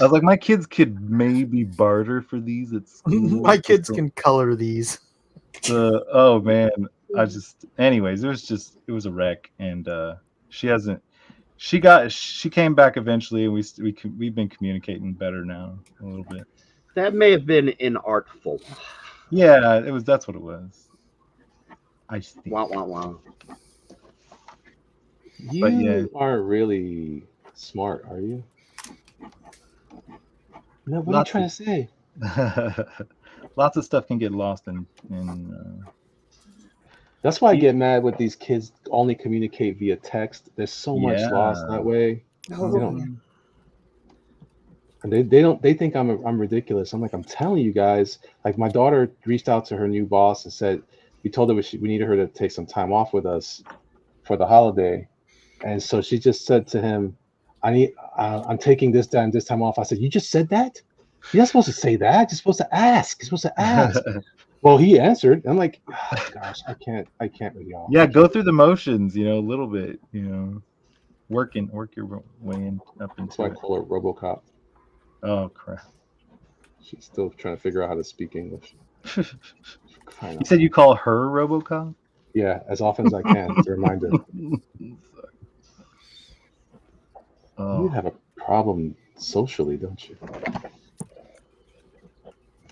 was like, my kids could maybe barter for these at school. My kids can color these. Oh man, anyways, it was a wreck, and she came back eventually, and we've been communicating better now a little bit. That may have been inartful. Yeah, that's what it was. I think. Wow. You aren't really smart, are you? No, what are you trying to say? Lots of stuff can get lost in That's why I get mad with these kids only communicate via text. There's so much lost that way. They think I'm ridiculous. I'm like, I'm telling you guys, like my daughter reached out to her new boss and said, we told her we needed her to take some time off with us for the holiday. And so she just said to him, I'm taking this time off. I said, you just said that? You're not supposed to say that. You're supposed to ask. Well, he answered. I'm like, oh, gosh, I can't with y'all. Yeah, go through the motions, a little bit, work your way up into That's why I call her RoboCop. Oh crap. She's still trying to figure out how to speak English. You said you call her RoboCop? Yeah, as often as I can to remind her. You have a problem socially, don't you?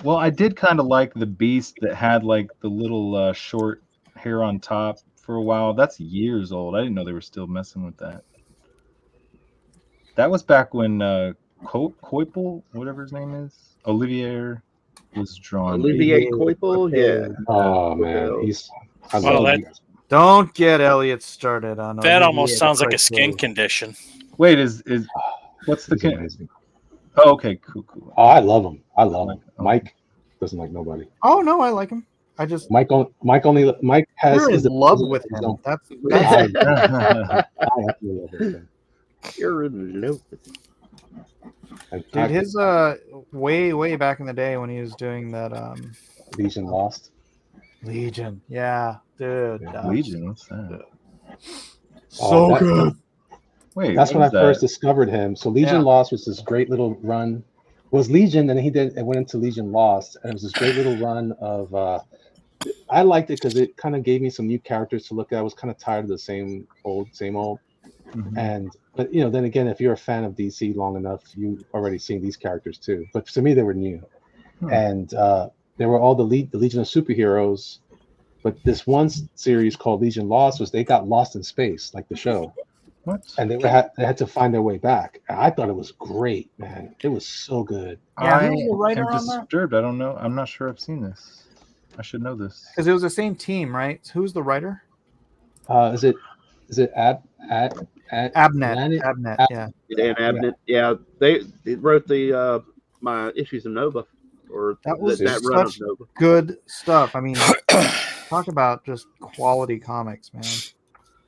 Well, I did kind of like the beast that had like the little short hair on top for a while. That's years old. I didn't know they were still messing with that. That was back when Koipel, whatever his name is, Olivier was drawn. Olivier Koipel, yeah. Oh man, don't get Elliot started on that. Almost sounds like a skin condition. Wait, is what's the Oh, okay, cool. Oh, I love him. Mike doesn't like nobody. Oh no, I like him. Mike has. You're in love with him. That's You're in love with him. Dude, his way back in the day when he was doing that Legion Lost. Legion, yeah, dude. Legion, what's that? So good. Wait, that's when I first discovered him. So Legion Lost was this great little run. It was Legion, and it went into Legion Lost, and it was this great little run of. I liked it because it kind of gave me some new characters to look at. I was kind of tired of the same old. Mm-hmm. But then again, if you're a fan of DC long enough, you already seen these characters too. But to me, they were new, and there were all the Legion of Superheroes. But this one series called Legion Lost they got lost in space, like the show. What? And they had to find their way back. I thought it was great, man. It was so good. Yeah, I am disturbed. I don't know. I'm not sure I've seen this. I should know this because it was the same team, right? Who's the writer? Is it Abnett? Yeah. And Abnett. Yeah, they wrote the my issues of Nova, or that was that run of Nova. Good stuff. I mean, talk about just quality comics, man.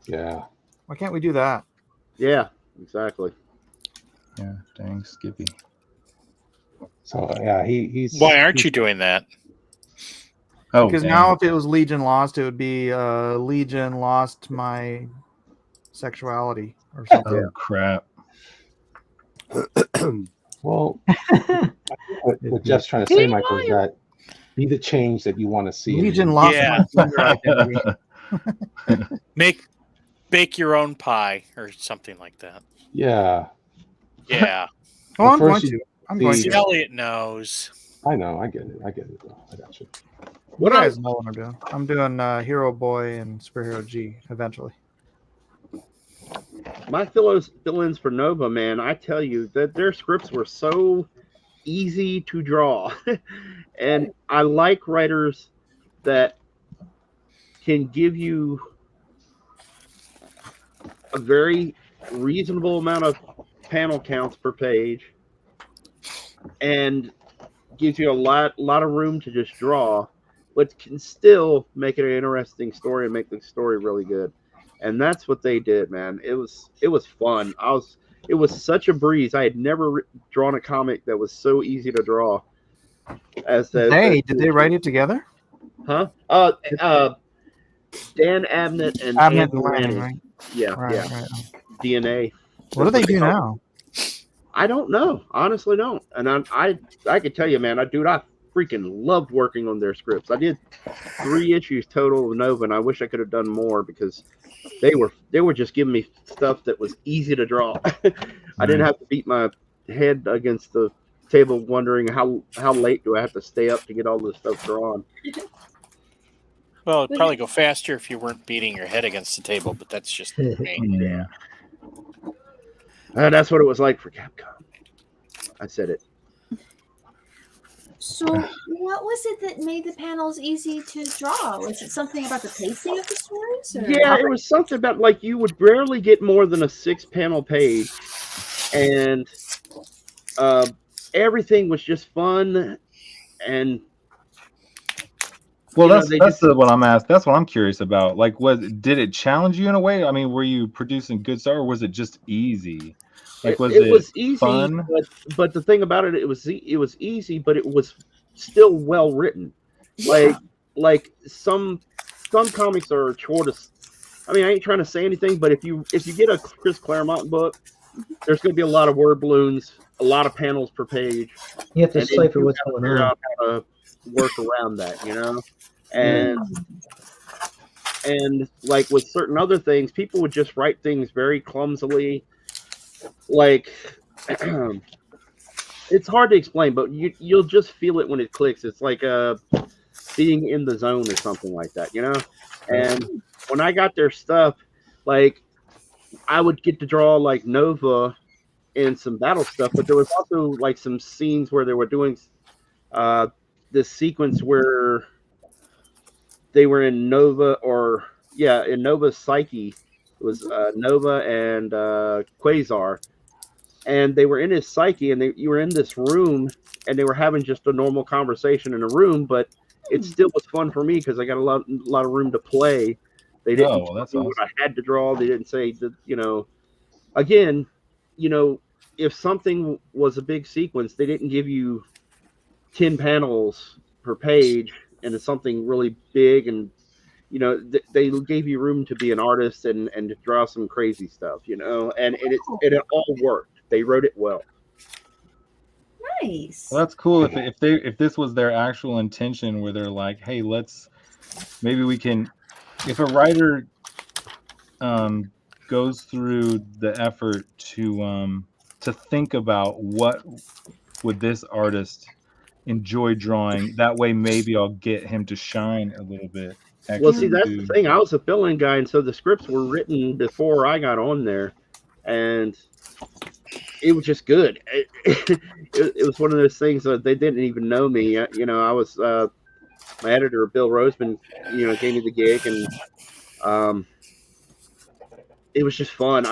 Yeah. Why can't we do that? Yeah, exactly. Yeah, dang Skippy. So yeah, he's. Why aren't you doing that? Oh, because now if it was Legion Lost, it would be Legion Lost My Sexuality or something. Oh crap. Well, what Jeff's trying to say, Michael, is that be the change that you want to see. Legion Lost My Gender Identity. Bake your own pie or something like that. Yeah. Yeah. Oh, I'm going to. I'm going to. Elliot knows. I know. I get it. I got you. You guys know what I'm doing. I'm doing Hero Boy and Superhero G eventually. My fill-ins for Nova, man, I tell you that their scripts were so easy to draw. And I like writers that can give you a very reasonable amount of panel counts per page and gives you a lot of room to just draw, but can still make it an interesting story and make the story really good. And that's what they did, man. It was fun. It was such a breeze. I had never drawn a comic that was so easy to draw. Did they write it together? Huh? Dan Abnett and Andrew Lanning. Right? Yeah, yeah. Right. DNA. What do they do now? I don't know. Honestly, don't. And I could tell you, man, I freaking loved working on their scripts. I did 3 issues total of Nova, and I wish I could have done more because they were just giving me stuff that was easy to draw. I didn't have to beat my head against the table wondering how late do I have to stay up to get all this stuff drawn. Well, it'd probably go faster if you weren't beating your head against the table, but that's just me. Yeah. That's what it was like for Capcom. I said it. So, what was it that made the panels easy to draw? Was it something about the pacing of the stories? Or? Yeah, it was something about like you would rarely get more than a 6-panel page, and everything was just fun. And well, that's what I'm asked. That's what I'm curious about. Like, did it challenge you in a way? I mean, were you producing good stuff, or was it just easy? Like, was it was easy, fun? But the thing about it was easy, but it was still well written. Like some comics are chore to. I mean, I ain't trying to say anything, but if you get a Chris Claremont book, there's going to be a lot of word balloons, a lot of panels per page. You have to decipher what's going on. Out how to work around that, you know, and like with certain other things, people would just write things very clumsily. Like it's hard to explain, but you'll just feel it when it clicks. It's like being in the zone or something like that, you know. And when I got their stuff, like I would get to draw like Nova and some battle stuff, but there was also like some scenes where they were doing this sequence where they were in Nova in Nova's psyche. It was Nova and Quasar, and they were in his psyche, and you were in this room, and they were having just a normal conversation in a room, but it still was fun for me because I got a lot of room to play. They didn't tell me what I had to draw. They didn't say that, you know. Again, you know, if something was a big sequence, they didn't give you 10 panels per page, and it's something really big, and you know, they gave you room to be an artist and to draw some crazy stuff, you know, and it all worked. They wrote it well. Nice. Well, that's cool. If this was their actual intention, where they're like, hey, maybe we can, if a writer goes through the effort to think about what would this artist enjoy drawing, that way maybe I'll get him to shine a little bit. Well, see, that's the thing. I was a fill-in guy, and so the scripts were written before I got on there, and it was just good. It was one of those things that they didn't even know me. You know, I was my editor, Bill Roseman, you know, gave me the gig, and it was just fun.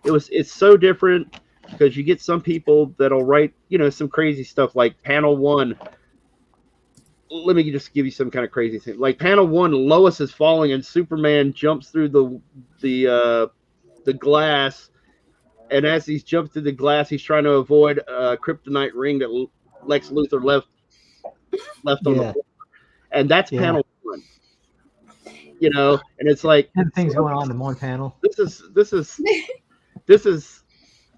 It's so different because you get some people that'll write, you know, some crazy stuff like panel 1. Let me just give you some kind of crazy thing. Like panel 1, Lois is falling and Superman jumps through the glass, and as he jumps through the glass, he's trying to avoid a kryptonite ring that Lex Luthor left on the floor. And that's panel 1. You know, and it's like 10 things going on in one panel. This is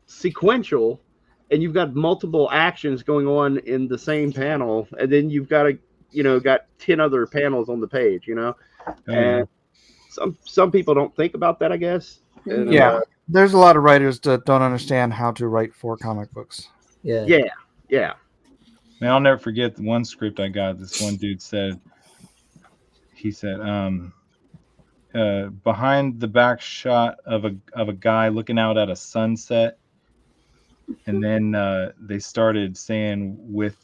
sequential, and you've got multiple actions going on in the same panel, and then you've got got 10 other panels on the page, you know. And some people don't think about that, I guess. And, there's a lot of writers that don't understand how to write 4 comic books. Yeah. Yeah. Man, I'll never forget the one script I got. This one dude said, behind the back shot of a guy looking out at a sunset, and then they started saying with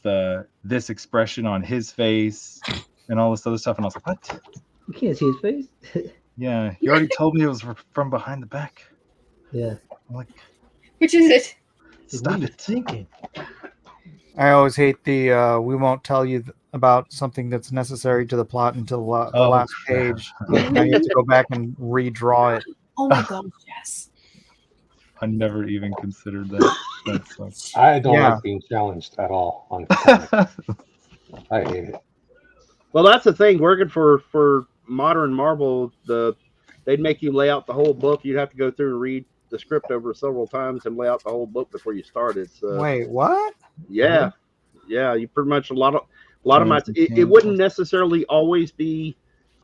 this expression on his face and all this other stuff, and I was like, what? You can't see his face. Yeah, you already told me it was from behind the back. Yeah. I'm like, Which is it? stop it. Thinking. I always hate the we won't tell you about something that's necessary to the plot until the last page. Now you have to go back and redraw it. Oh my gosh, yes. I never even considered that. That sucks. I don't Yeah. like being challenged at all on comics. I hate it. Well, that's the thing. Working for modern Marvel, they'd make you lay out the whole book. You'd have to go through and read the script over several times and lay out the whole book before you started. So, Wait, what? yeah, yeah. You pretty much a lot of my. It wouldn't necessarily always be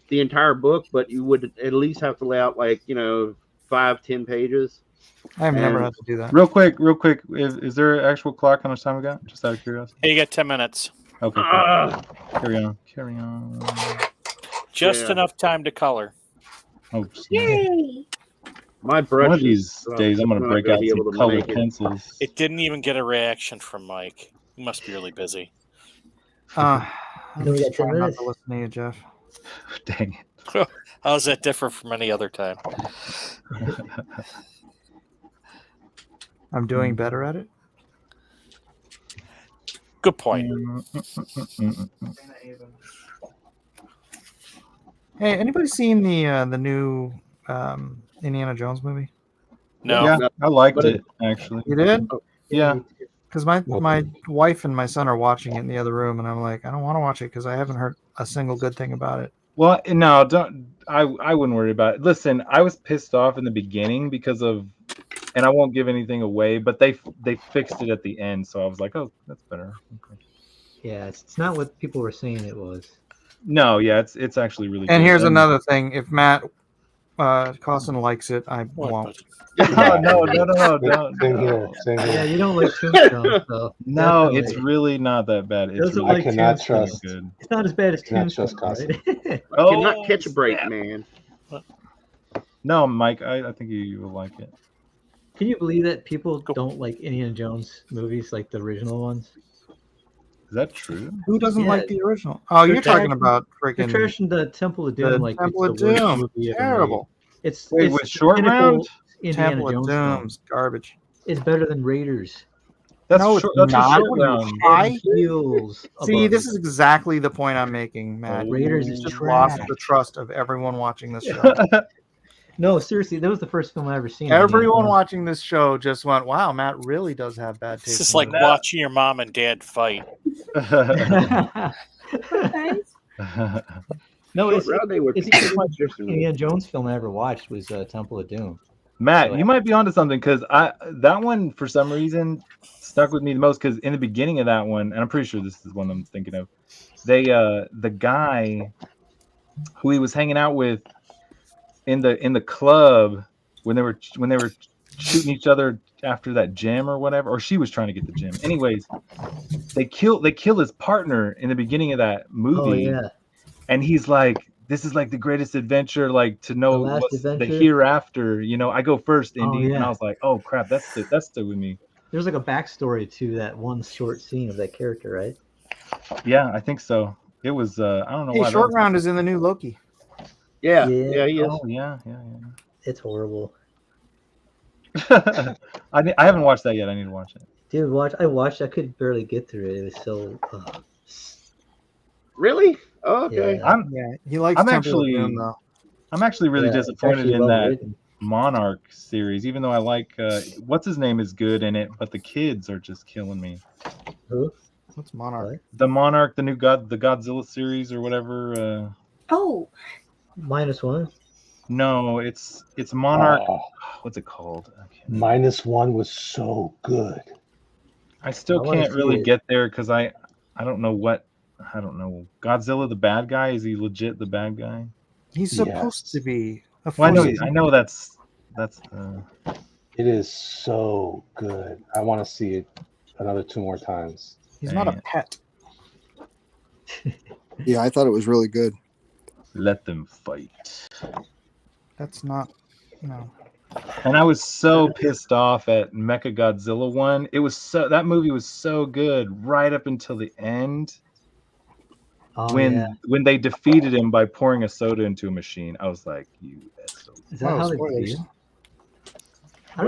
the entire book, but you would at least have to lay out 5-10 pages. I've never had to do that. Real quick. Is there an actual clock on how much time we got? Just out of curiosity. Hey, you got 10 minutes. Okay. Carry on. Just enough time to color. Oh, Yay! My brush. one of these days, I'm going to break out some colored it. pencils. It didn't even get a reaction from Mike. He must be really busy. I'm No, we just got 10 trying not minutes. to listen to you, Jeff. Dang it. How is that different from any other time? I'm doing better at it. Good point. Hey, anybody seen the new Indiana Jones movie? No. Yeah, I liked it, actually. You did? Yeah. Because my wife and my son are watching it in the other room, and I'm like, I don't want to watch it because I haven't heard a single good thing about it. Well, no, don't. I wouldn't worry about it. Listen, I was pissed off in the beginning because of, and I won't give anything away, but they fixed it at the end, so I was like, oh, that's better. Okay. Yeah, it's not what people were saying it was. No, yeah, it's actually really. And good. here's another thing: if Matt Costin likes it, I won't. No, don't. Same here. Same here. Yeah, you don't like Tombstone, so No, definitely. it's really not that bad. It's Doesn't really like cannot Tombstone. trust. good. It's not as bad as Cannot Tombstone, trust Costin. right? I cannot catch a break, man. No, Mike, I think you will like it. Can you believe that people don't like Indiana Jones movies, like the original ones? Is that true? Who doesn't Yeah. like the original? Oh, They're you're talking trashing- about They're freaking trashing the Temple of Doom the like Temple of it's the worst Doom. movie ever Terrible. made. It's Wait, it's with the Short pinnacle Round? Indiana Temple of Jones film. Doom's garbage. It's better than Raiders. That's No, short, it's that's a not. short What are you, round. high? Heels See, above this it. is exactly the point I'm making, Matt. Raiders You is just trash. lost the trust of everyone watching this show. No, seriously, that was the first film I ever seen. Everyone watching this show just went, "Wow, Matt really does have bad taste." This is in like movies." watching your mom and dad fight. No, it's They were the first Indiana Jones film I ever watched was Temple of Doom. Matt, So- you might be onto something because that one for some reason stuck with me the most because in the beginning of that one, and I'm pretty sure this is one I'm thinking of, they the guy who he was hanging out with in the club when they were shooting each other after that gym or whatever, or she was trying to get the gym. Anyways, they kill his partner in the beginning of that movie. Oh yeah. And he's like, this is like the greatest adventure, like to know The last what's the adventure? hereafter. You know, I go first, Indy. Oh, yeah. And I was like, oh crap, that's still with me. There's like a backstory to that one short scene of that character, right? Yeah, I think so. It was I don't know Hey, why. Short Round is in the new Loki. Yeah, Yeah. he is. Oh yeah. It's horrible. I haven't watched that yet. I need to watch it. Dude, I watched. I could barely get through it. It was so. Really? Oh, okay. Yeah. He likes I'm Temple actually- of Doom, though. I'm actually really Yeah, it's disappointed actually in well that written. Monarch series, even though I like what's his name is good in it, but the kids are just killing me. Who? What's Monarch? The Monarch, the new the Godzilla series or whatever. Oh, -1. No, it's Monarch. Oh, What's it called? I can't -1 was so good. I still I wanna can't see really it. get there because I don't know what I don't know. Godzilla the bad guy, is he legit the bad guy? He's Yes. supposed to be. Well, I know that's It is so good. I want to see it another 2 more times. He's not a pet. Yeah, I thought it was really good. Let them fight. That's not. No. And I was so pissed off at Mechagodzilla 1. That movie was so good right up until the end. Oh, when they defeated him by pouring a soda into a machine, I was like, "You SOB." Is that how they spoilers.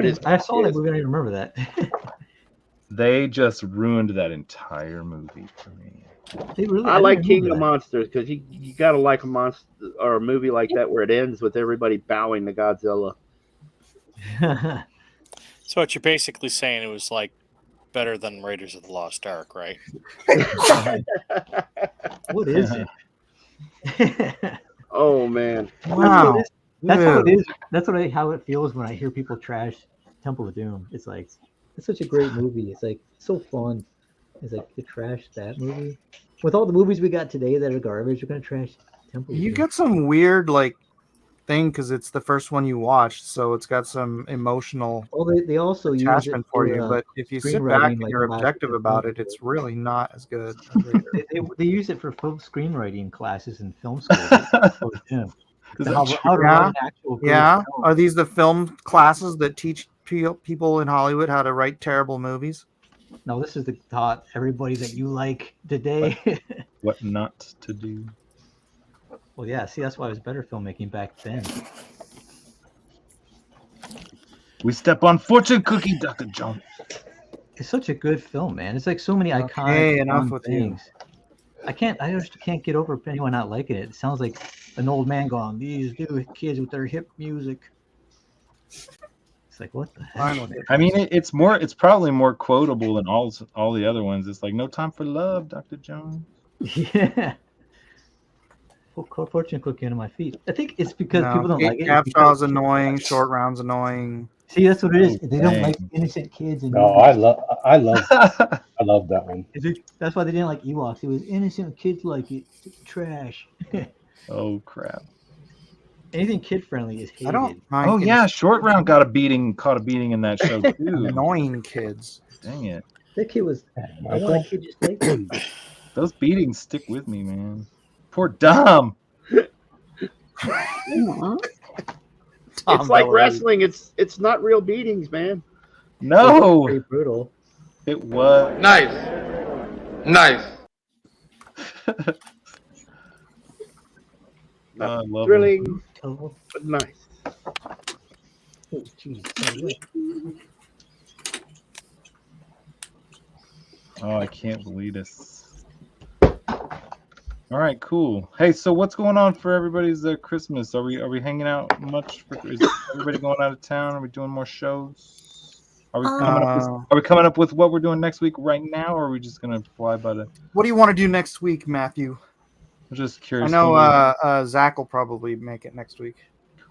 did? I saw that movie. I don't even remember that. They just ruined that entire movie for me. I like King of Monsters because you gotta like a monster or a movie like that where it ends with everybody bowing to Godzilla. So what you're basically saying, it was like better than Raiders of the Lost Ark, right? What is it? Oh man! Wow. That's how it is. That's how it feels when I hear people trash Temple of Doom. It's like it's such a great movie. It's like so fun. It's like to trash that movie. With all the movies we got today that are garbage, you're gonna trash Temple of You Doom. get some weird thing because it's the first one you watched, so it's got some emotional they also use attachment it for you. But if you sit back and you're objective about it, it's really not as good. They use it for film screenwriting classes in film school. How to write an actual good film. Are these the film classes that teach people in Hollywood how to write terrible movies? No, this is the taught everybody that you like today. What not to do. Well, yeah. See, that's why it was better filmmaking back then. We step on fortune cookie, Dr. John. It's such a good film, man. It's like so many iconic enough fun with things. I just can't get over anyone not liking it. It sounds like an old man going, "These new kids with their hip music." It's like, what the heck? I mean, it's probably more quotable than all the other ones. It's like, no time for love, Dr. Jones. Yeah. Fortune cookie under my feet. I think it's because people don't like it. Capshaw's annoying. Short Round's annoying. See, that's what it is. They don't like innocent kids. And No, I love that one. That's why they didn't like Ewoks. It was innocent kids like it. Trash. Oh crap. Anything kid friendly is hated. I don't mind. Oh yeah, Short Round caught a beating in that show too. Annoying kids. Dang it. That kid was. I want a kid just like him. Those beatings stick with me, man. Poor Dom. It's like wrestling. It's not real beatings, man. No. Pretty brutal. It was Nice. I love Thrilling, him. but nice. Oh, geez. Oh, I can't believe this. All right, cool. Hey, so what's going on for everybody's Christmas? Are we hanging out much? Is everybody going out of town? Are we doing more shows? Are we coming up with what we're doing next week right now, or are we just gonna fly by the? What do you want to do next week, Matthew? I'm just curious. I know Zach will probably make it next week.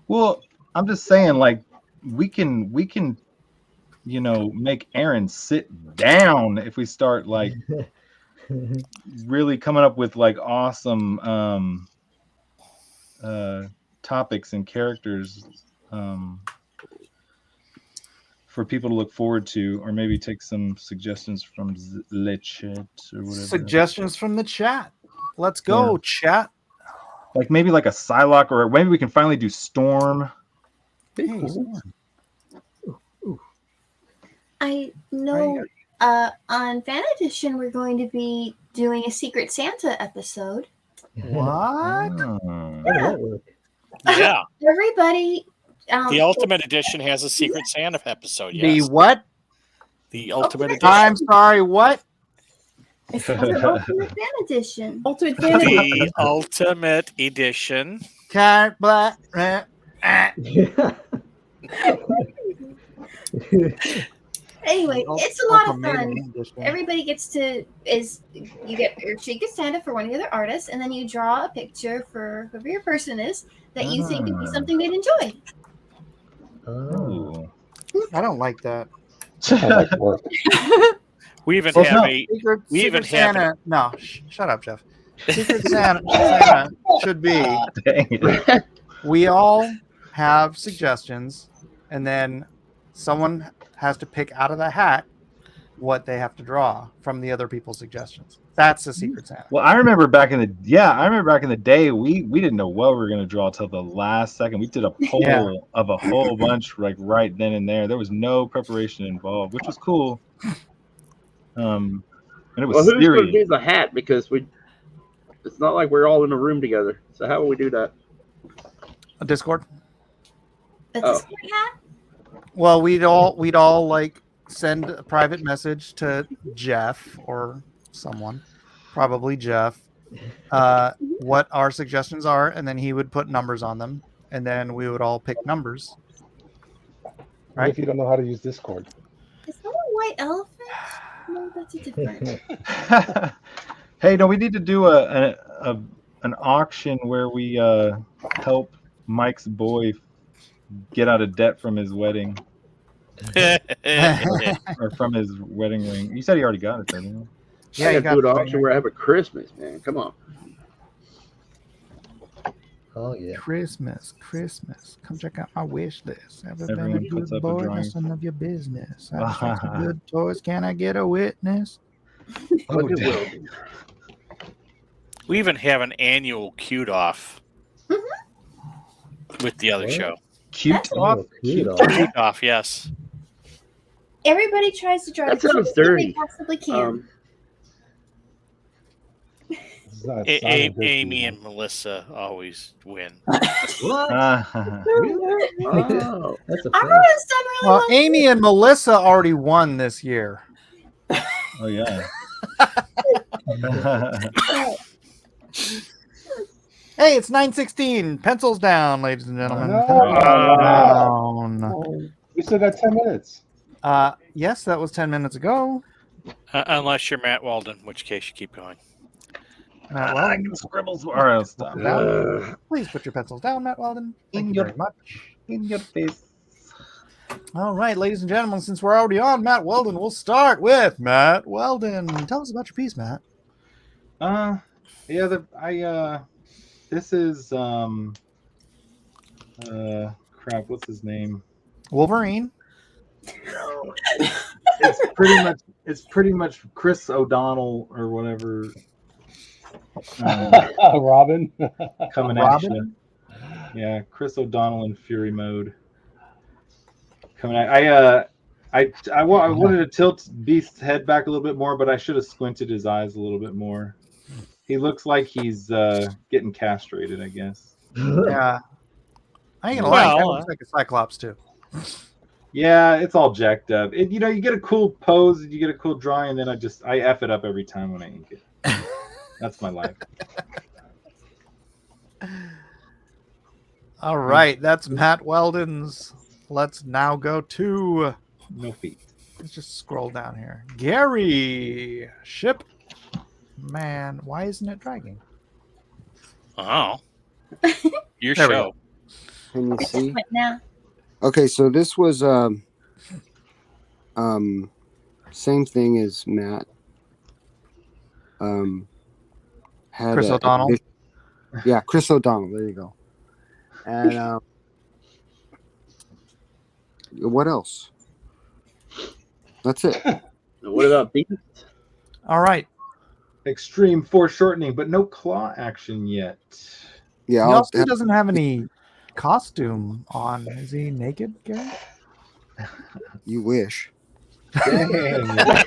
Well, I'm just saying, like, we can, make Aaron sit down if we start like really coming up with like awesome topics and characters for people to look forward to, or maybe take some suggestions from the chat or whatever. Suggestions from the chat. Let's go, chat. Like maybe like a Psylocke, or maybe we can finally do Storm. Hey, I know on Fan Edition we're going to be doing a Secret Santa episode. What? Yeah. Everybody. The Ultimate Edition has a Secret Santa episode. The Yes. what? The Ultimate Edition. I'm sorry, what? It's the Ultimate Fan Edition. Ultimate Fan Edition. The Ultimate Edition. Cat black. Anyway, it's a lot of fun. Everybody gets to she gets Santa for one of the other artists, and then you draw a picture for whoever your person is that you think would be something they'd enjoy. Oh, I don't like that. We even have a Secret Santa. No, shut up, Jeff. Secret Santa should be. We all have suggestions, and then someone has to pick out of the hat what they have to draw from the other people's suggestions. That's the Secret Santa. Well, I remember back in the day, we didn't know what we were gonna draw till the last second. We did a poll of a whole bunch like right then and there. There was no preparation involved, which was cool. And it was Who's going to serious. do the hat? Because it's not like we're all in a room together. So how will we do that? A Discord. A Oh. Discord hat? Well, we'd all like send a private message to Jeff or someone, probably Jeff, what our suggestions are, and then he would put numbers on them, and then we would all pick numbers. What Right? if you don't know how to use Discord? Is that a white elephant? No, that's a different. Hey, no, we need to do an auction where we help Mike's boy get out of debt from his wedding. or from his wedding ring. You said he already got it, though, didn't he? Yeah, I got to do an auction where I have a Christmas, man. Come on. Oh yeah. Christmas. Come check out my wish list. Everything Everyone a puts good up a boy, drawing. none of your business. I just some good toys. Can I get a witness? Look at Will. We even have an annual cute off with the other show. Cute off? Cute off, yes. Everybody tries to draw That the sounds cutest thing dirty. they possibly can. Amy and Melissa always win. What? Oh. That's a I fact. want to stop really Well, long. Amy and Melissa already won this year. Oh, yeah. Hey, it's 9:16. Pencils down, ladies and gentlemen. No. Pencils down. We still got 10 minutes. Yes, that was 10 minutes ago. Unless you're Matt Walden, in which case you keep going. Matt I Weldon, can scribble. All right, I'll stop. down. Please put your pencils down, Matt Weldon. Thank you very much. In your face. All right, ladies and gentlemen, since we're already on Matt Weldon, we'll start with Matt Weldon. Tell us about your piece, Matt. This is crap, what's his name? Wolverine. It's pretty much Chris O'Donnell or whatever. Robin. Coming at you. Yeah, Chris O'Donnell in Fury mode. Coming at I wanted to tilt Beast's head back a little bit more, but I should have squinted his eyes a little bit more. He looks like he's getting castrated, I guess. Yeah. I ain't gonna lie, he looks like a Cyclops too. Yeah, it's all jacked up. You get a cool pose, you get a cool drawing, and then I F it up every time when I ink it. That's my life. All right, that's Matt Weldon's. Let's now go to No feet. Let's just scroll down here. Gary Ship. Man, why isn't it dragging? Oh. Your There we show. Can you see? Now. Okay, so this was same thing as Matt. Had Chris O'Donnell. Yeah, Chris O'Donnell. There you go. And what else? That's it. What about Beast? All right. Extreme foreshortening, but no claw action yet. Yeah, He also doesn't have any costume on. Is he naked, Gary? You wish. Dang. I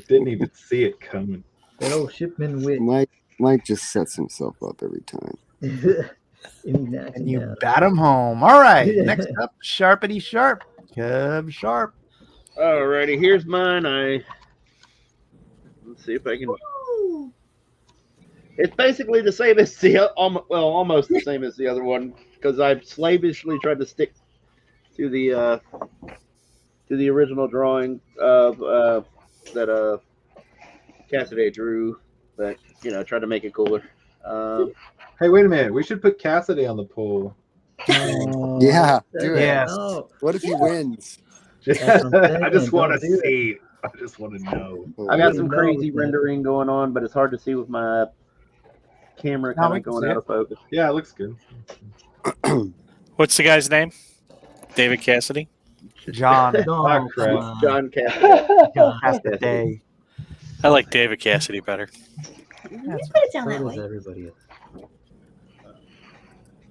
didn't even see it coming. Oh, Shipman wit. Mike just sets himself up every time. And you bat him home. All right. Next up, Sharpity Sharp. Kev Sharp. Alrighty, here's mine. Let's see if I can. It's basically the same as almost the same as the other one, because I've slavishly tried to stick to the original drawing of that Casaday drew, but tried to make it cooler. Hey, wait a minute. We should put Cassidy on the poll. Yeah, do it. Yes. What if he wins? I just want to see. I just want to know. I got some crazy rendering going on, but it's hard to see with my camera kind of going out of focus. Yeah, it looks good. What's the guy's name? David Cassidy? John. Oh, come It's on. John Casaday. Casaday. I like David Cassidy better. You put it down So that does way. everybody.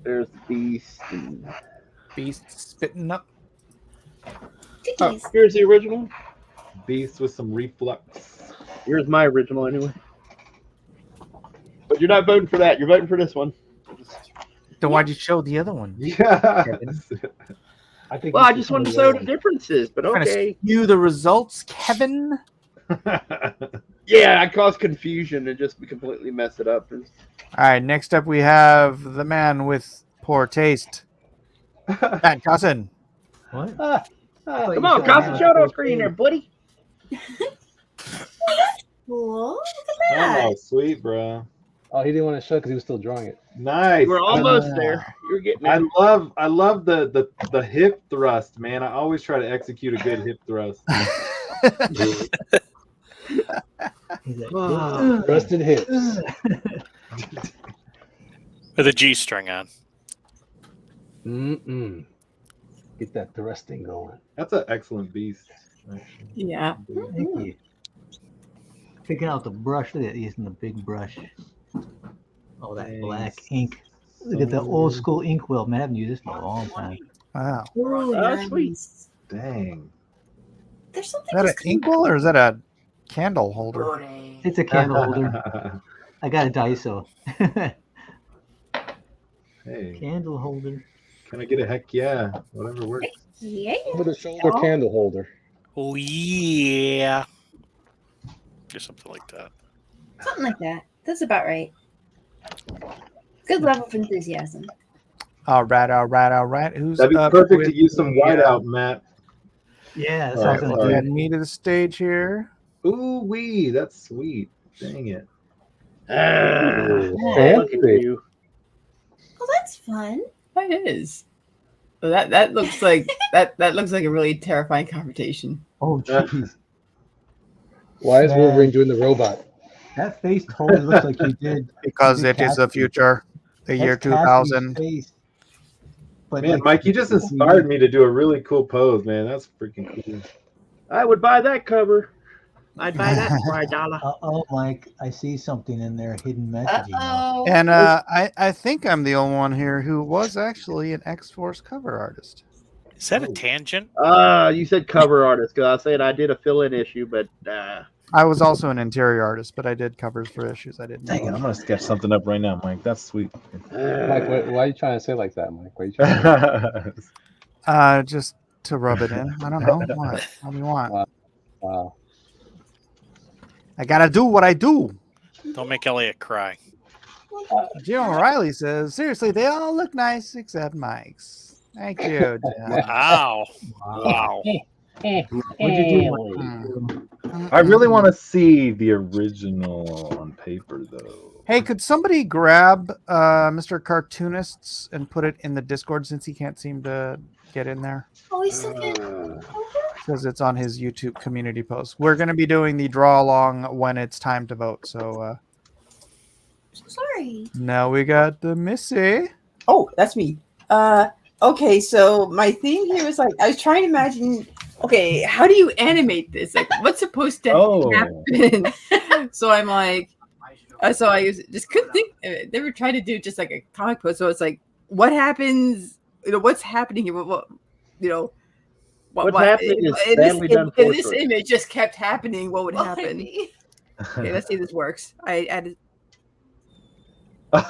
There's the Beast. Beast spitting up. Oh, here's the original. Beast with some reflux. Here's my original anyway. But you're not voting for that. You're voting for this one. Then why'd you show the other one? Yeah. I think. Well, I just wanted to show the differences, but Trying to okay. skew the results, Kevin. Yeah, I caused confusion and just completely messed it up. All right, next up we have the man with poor taste, Matt Cousin. What? Come on, Cousin, show it on screen there, buddy. Cool. Look at that. Oh, sweet, bro. Oh, he didn't want to show because he was still drawing it. Nice. We're almost there. You're getting there. I love the hip thrust, man. I always try to execute a good hip thrust. Rusted hips. With a G string on. Get that thrusting going. That's an excellent beast. Yeah. Thank you. Picking out the brush. Look at that, using the big brush. Oh, that black ink. Look at the old school inkwell. Man, I haven't used this in a long time. Wow. Oh, That's sweet. Dang. There's Is something. that an just inkwell or is that a candle holder? It's a candle holder. I got a Daiso. Hey, Candle holder. can I get a heck yeah? Whatever works. Yeah. With a shoulder candle holder. Oh, yeah. Or something like that. Something like that. That's about right. Good level of enthusiasm. All right. Who's That'd be up perfect with to use some the, whiteout, Matt. Yeah, that's All what I right, was all gonna right. do. Add me to the stage here. Ooh wee, that's sweet. Dang it. Look at you. Oh, that's fun. That is. Well, that looks like that looks like a really terrifying confrontation. Oh, jeez. Why is Man. Wolverine doing the robot? That face totally looks like you did. Because you it did is the Cassidy. future, the year That's Cassidy's 2000. face. But Man, like, Mike, you just inspired me to do a really cool pose, man. That's freaking cool. I would buy that cover. I'd buy that for $1. Oh, Mike, I see something in there, hidden messaging. now. Oh. And I think I'm the only one here who was actually an X-Force cover artist. Is that a tangent? You said cover artist because I was saying I did a fill-in issue, but I was also an interior artist, but I did covers for issues I didn't. Dang it, I'm gonna sketch something up right now, Mike. That's sweet. Mike, why are you trying to say like that, Mike? Why are you trying to... Just to rub it in. I don't know. What do you want? Wow. I gotta do what I do. Don't make Elliot cry. Jim O'Reilly says, seriously, they all look nice except Mike's. Thank you, Jim. Wow. Wow. What'd you do? I really want to see the original on paper, though. Hey, could somebody grab Mr. Cartoonists and put it in the Discord since he can't seem to get in there? Oh, he's still good. Because it's on his YouTube community post. We're going to be doing the draw along when it's time to vote. So Sorry. now we got the Missy. Oh, that's me. Okay, so my theme here is like I was trying to imagine. Okay, how do you animate this? Like, what's supposed to happen? So I'm like, so I just couldn't think. They were trying to do just like a comic post. So it's like, what happens? You know, what's happening here? What you know? What's happening is family done if this image just kept happening, what would happen? Be? Okay, let's see if this works. I added. What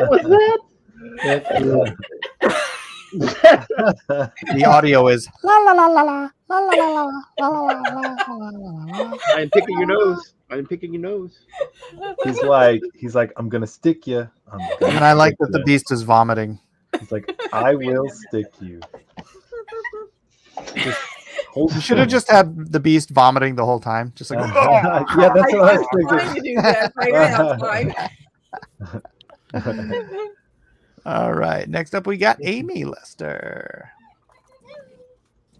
was that? The audio is la la la la la la la la la la la la. I'm picking your nose. I'm picking your nose. He's like, I'm gonna stick you. And I like that the beast is vomiting. He's like, I will stick you. You should have just had the beast vomiting the whole time. Just like, yeah, that's what I was trying to do that right now. All right. Next up, we got Amy Lester.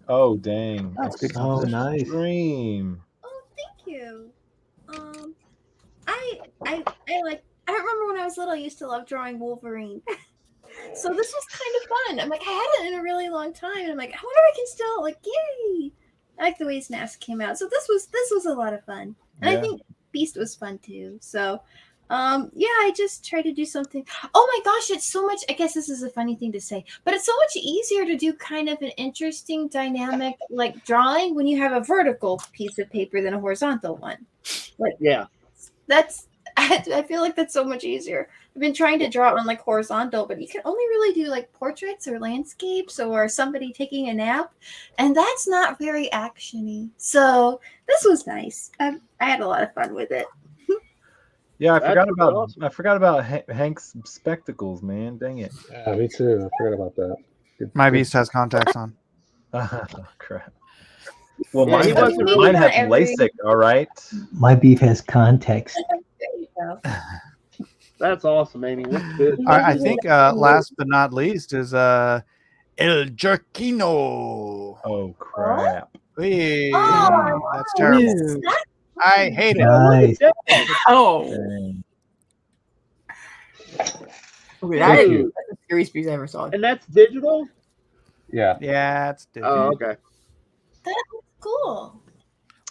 Oh dang! That's good. Oh, nice. Dream. Oh, thank you. I like I remember when I was little, I used to love drawing Wolverine. So this was kind of fun. I'm like, I hadn't in a really long time. And I'm like, I wonder if I can still like, yay! I like the way his mask came out. So this was a lot of fun. And I think Beast was fun too. So yeah, I just try to do something. Oh my gosh, it's so much. I guess this is a funny thing to say, but it's so much easier to do kind of an interesting dynamic like drawing when you have a vertical piece of paper than a horizontal one. Like, Yeah. That's I feel like that's so much easier. I've been trying to draw it on like horizontal, but you can only really do like portraits or landscapes or somebody taking a nap, and that's not very actiony. So this was nice. I had a lot of fun with it. Yeah, I forgot about Hank's spectacles, man. Dang it. Yeah, me too. I forgot about that. My Beast has contacts on. Oh, crap. Well, Yeah, mine have LASIK, all right. My beef has context. There you go. That's awesome, Amy. What's good? I think last but not least is El Jerkino. Oh, crap. Hey, Oh, that's terrible. I hate it. Nice. Oh. Dang. Okay, that's the scariest piece I ever saw. And that's digital? Yeah. Yeah, it's digital. Oh, okay. That's cool.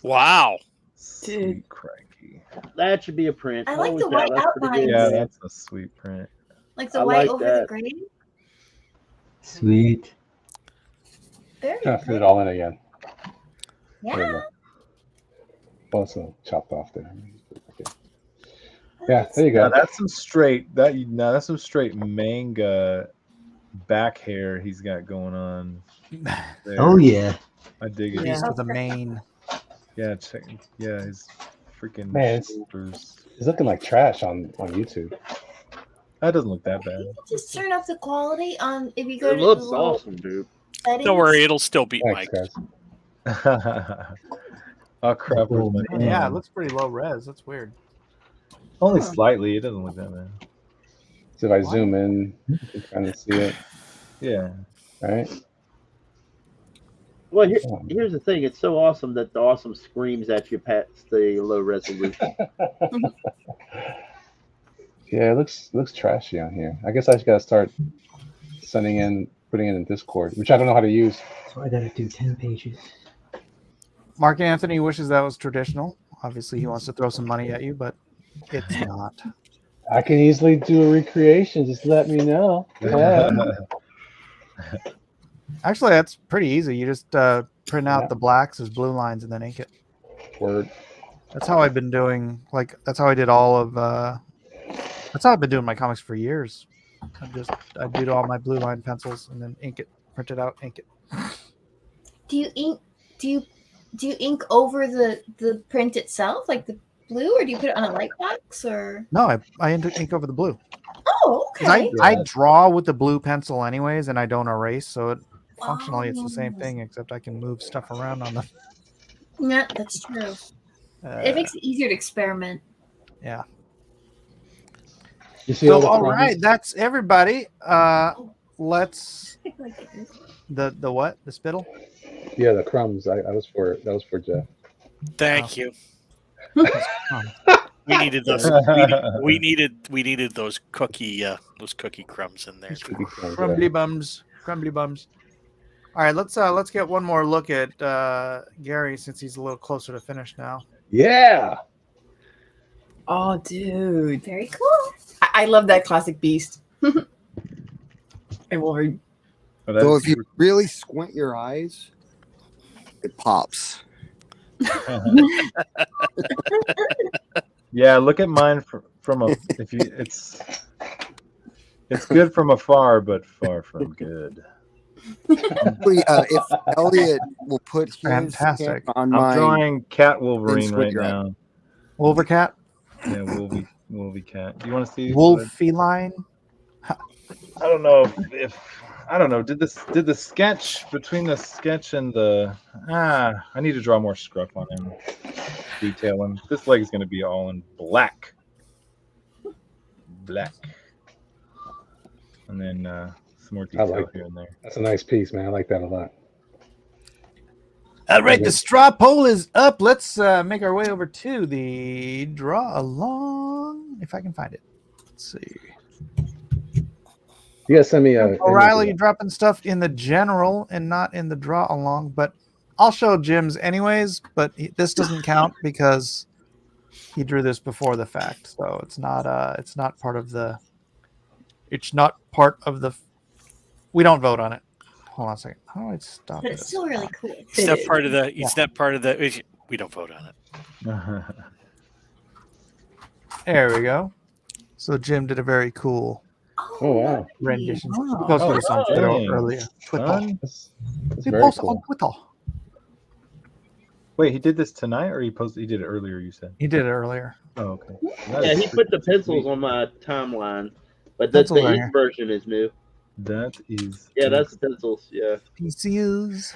Wow. Sweet cranky. That should be a print. I like Holy the cow, white that's pretty outlines. good. Yeah, that's a sweet print. Like the I white like over that. the gray. Sweet. Very Trying to fit good. it all in again. There we Yeah. go. Well, it's chopped off there. Okay. Yeah, there you go. Now that's some straight that's some straight manga back hair he's got going on. There. Oh yeah. I dig it. Beast with a mane. Yeah, check. Yeah, his freaking Man, shoulders. It's looking like trash on YouTube. That doesn't look that bad. Just turn up the quality on if you go It to looks the little awesome, dude. settings. Don't worry, it'll still beat Thanks, Mike. guys. Oh crap! Where's my Yeah, it hand? looks pretty low res. That's weird. Only slightly. It doesn't look that bad. So if I zoom in, you can kind of see it. Yeah. Right? Well, here's the thing. It's so awesome that the awesome screams at you past the low resolution. Yeah, it looks trashy on here. I guess I just gotta start putting it in Discord, which I don't know how to use. So I gotta do 10 pages. Mark Anthony wishes that was traditional. Obviously, he wants to throw some money at you, but it's not. I can easily do a recreation. Just let me know. Yeah. Actually, that's pretty easy. You just print out the blacks as blue lines and then ink it. Word. That's how I've been doing. Like that's how I did all of. That's how I've been doing my comics for years. I do all my blue line pencils and then ink it, print it out, ink it. Do you ink? Do you ink over the print itself, like the blue, or do you put it on a light box? Or No, I ink over the blue. oh, 'Cause okay. I draw with the blue pencil anyways, and I don't erase, so it functionally it's the same Oh. thing, except I can move stuff around on the. Yeah, that's true. It makes it easier to experiment. Yeah. You see So all the all crumbs? right, that's everybody. Let's the what? The spittle? Yeah, the crumbs. That was for Jeff. Thank you. We needed those. We needed those cookie crumbs in there. Crumbly bums. Crumbly bums. All right, let's get one more look at Gary since he's a little closer to finish now. Yeah. Oh, dude. Very cool. I love that classic Beast. And Wolverine. So if you really squint your eyes, it pops. Yeah, look at mine from a. If you, it's good from afar, but far from good. If Elliot will put his Fantastic. hand on I'm mine, drawing Cat Wolverine squint right your eye. now. Wolvercat? Yeah, Wolvie Cat. Do you want to see? Wolfie line? I don't know if I don't know. Did the sketch between the sketch and the I need to draw more scruff on him. Detail him. This leg is going to be all in black. And then some more I detail like here and there. That's a nice piece, man. I like that a lot. All right, the straw poll is up. Let's make our way over to the draw along, if I can find it. Let's see. You guys send me a O'Reilly dropping stuff in the general and not in the draw along, but I'll show Jim's anyways. But this doesn't count because he drew this before the fact, so it's not part of the. It's not part of the. We don't vote on it. Hold on a second. How do I stop But this? it's still really cool. It's not part of the. It's not part of the. We don't vote on it. There we go. So Jim did a very cool. Oh wow! Rendition. Oh, We posted this on Twitter dang. earlier. That's We very posted cool. on Twitter. Wait, he did this tonight, or he did it earlier? You said. He did it earlier. Oh, okay. Yeah, he put the pencils on my timeline, but Pencils the are ink here. version is new. That is. Yeah, that's the pencils. Yeah. PCUs.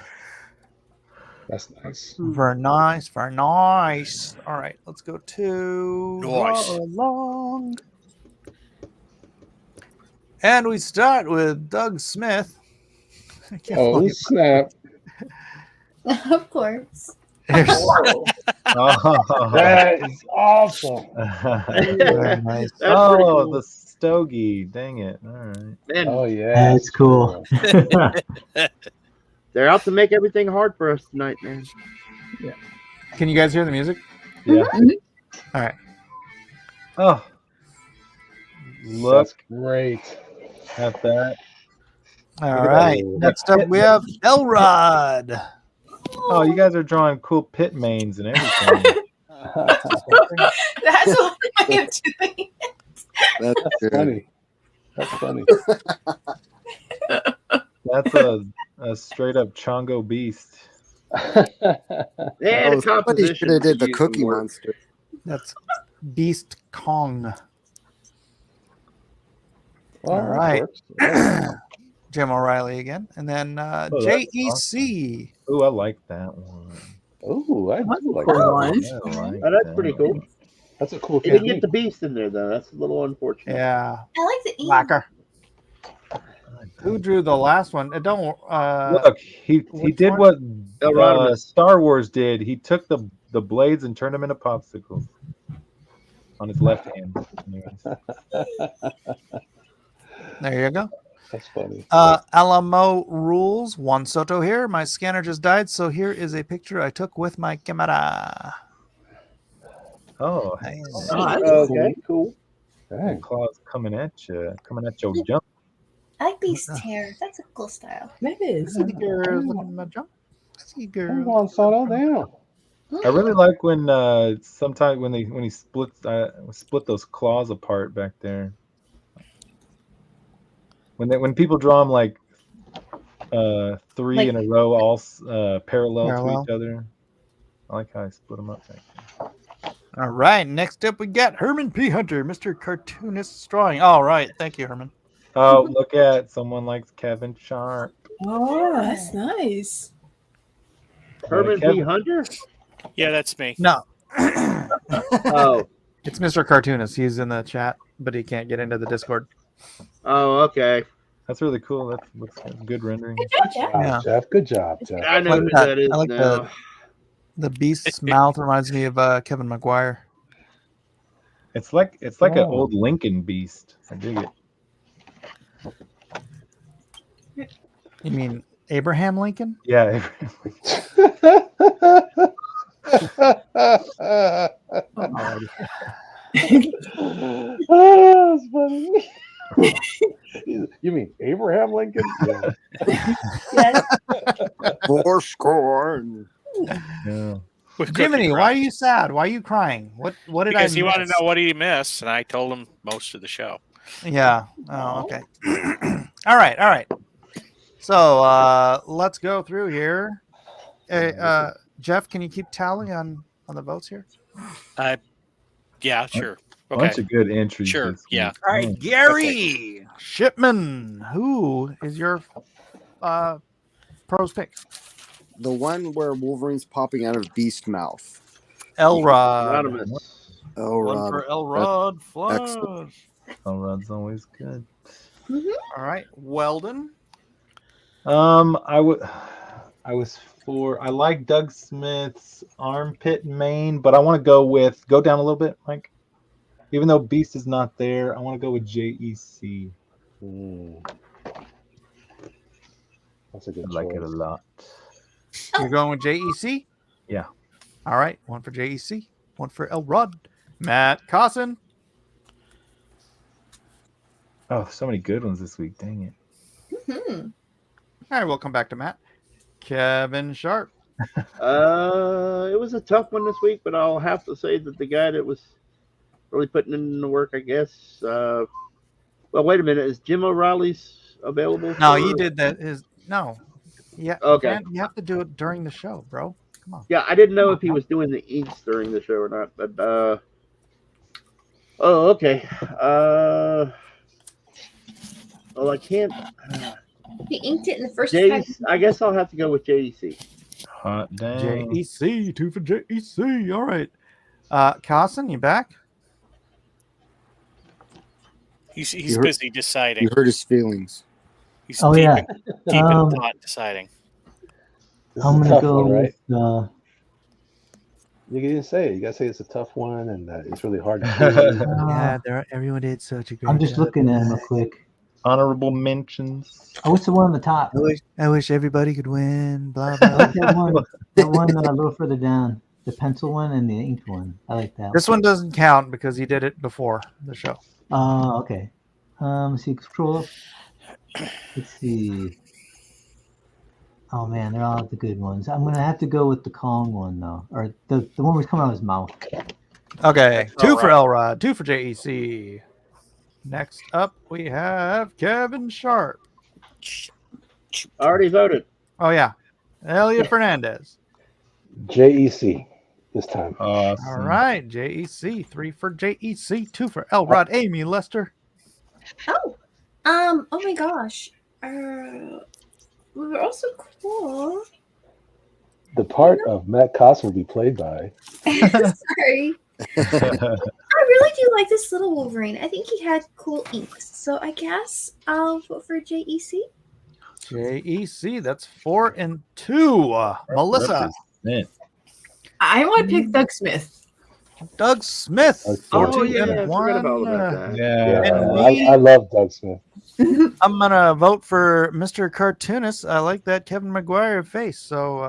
That's nice. Very nice. Very nice. All right, let's go to Nice. Raw Along. And we start with Doug Smith. I can't Oh believe snap! Of course. There's That is awful. very nice. That's pretty Oh, cool. the stogie. Dang it. All right. Man, Oh yeah, That's cool. they're out to make everything hard for us tonight, man. Can you guys hear the music? Yeah. All right. Oh. Look That's great. at that. All Look at right. that. Next up, we have Elrod. Oh, you guys are drawing cool pit mains and everything. That's what I am doing. That's That's good. funny. That's funny. That's a straight up Chongo beast. And Oh, a somebody composition. should have did the could use Cookie some work. Monster. That's Beast Kong. Well, All that right. works. Yeah. Jim O'Reilly again. And then that's JEC. Ooh, I like that one. Ooh, I do like cool that. one. I like Oh, that's that pretty cool. one. That's a cool He didn't technique. get the beast in there though. That's a little unfortunate. Yeah. I like the ink. Lacquer. Who drew the last one? Don't. Look, he which did one? what Rodimus. Star Wars did. He took the blades and turned them into popsicles on his left hand. Anyways. There you go. That's funny. Alamo Rules. Juan Soto here. My scanner just died, so here is a picture I took with my camera. Oh, Nice. Oh, that's Okay, cool. Dang. claws coming at you, coming at your jump. I like these tears. That's a cool style. That is. See girls looking at my jump. See I'm girls. going Soto down. I really like when sometimes when he split those claws apart back there. When people draw them like three Like- in a row, all parallel to Parallel. each other. I like how I split them up. Back there. All right. Next up, we got Herman P. Hunter, Mr. Cartoonist Drawing. All right. Thank you, Herman. Oh, look at someone likes Kevin Sharp. Oh, that's nice. Herman P. Kevin- Hunter? Yeah, that's me. No. Oh. It's Mr. Cartoonist. He's in the chat, but he can't get into the Discord. Oh, okay. That's really cool. That's good rendering. Good job, Jeff. Yeah. Jeff, good job, Jeff. I know like who that. that is I like now. The beast's mouth reminds me of Kevin McGuire. It's like an Oh. old Lincoln beast. I dig it. You mean Abraham Lincoln? Yeah. Oh, that's funny. You mean Abraham Lincoln? Yeah. Yes. Four score. Yeah. With Jiminy, Cookie why are Run. you sad? Why are you crying? What did Because I he wanted to miss? know what he missed, and I told him most of the show. Yeah. Oh, okay. All right. So let's go through here. Jeff, can you keep tally on the votes here? Yeah, sure. Bunch Okay. of good entries. Sure, this yeah. week. All right, Oh. Gary Shipman. Who is your pros pick? The one where Wolverine's popping out of Beast Mouth. Elrod. Anonymous. Oh, One Rob. for Elrod. excellent. Flush. Elrod's always good. All right, Weldon. I like Doug Smith's armpit mane, but I want to go down a little bit, Mike. Even though Beast is not there, I want to go with JEC. That's a good choice. I like it a lot. You're going with JEC? Yeah. All right. One for JEC, one for Elrod. Matt Cosson. Oh, so many good ones this week. Dang it. Mm-hmm. All right, we'll come back to Matt. Kevin Sharp. It was a tough one this week, but I'll have to say that the guy that was really putting in the work, I guess. Well, wait a minute. Is Jim O'Reilly's available? No, he did that. No. Yeah. Okay. You have to do it during the show, bro. Come on. Yeah, I didn't know if he was doing the inks during the show or not, but oh, okay. Well, I can't. He inked it in the first. I guess I'll have to go with JEC. Hot damn. JEC, 2 for JEC. All right. Cosson, you back? He's busy deciding. You hurt his feelings. He's Oh, deep, yeah. deep in thought deciding. I'm gonna go one, with. right? You didn't say it. You gotta say it's a tough one, and it's really hard to Yeah, everyone did such a great I'm just job. looking at him real quick. Honorable mentions. Oh, what's the one on the top? I wish everybody could win. Blah I blah. like that one a little further down. The pencil one and the inked one. I like that. This one doesn't count because he did it before the show. Oh, okay. Let's see. Scroll up. Let's see. Oh man, they're all the good ones. I'm gonna have to go with the Kong one though, or the one who's coming out of his mouth. Okay, 2 for Elrod, 2 for JEC. Next up, we have Kevin Sharp. I already voted. Oh yeah, Elliot Fernandez. JEC this time. Awesome. All right, JEC, 3 for JEC, 2 for Elrod. Amy Lester. Oh my gosh. We were also cool. The part of Matt Cosson will be played by. Sorry. I really do like this little Wolverine. I think he had cool inks. So I guess I'll vote for JEC. JEC, that's 4 and 2. Melissa. I want to pick Doug Smith. Doug Smith. 14 yeah, and I 1. forgot about that. Yeah. And I love Doug Smith. I'm gonna vote for Mr. Cartoonist. I like that Kevin McGuire face. So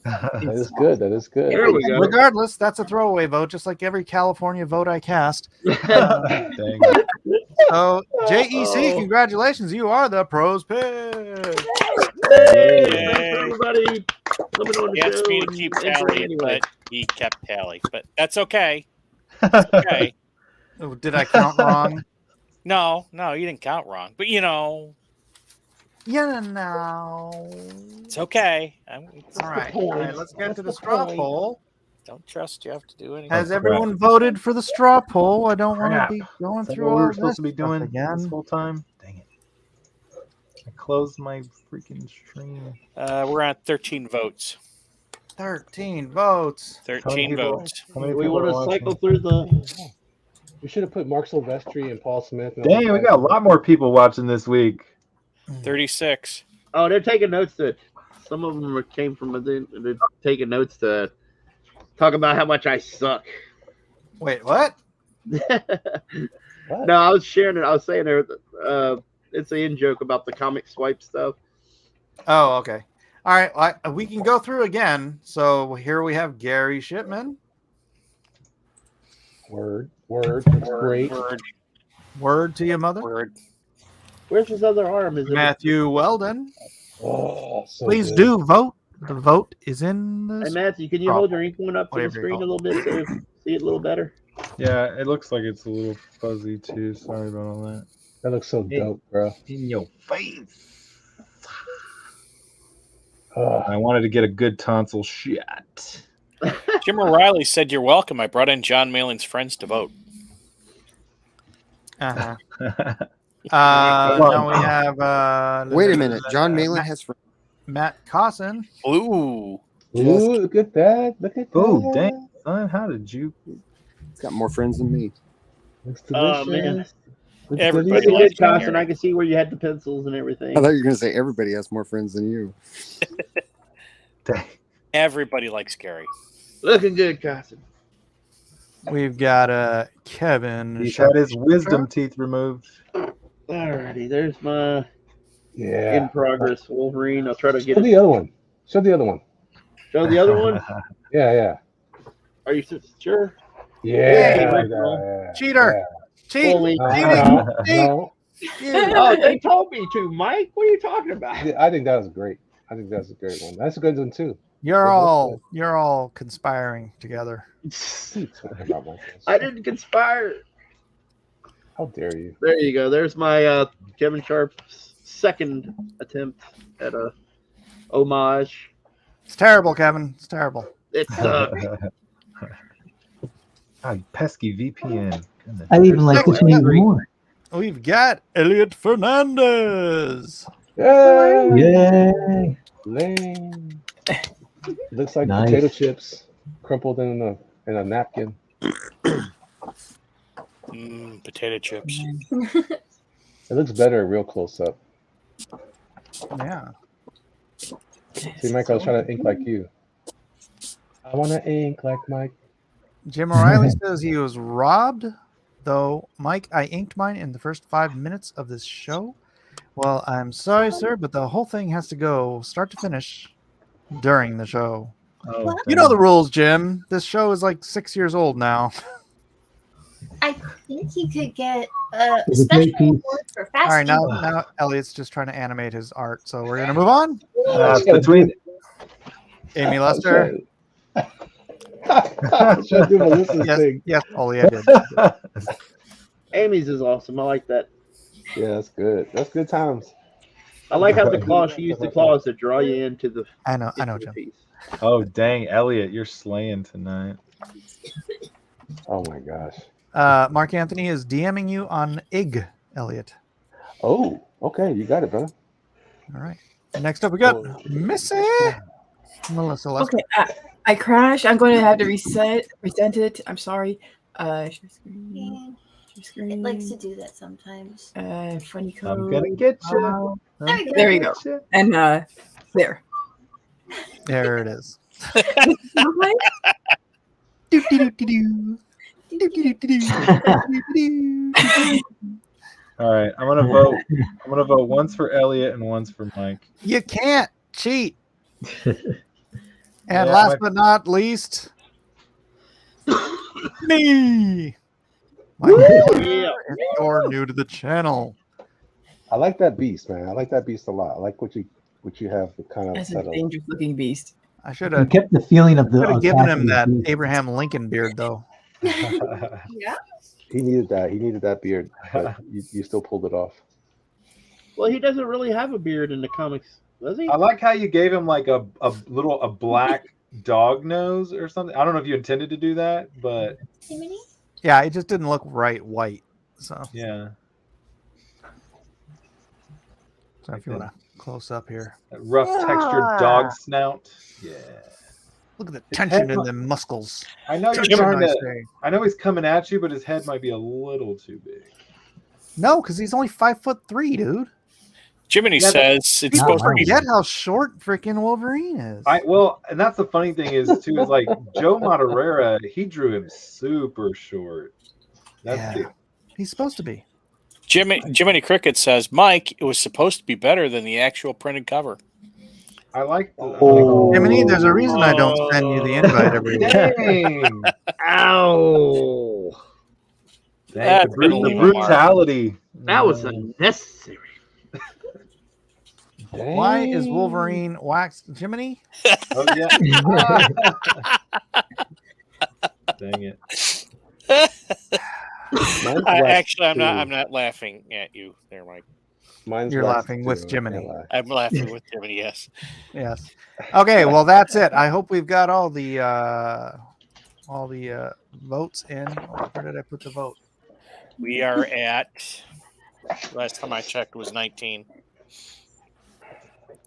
That is good. That is good. There we go. regardless, that's a throwaway vote, just like every California vote I cast. Dang. So JEC, congratulations, you are the pros pick. Yay. Everybody coming on the He asked show me to and keep entering tally, anyway. but he kept tally. But that's okay. That's okay. Oh, did I count wrong? No, you didn't count wrong. But no. it's okay. All right, let's get to the straw poll. Don't trust you have to do anything. Has everyone voted for the straw poll? I don't want to be going Is that through what we all were supposed to be this stuff doing this again. whole time? Dang it. I closed my freaking stream. We're at 13 votes. 13 votes. 13 votes. How many We people want are to watching? cycle through the. We should have put Mark Silvestri and Paul Smith. Dang, we got a lot more people watching this week. 36. Oh, they're taking notes. Some of them came from they're taking notes to talk about how much I suck. Wait, what? No, I was sharing it. I was saying there. It's an in joke about the comic swipe stuff. Oh, okay. All right, we can go through again. So here we have Gary Shipman. Word. That's great. Word to your mother. Word. Where's his other arm? Is it Matthew Weldon. Oh, so Please good. do vote. The vote is in Hey the. Matthew, can you hold your ink one up to the Whatever you screen a call little bit so see it a little better? Yeah, it looks like it's a little fuzzy too. Sorry about all that. That looks so dope, bro. In your face. I wanted to get a good tonsil shot. Jim O'Reilly said, "You're welcome. I brought in John Malin's friends to vote." Uh-huh. Now we have. Wait a minute. John Malin has friends. Matt Cosson. Ooh. Ooh, look at that. Look at that. Oh, dang. Son, how did you? He's got more friends than me. Looks Oh delicious. man, Looks Everybody delicious. likes good, John Carson. I can see where you had the pencils and everything. I thought you were going to say everybody has more friends than you. Dang. Everybody likes Gary. Looking good, Carson. We've got Kevin. He's had his wisdom teeth removed. Alrighty, there's my Yeah. in progress Wolverine. I'll try to get Show the other one. Show the other one. Show the other one. Yeah. Are you sure? Yeah. Hey, yeah. Cheater. Cheat. Fully. No. Oh, they told me to, Mike. What are you talking about? I think that was great. I think that's a great one. That's a good one too. You're all conspiring together. I didn't conspire. How dare you? There you go. There's my Kevin Sharp's second attempt at a homage. It's terrible, Kevin. It's terrible. It's pesky VPN. Goodness. I even like this one even more. We've got Elliot Fernandez. Yay! Lame. Looks like Nice. potato chips crumpled in a napkin. Potato chips. It looks better real close up. Yeah. See, Mike, I was trying to ink like you. I want to ink like Mike. Jim O'Reilly says he was robbed, though. Mike, I inked mine in the first 5 minutes of this show. Well, I'm sorry, sir, but the whole thing has to go start to finish during the show. Oh, You know the rules, Jim. This show is like 6 years old now. I think he could get a It's a great special piece. award for All right, fast now Elliot's just trying to animate his art, so we're gonna move on. Between Amy Lester. Should I do Melissa's thing? Yes, Ollie, I did. Amy's is awesome. I like that. Yeah, that's good. That's good times. I like how the claws. She used the claws to draw you into the. I know, into the Jim. piece. Oh dang, Elliot, you're slaying tonight. Oh my gosh. Mark Anthony is DMing you on IG, Elliot. Oh, okay. You got it, brother. All right. Next up, we got Missy Melissa Lester. Okay, I crashed. I'm going to have to resent it. I'm sorry. Share screen. Share screen. It likes to do that sometimes. Funny code. I'm gonna get you. There you go. And there. There it is. All right, I'm gonna vote. I'm gonna vote once for Elliot and once for Mike. You can't cheat. And Yeah, last Mike- but not least, me. Mike Yeah. if you're new to the channel. I like that beast, man. I like that beast a lot. I like what you have kind of That's a set up. dangerous looking beast. I should You have kept the feeling of the. could have of given him Cassidy's that beast. Abraham Lincoln beard, though. Yeah. He needed that. He needed that beard, but you still pulled it off. Well, he doesn't really have a beard in the comics, does he? I like how you gave him like a black dog nose or something. I don't know if you intended to do that, but Yeah, it just didn't look right white. So yeah, if you want to close up here, that rough textured dog snout. Yeah. look at the tension in the muscles. I know you're Such a trying nice to. thing. I know he's coming at you, but his head might be a little too big. No, because he's only 5'3", dude. Jiminy Yeah, says it's supposed to be. Forget how short freaking Wolverine is. Well, and that's the funny thing is too is like Joe Madureira, he drew him super short. That's Yeah. He's supposed to be. Jiminy Cricket says, Mike, it was supposed to be better than the actual printed cover. I like the Jiminy, there's a reason I don't send you the invite every week. Dang. Ow! Dang, That's the gonna leave a mark. brutality. That was unnecessary. Why is Wolverine waxed? Jiminy? Oh yeah. Dang it. I'm not laughing at you there, Mike. Mine's You're waxed laughing too, with I Jiminy. can't lie. I'm laughing with Jiminy, yes. Yes. Okay, well that's it. I hope we've got all the votes in. Where did I put the vote? We are at, last time I checked was 19.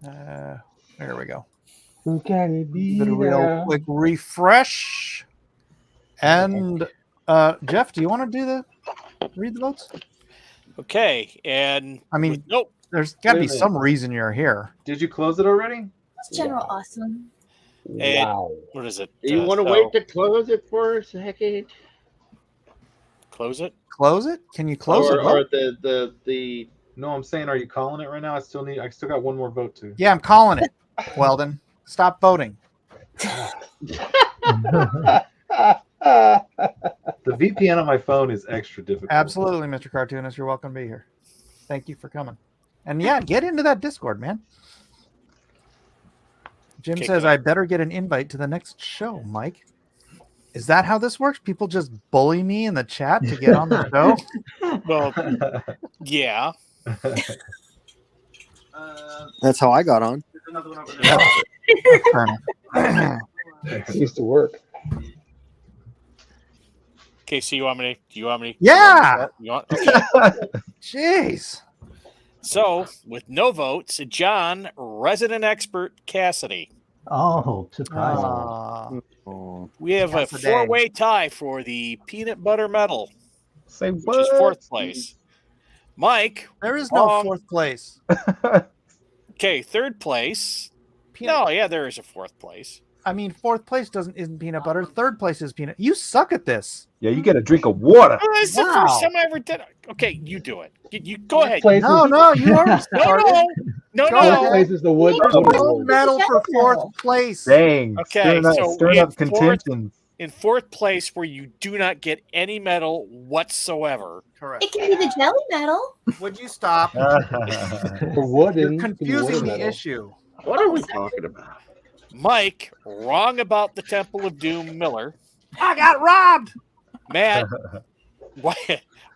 There we go. Who can it be? Did a real now? quick refresh. And Jeff, do you want to read the votes? Okay, and I mean, nope. There's got to be Wait a some reason you're here. Did you close it already? That's General Awesome. And Wow. what is it? Do you want to so wait to close it for a second? Close it. Close it? Can you close it? Or the No, I'm saying, are you calling it right now? I still got one more vote too. Yeah, I'm calling it. Weldon, stop voting. The VPN on my phone is extra difficult. Absolutely, Mr. Cartoonist. You're welcome to be here. Thank you for coming. And yeah, get into that Discord, man. Jim says, I better get an invite to the next show, Mike. Is that how this works? People just bully me in the chat to get on the show? Well, yeah. That's how I got on. There's another one over there. It used to work. Okay, so you want me to? Yeah. You want? Okay. Jeez. So, with no votes, John, resident expert Cassidy. Oh, surprising. We have a Casaday. four-way tie for the peanut butter medal. Say which what? is fourth place. Mike. There is no fourth place. Okay, third place. Yeah, there is a fourth place. I mean, fourth place isn't peanut butter. Third place is peanut. You suck at this. Yeah, you get a drink of water. This is the first time I ever did it. Okay, you do it. You go ahead. Places- No, you already started. No. Fourth place is the wood. Gold medal for fourth place. Dang. Okay, so stirring in up contention. in fourth place where you do not get any medal whatsoever. Correct. It can be the jelly medal. Would you stop? For wooden. You're confusing the issue. What are we talking about? Mike, wrong about the Temple of Doom Miller. I got robbed. Matt,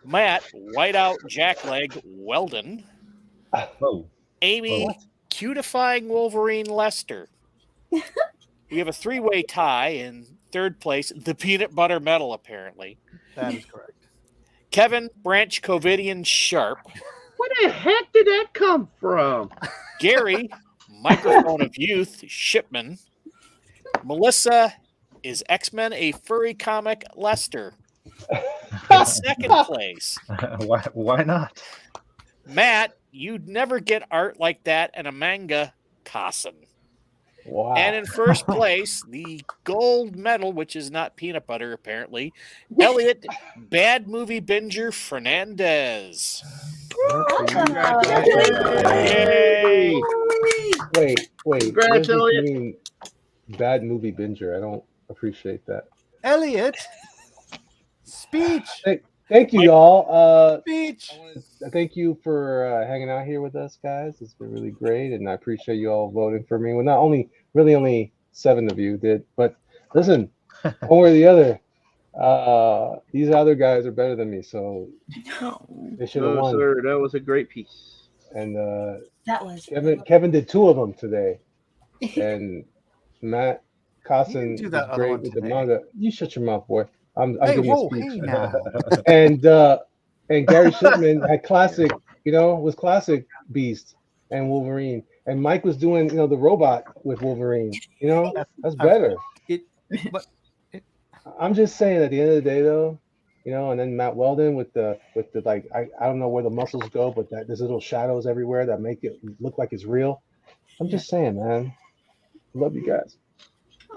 whiteout jackleg Weldon. Oh. Amy, cutifying Wolverine Lester. We have a three-way tie in third place, the peanut butter medal, apparently. That is correct. Kevin, Branch Covidian Sharp. Where the heck did that come from? Gary, Microphone of Youth Shipman. Melissa, is X-Men a furry comic Lester? In second place. Why not? Matt, you'd never get art like that in a manga, Kassen. Wow. And in first place, the gold medal, which is not peanut butter, apparently, Elliot, Bad Movie Binger Fernandez. Yay. Wait. Congrats, What does this Elliot. mean, bad movie binger? I don't appreciate that. Elliot, speech. Thank you, y'all. Speech. Thank you for hanging out here with us, guys. It's been really great, and I appreciate you all voting for me. Well, not only only 7 of you did, but listen, one way or the other, these other guys are better than me, so they should have won. Sir, that was a great piece. And That was Kevin did 2 of them today, and Matt Cosson do is that other great one with the today. manga. You shut your mouth, boy. I'm Hey, giving whoa, a speech. hey now. And Gary Shipman had classic, was classic Beast and Wolverine, and Mike was doing the robot with Wolverine. That's better. I'm just saying, at the end of the day, though, and then Matt Weldon with the like, I don't know where the muscles go, but there's little shadows everywhere that make it look like it's real. I'm just saying, man. Love you guys.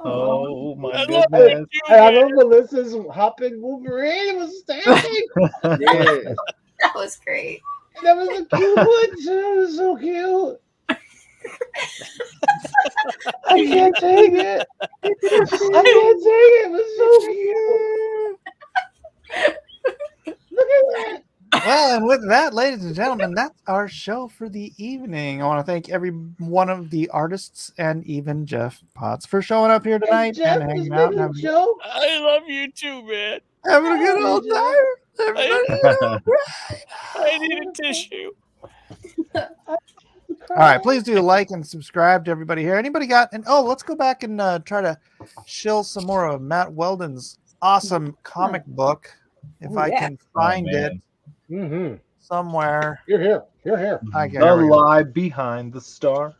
Oh my I love goodness. it. And I love Melissa's hopping Wolverine was standing. Yeah. that was great. That was a cute one too. It was so cute. I can't take it. I can't take it. It was so cute. Look at that. Well, and with that, ladies and gentlemen, that's our show for the evening. I want to thank every one of the artists and even Jeff Potts for showing up here tonight Jeff and was hanging out. making And a joke. I love you too, man. having a good old time. I need a tissue. All right, please do like and subscribe to everybody here. Anybody got? And let's go back and try to shill some more of Matt Weldon's awesome comic book, if I can find it somewhere. You're here. I get The Lie Behind the Star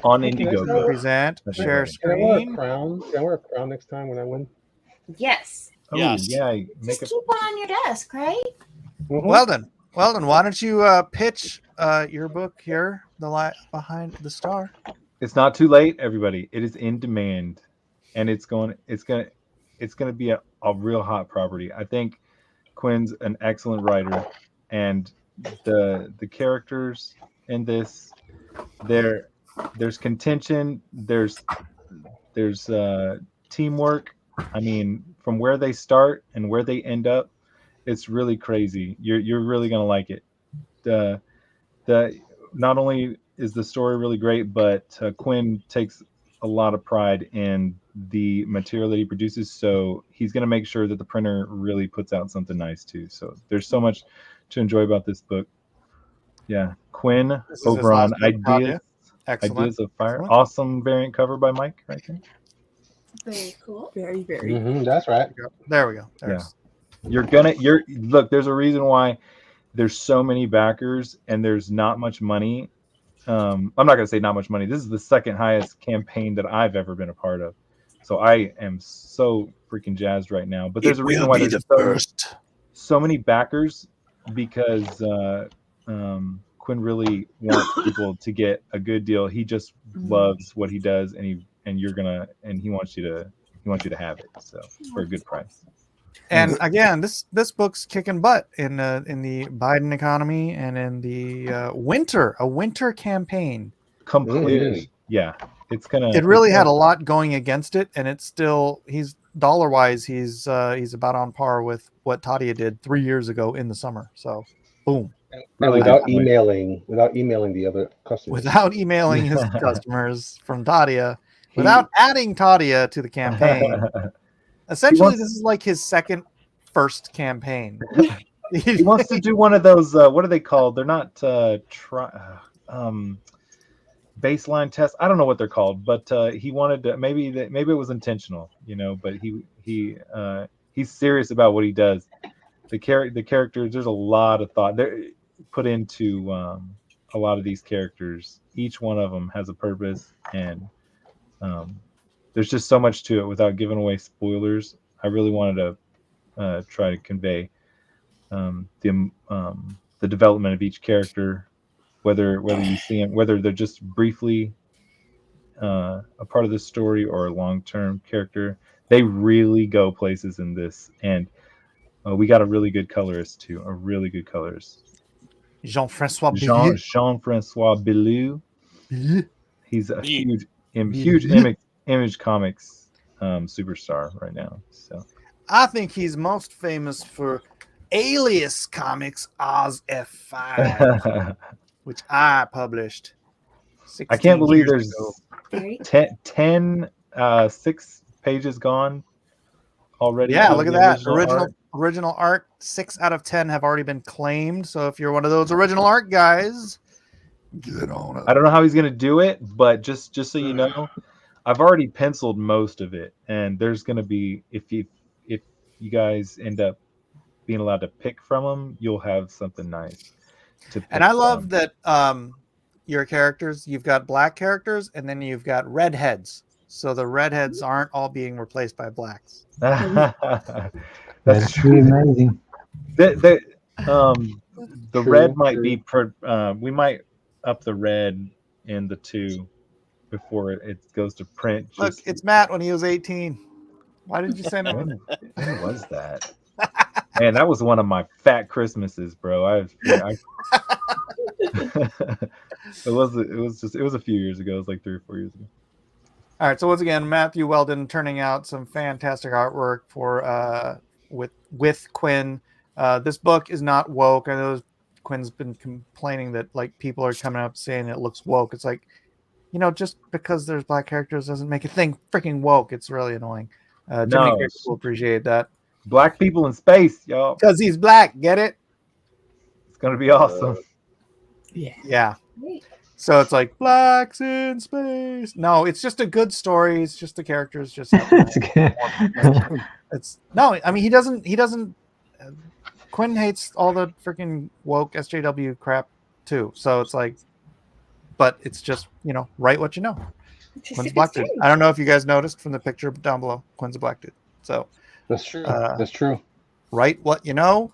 on Indiegogo. Present, share Can I wear a screen. crown? Can I wear a crown next time when I win? Yes. Oh, Yes. yeah. Just Make a keep one on your desk, right? Weldon, why don't you pitch your book here, The Lie Behind the Star? It's not too late, everybody. It is in demand, and it's gonna be a real hot property. I think Quinn's an excellent writer, and the characters in this, there's contention, there's teamwork. I mean, from where they start and where they end up, it's really crazy. You're really gonna like it. The not only is the story really great, but Quinn takes a lot of pride in the material that he produces. So he's going to make sure that the printer really puts out something nice too. So there's so much to enjoy about this book. Yeah, Quinn over on Ideas of Fire. Excellent. Awesome variant cover by Mike right there. Very cool. Very, very. That's right. There we go. Look. There's a reason why there's so many backers and there's not much money. I'm not going to say not much money. This is the second highest campaign that I've ever been a part of. So I am so freaking jazzed right now. But there's a reason why there's so many backers, because Quinn really wants people to get a good deal. He just loves what he does, and he wants you to have it, so for a good price. And again, this book's kicking butt in the Biden economy and in the winter campaign. Completely, yeah. It really had a lot going against it, and it's still he's dollar-wise he's about on par with what Tadia did 3 years ago in the summer. So, boom. And without emailing the other customers. Without emailing his customers from Tadia, without adding Tadia to the campaign. Essentially, this is like his first campaign. He wants to do one of those. What are they called? They're not baseline tests. I don't know what they're called, but he wanted to. Maybe it was intentional, But he's serious about what he does. The characters. There's a lot of thought there put into a lot of these characters. Each one of them has a purpose, and there's just so much to it. Without giving away spoilers, I really wanted to try to convey the development of each character, whether you see them, whether they're just briefly a part of the story or a long-term character. They really go places in this, and we got a really good colorist too. A really good colorist, Jean-Francois Billou. He's a huge Image Comics superstar right now. So I think he's most famous for Alias Comics Oz F5, which I published. I can't believe there's 10 6 pages gone already. Yeah, look at that. Original art, 6 out of 10 have already been claimed. So if you're one of those original art guys, get on it. I don't know how he's going to do it, but just so you know, I've already penciled most of it, and there's going to be, if you guys end up being allowed to pick from them, you'll have something nice to pick. And I love that your characters, you've got black characters, and then you've got redheads. So the redheads aren't all being replaced by blacks. That's pretty amazing. The red might be we might up the red in the 2 before it goes to print. Look, it's Matt when he was 18. Why did you say that? When was that? Man, that was one of my fat Christmases, bro. It was a few years ago. It was like 3 or 4 years ago. All right. So once again, Matthew Weldon turning out some fantastic artwork for with Quinn. This book is not woke. I know Quinn's been complaining that like people are coming up saying it looks woke. It's like, just because there's black characters doesn't make a thing freaking woke. It's really annoying. Jimmy Crick will appreciate that. Black people in space, y'all. Because he's black. Get it? It's gonna be awesome. Yeah. So it's like blacks in space. No, it's just a good story. It's just the characters just. It's no. I mean, he doesn't. Quinn hates all the freaking woke SJW crap too. So it's like, but it's just write what you know. Quinn's a black dude. I don't know if you guys noticed from the picture down below. Quinn's a black dude. So that's true. That's true. Write what you know.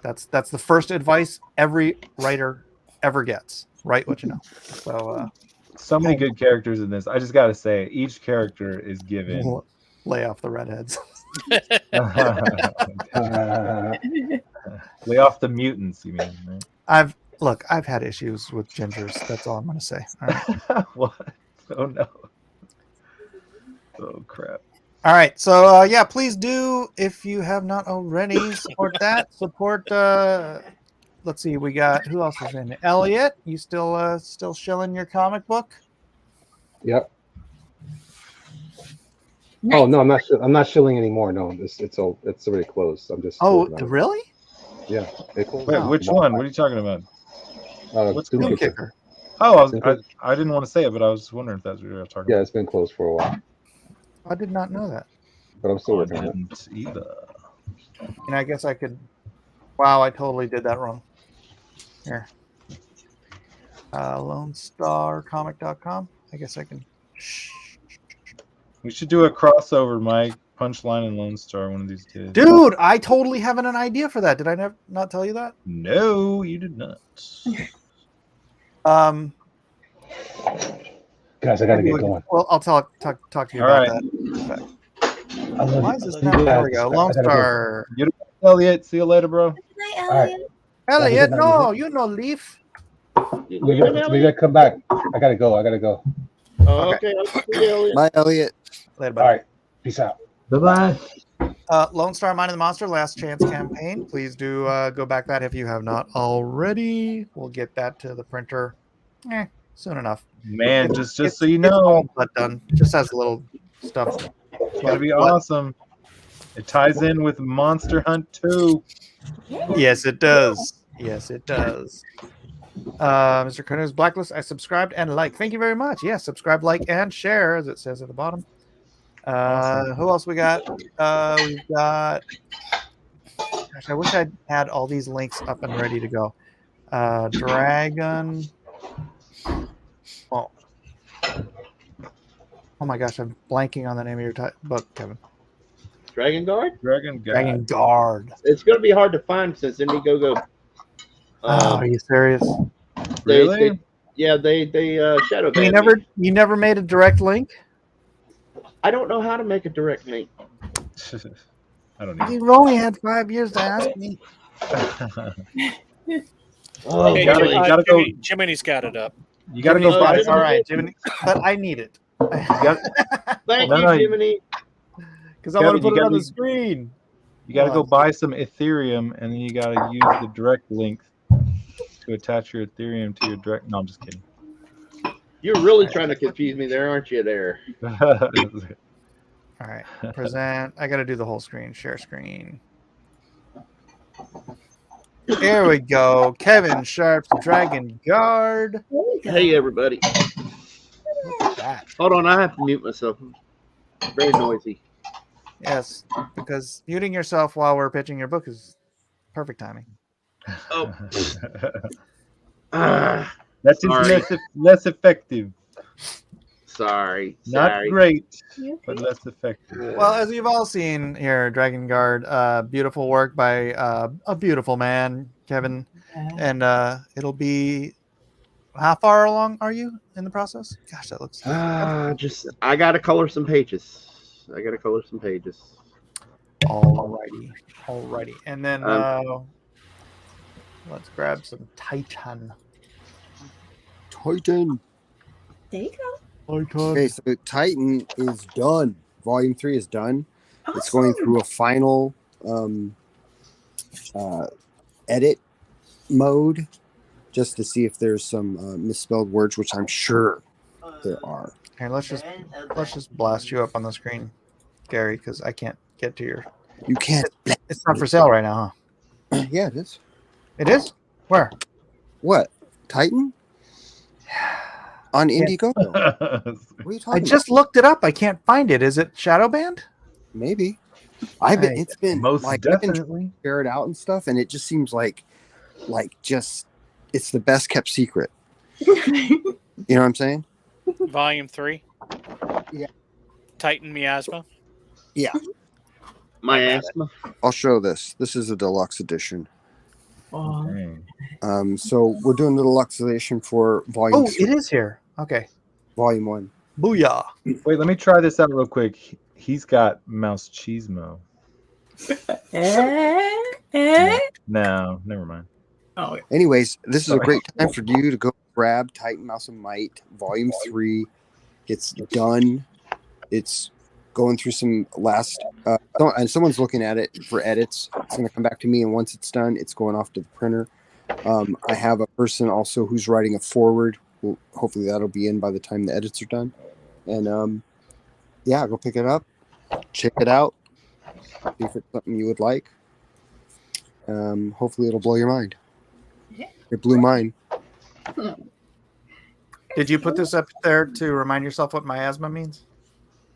That's the first advice every writer ever gets. Write what you know. So many good characters in this. I just got to say, each character is given. Lay off the redheads. Lay off the mutants, you mean? Right? I've had issues with gingers. That's all I'm going to say. All right. What? Oh no. Oh crap. All right. So yeah, please do, if you have not already, support that. Support. Let's see. We got, who else is in it? Elliot, you still shilling your comic book? Yep. Oh no, I'm not shilling anymore. No, it's already closed. I'm just. Oh, really? Yeah. It closed. Wait, which one? What are you talking about? What's Doom Kicker? Oh, I didn't want to say it, but I was wondering if that's what you were talking about. Yeah, it's been closed for a while. I did not know that. But I'm still working on it. Either. And I guess I could. Wow, I totally did that wrong. Here. LoneStarComic.com. I guess I can. We should do a crossover, Mike. Punchline and Lone Star one of these days. Dude, I totally have an idea for that. Did I not tell you that? No, you did not. Guys, I gotta get going. Well, I'll talk to you about that. Why is this not? There we go. Lone Star. Elliot, see you later, bro. Elliot, no, you know, Leaf. We gotta come back. I gotta go. Oh, okay. I'll see you, Elliot. Bye, Elliot. Later, bye. All right. Peace out. Bye-bye. Lone Star Mind of the Monster Last Chance campaign. Please do go back that if you have not already. We'll get that to the printer soon enough. Man, just so you know, but done. Just has a little stuff. It's gonna be awesome. It ties in with Monster Hunt 2. Yes, it does. Yes, it does. Mr. Canoe's Blacklist, I subscribed and like. Thank you very much. Yes, subscribe, like, and share, as it says at the bottom. Who else we got? We've got. Gosh, I wish I had all these links up and ready to go. Dragon. Oh. Oh my gosh, I'm blanking on the name of your book, Kevin. Dragon Guard? Dragon Guard. It's going to be hard to find since Indiegogo. Are you serious? Really? They shadow banned me. You never made a direct link? I don't know how to make a direct link. I don't know. You've only had 5 years to ask me. Hey, you gotta go. Jiminy's got it up. You gotta go buy. All right, Jiminy, but I need it. Thank you, Jiminy. Because I want to put it on the screen. You gotta go buy some Ethereum, and then you gotta use the direct link to attach your Ethereum to your direct. No, I'm just kidding. You're really trying to confuse me there, aren't you? There. All right, present. I got to do the whole screen. Share screen. There we go. Kevin Sharp's Dragon Guard. Hey, everybody. Hold on, I have to mute myself. It's very noisy. Yes, because muting yourself while we're pitching your book is perfect timing. Oh. That is less effective. Sorry. Not great, but less effective. Well, as you've all seen here, Dragon Guard, beautiful work by a beautiful man, Kevin. And it'll be... How far along are you in the process? Gosh, that looks... I got to color some pages. Alrighty. And then let's grab some Titan. There you go. Okay, so Titan is done. Volume 3 is done. Awesome. It's going through a final edit mode just to see if there's some misspelled words, which I'm sure there are. Here, let's just blast you up on the screen, Gary, because I can't get to your. You can't. It's not for sale right now, huh? Yeah, it is. It is? Where? What? Titan? On Indiegogo. What are you talking I just looked it up. I can't find it. Is it shadow banned? Maybe. It's been most like definitely share it out and stuff, and it just seems like it's the best kept secret. You know what I'm saying? Volume 3. Yeah. Titan Miasma. Yeah. Miasma. I'll show this. This is a deluxe edition. Dang. So we're doing the deluxe edition for volume. Oh, it is here. Okay. Volume 1. Booyah. Wait, let me try this out real quick. He's got mouse cheesemo. No, never mind. Oh. Anyways, this is a Sorry. great time for you to go grab Titan Mouse and Might Volume 3. It's done. It's going through some last and someone's looking at it for edits. It's going to come back to me, and once it's done, it's going off to the printer. I have a person also who's writing a forward. Hopefully that'll be in by the time the edits are done. And yeah, go pick it up, check it out, see if it's something you would like. Hopefully it'll blow your mind. It blew mine. Did you put this up there to remind yourself what miasma means?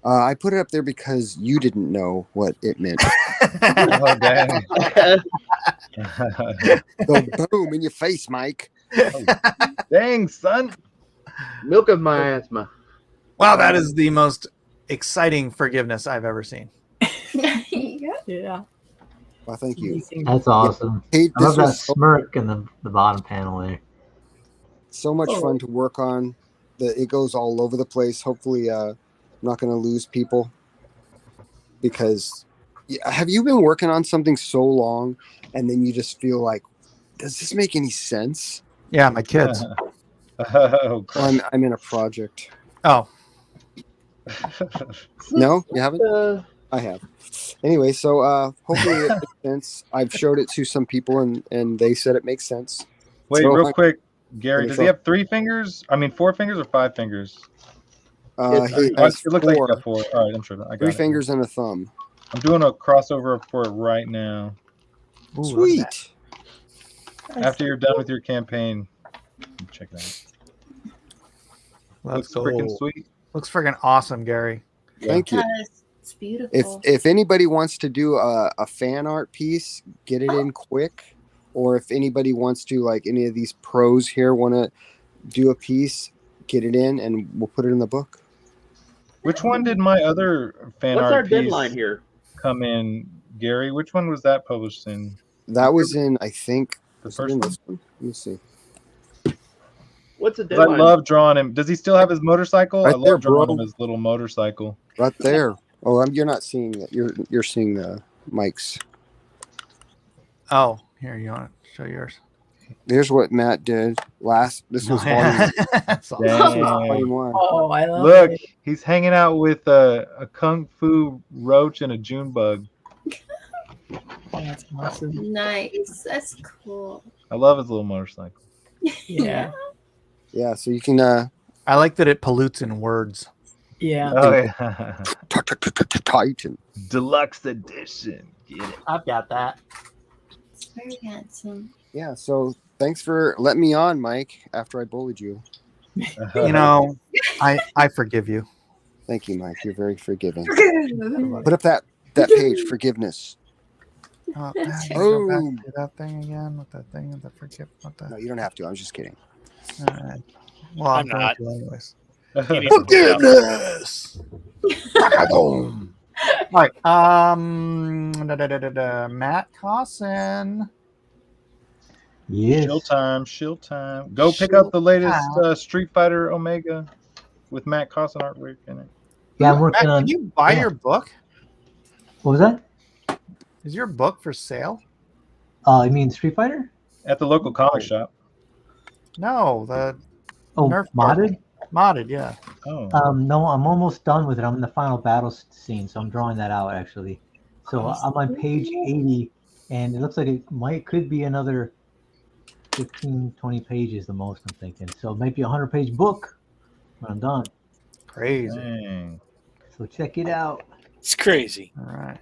I put it up there because you didn't know what it meant. Oh, dang. Go boom in your face, Mike. Oh, dang, son. Milk of miasma. Wow, that is the most exciting forgiveness I've ever seen. Yeah. Well, thank you. That's awesome. Hey, I love this that was smirk in the bottom panel there. so much fun to work on. It goes all over the place. Hopefully, I'm not going to lose people. Because have you been working on something so long, and then you just feel like, does this make any sense? Yeah, my kids. Oh, Well, I'm in a project. Oh, No, you haven't? I have. Anyway, so hopefully it makes sense. I've showed it to some people, and they said it makes sense. Wait, So real quick, Gary, does he finish have 3 fingers? I mean, 4 fingers or 5 fingers? He it has looks like 4, he's got 4. All right, I'm sure. I got 3 it. fingers and a thumb. I'm doing a crossover for it right now. ooh, Sweet. After you're done with your campaign, check it out. Looks freaking sweet. Looks freaking awesome, Gary. Thank you. Yes, it's beautiful. If anybody wants to do a fan art piece, get it in quick. Or if anybody wants to, like any of these pros here, want to do a piece, get it in, and we'll put it in the book. Which one did my other fan What's art our piece deadline here? come in, Gary? Which one was that published in? That was in, I think, The first one? this one. Let me see. What's the 'Cause I deadline? love drawing him. Does he still have his motorcycle? Right I love there, drawing bro. him his little motorcycle. Right there. Oh, you're not seeing that. You're seeing the Mike's. Oh, here, you want to show yours? There's what Matt did last. This was volume. That's awesome. This was Dang. volume 1. Oh, I love Look, it. he's hanging out with a kung fu roach and a June bug. That's awesome. Nice. That's cool. I love his little motorcycle. Yeah. Yeah, so you can I like that it pollutes in words. Yeah. Oh yeah. Titan. Deluxe edition. Get it. I've got that. It's very handsome. Yeah, so thanks for letting me on, Mike, after I bullied you. You know, I forgive you. Thank you, Mike. You're very forgiving. Put up that page, forgiveness. Oh, Boom. go back to that thing again with that thing with the forgive. What the? No, you don't have to. I was just kidding. All right. Well, I'm going not. to anyways. He needs to put it up. Forgiveness. All right. Matt Cosson. Yes. Shill time. Go pick up the latest Street Fighter Omega with Matt Cosson artwork in it. Yeah, I'm Matt, working on. can you buy yeah. your book? What was that? Is your book for sale? You mean Street Fighter? At the local comic shop. No, the Oh, Nerf modded? modded, yeah. Oh. No, I'm almost done with it. I'm in the final battle scene, so I'm drawing that out actually. So I'm on page 80, and it looks like it could be another 15, 20 pages the most, I'm thinking. So it might be a 100-page book when I'm done. Crazy. Dang. So check it out. It's crazy. All right.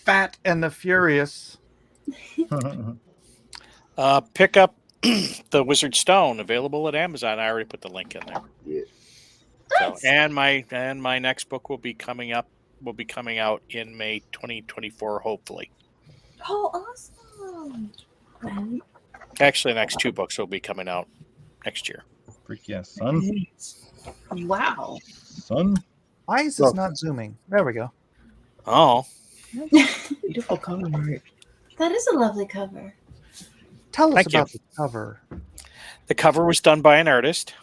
Fat and the Furious. Pick up the Wizard Stone, available at Amazon. I already put the link in there. Yeah. So, and my next book will be coming up. Will be coming out in May 2024, hopefully. Oh, awesome. Actually, the next 2 books will be coming out next year. Freak yeah, son. Wow. Son. Why is this not zooming? There we go. Oh. Beautiful cover art. That is a lovely cover. Tell us Thank you. about the cover. The cover was done by an artist.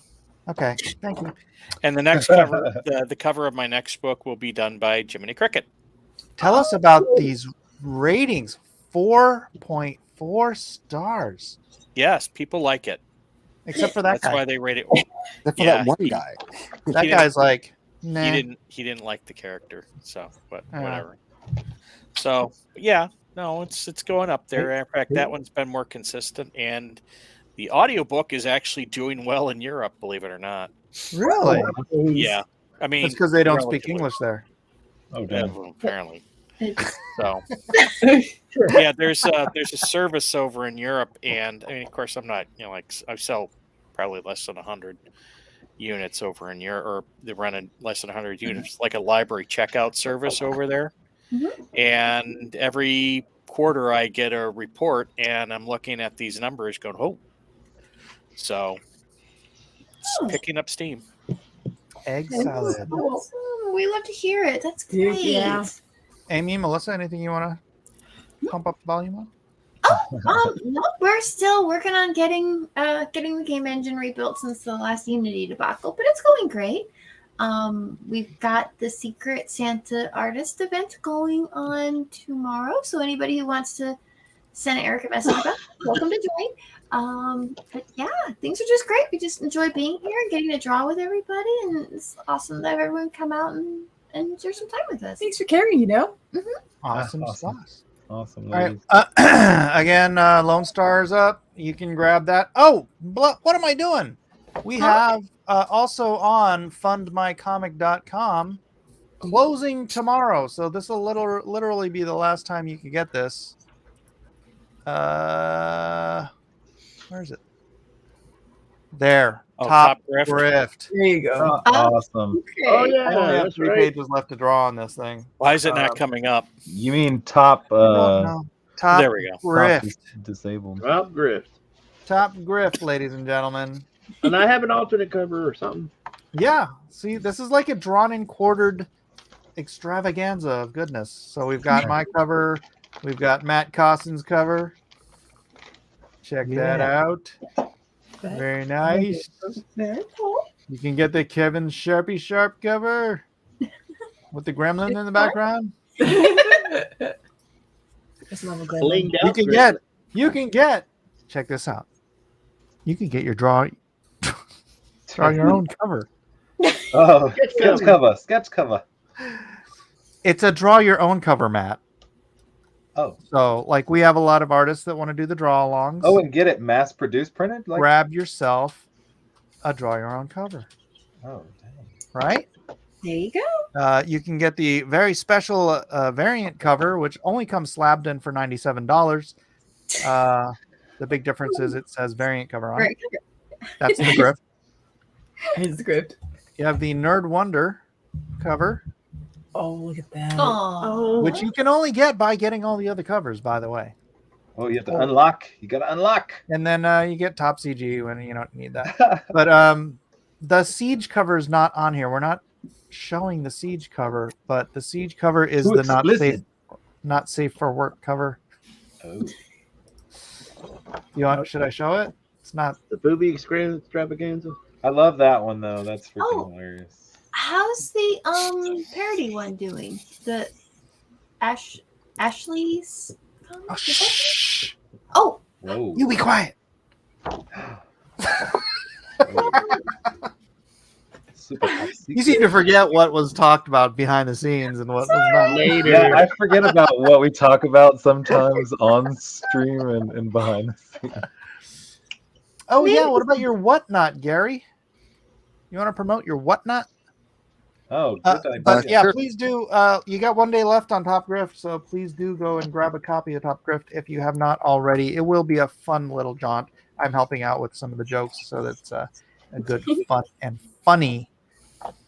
Okay, thank you. And the next cover, the cover of my next book will be done by Jiminy Cricket. Tell us about these ratings. 4.4 stars. Yes, people like it. Except for that That's guy. why they rate it. Except for that one guy. That guy's like, nah. He didn't like the character, so but whatever. So yeah, no, it's going up there. In fact, that one's been more consistent, and the audiobook is actually doing well in Europe, believe it or not. Really? Yeah. I mean, it's because they don't speak English there. Oh, damn. Apparently. So yeah, there's a service over in Europe, and I mean, of course, I'm not, like I sell probably less than 100 units over in Europe, or they run less than 100 units, like a library checkout service over there. And every quarter I get a report, and I'm looking at these numbers going, oh, so it's picking up steam. Egg salad. Awesome. We love to hear it. That's great. Yeah. Amy, Melissa, anything you want to pump up the volume on? No, we're still working on getting the game engine rebuilt since the last Unity debacle, but it's going great. We've got the Secret Santa Artist event going on tomorrow, so anybody who wants to send Eric a message about, welcome to join. But yeah, things are just great. We just enjoy being here and getting to draw with everybody, and it's awesome that everyone come out and share some time with us. Thanks for caring, Awesome sauce. Awesome. All right. Again, Lone Star's up. You can grab that. Oh, what am I doing? We have also on fundmycomic.com closing tomorrow. So this will literally be the last time you can get this. Where is it? There. Top Grift. There you go. Awesome. Okay. Oh yeah, I only have 3 pages left to draw on this thing. Why is it not coming up? You mean top? No. Top there we go. Grift. Disabled. Top Grift. Top Grift, ladies and gentlemen. And I have an alternate cover or something. Yeah. See, this is like a drawn-in quartered extravaganza of goodness. So we've got my cover. We've got Matt Costin's cover. Check that out. Very nice. Very cool. You can get the Kevin Sharpie Sharp cover with the gremlin in the background. You can get. Check this out. You can get your draw your own cover. Oh, sketch cover. It's a draw your own cover, Matt. Oh. So, like, we have a lot of artists that want to do the draw alongs. Oh, and get it mass produced printed? Like... Grab yourself a draw your own cover. Oh, dang. Right? There you go. You can get the very special variant cover, which only comes slabbed in for $97. The big difference is it says variant cover on it. That's the grift. It's the grift. You have the Nerd Wonder cover. Oh, look at that. Oh. Which you can only get by getting all the other covers, by the way. Oh, you have to unlock. You got to unlock. And then you get Top CG when you don't need that. But the Siege cover is not on here. We're not showing the Siege cover, but the Siege cover is the not safe for work cover. Oh. Should I show it? It's not the booby extravaganza. I love that one though. That's freaking hilarious. How's the parody one doing? The Ashley's. Oh, shh. Oh. Whoa. You be quiet. You seem to forget what was talked about behind the scenes and what was not. Later. Yeah, I forget about what we talk about sometimes on stream and behind the scenes. Oh yeah, what about your whatnot, Gary? You want to promote your whatnot? Oh, but yeah, please do. You got 1 day left on Top Grift, so please do go and grab a copy of Top Grift if you have not already. It will be a fun little jaunt. I'm helping out with some of the jokes, so that's a good, fun, and funny.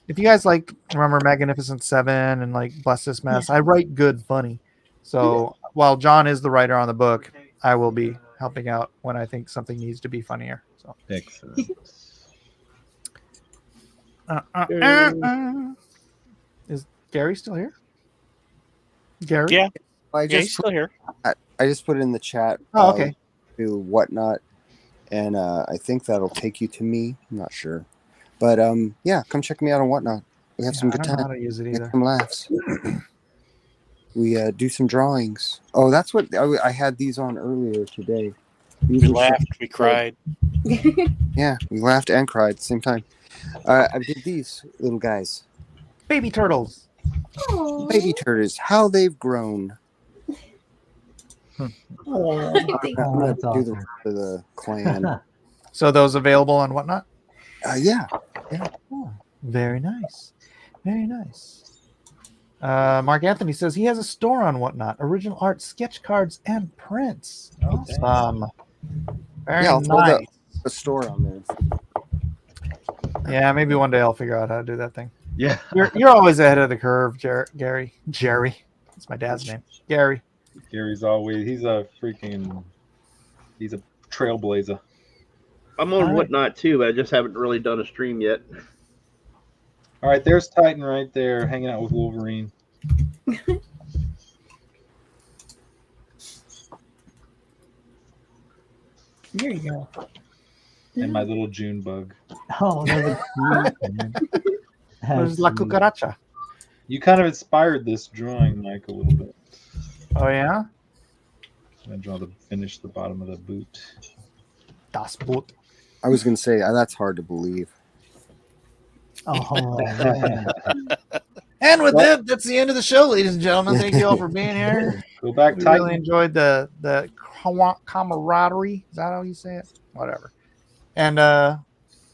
If you guys remember Magnificent Seven and Bless This Mess, I write good, funny. So while John is the writer on the book, I will be helping out when I think something needs to be funnier. So excellent. Is Gary still here? Gary? Yeah. He's still here. I just put it in the chat. Oh, okay. To whatnot. and I think that'll take you to me. I'm not sure, but yeah, come check me out on Whatnot. We have some I good don't know how time. to use it Make either. some laughs. We do some drawings. Oh, that's what I had these on earlier today. These We were some- laughed, we cried. Yeah, we laughed and cried at the same time. I did these little guys. Baby turtles. Baby turtles, how they've grown. Oh, I'm gonna that's do them awesome. for the clan. So those available on Whatnot? Yeah. Oh, very nice. Very nice. Mark Anthony says he has a store on Whatnot. Original art, sketch cards, and prints. Awesome. Very Yeah, I'll throw nice. the store on there. Yeah, maybe one day I'll figure out how to do that thing. Yeah. You're always ahead of the curve, Gary. Jerry. That's my dad's name. Gary. Gary's always he's a trailblazer. I'm on All right. Whatnot too, but I just haven't really done a stream yet. All right, there's Titan right there, hanging out with Wolverine. There you go. And my little June bug. Oh, that was cute. Where's La Cucaracha? You kind of inspired this drawing, Mike, a little bit. Oh, yeah? I draw finish the bottom of the boot. Das Boot. I was gonna say that's hard to believe. Oh, man. And with that, that's the end of the show, ladies and gentlemen. Thank you all for being here. Go back, We Titan. really enjoyed the camaraderie. Is that how you say it? Whatever. And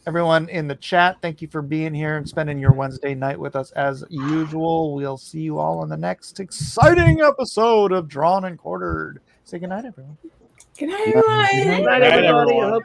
everyone in the chat, thank you for being here and spending your Wednesday night with us as usual. We'll see you all on the next exciting episode of Drawn and Quartered. Say goodnight, everyone. Good night, everyone. Good night, everybody. I hope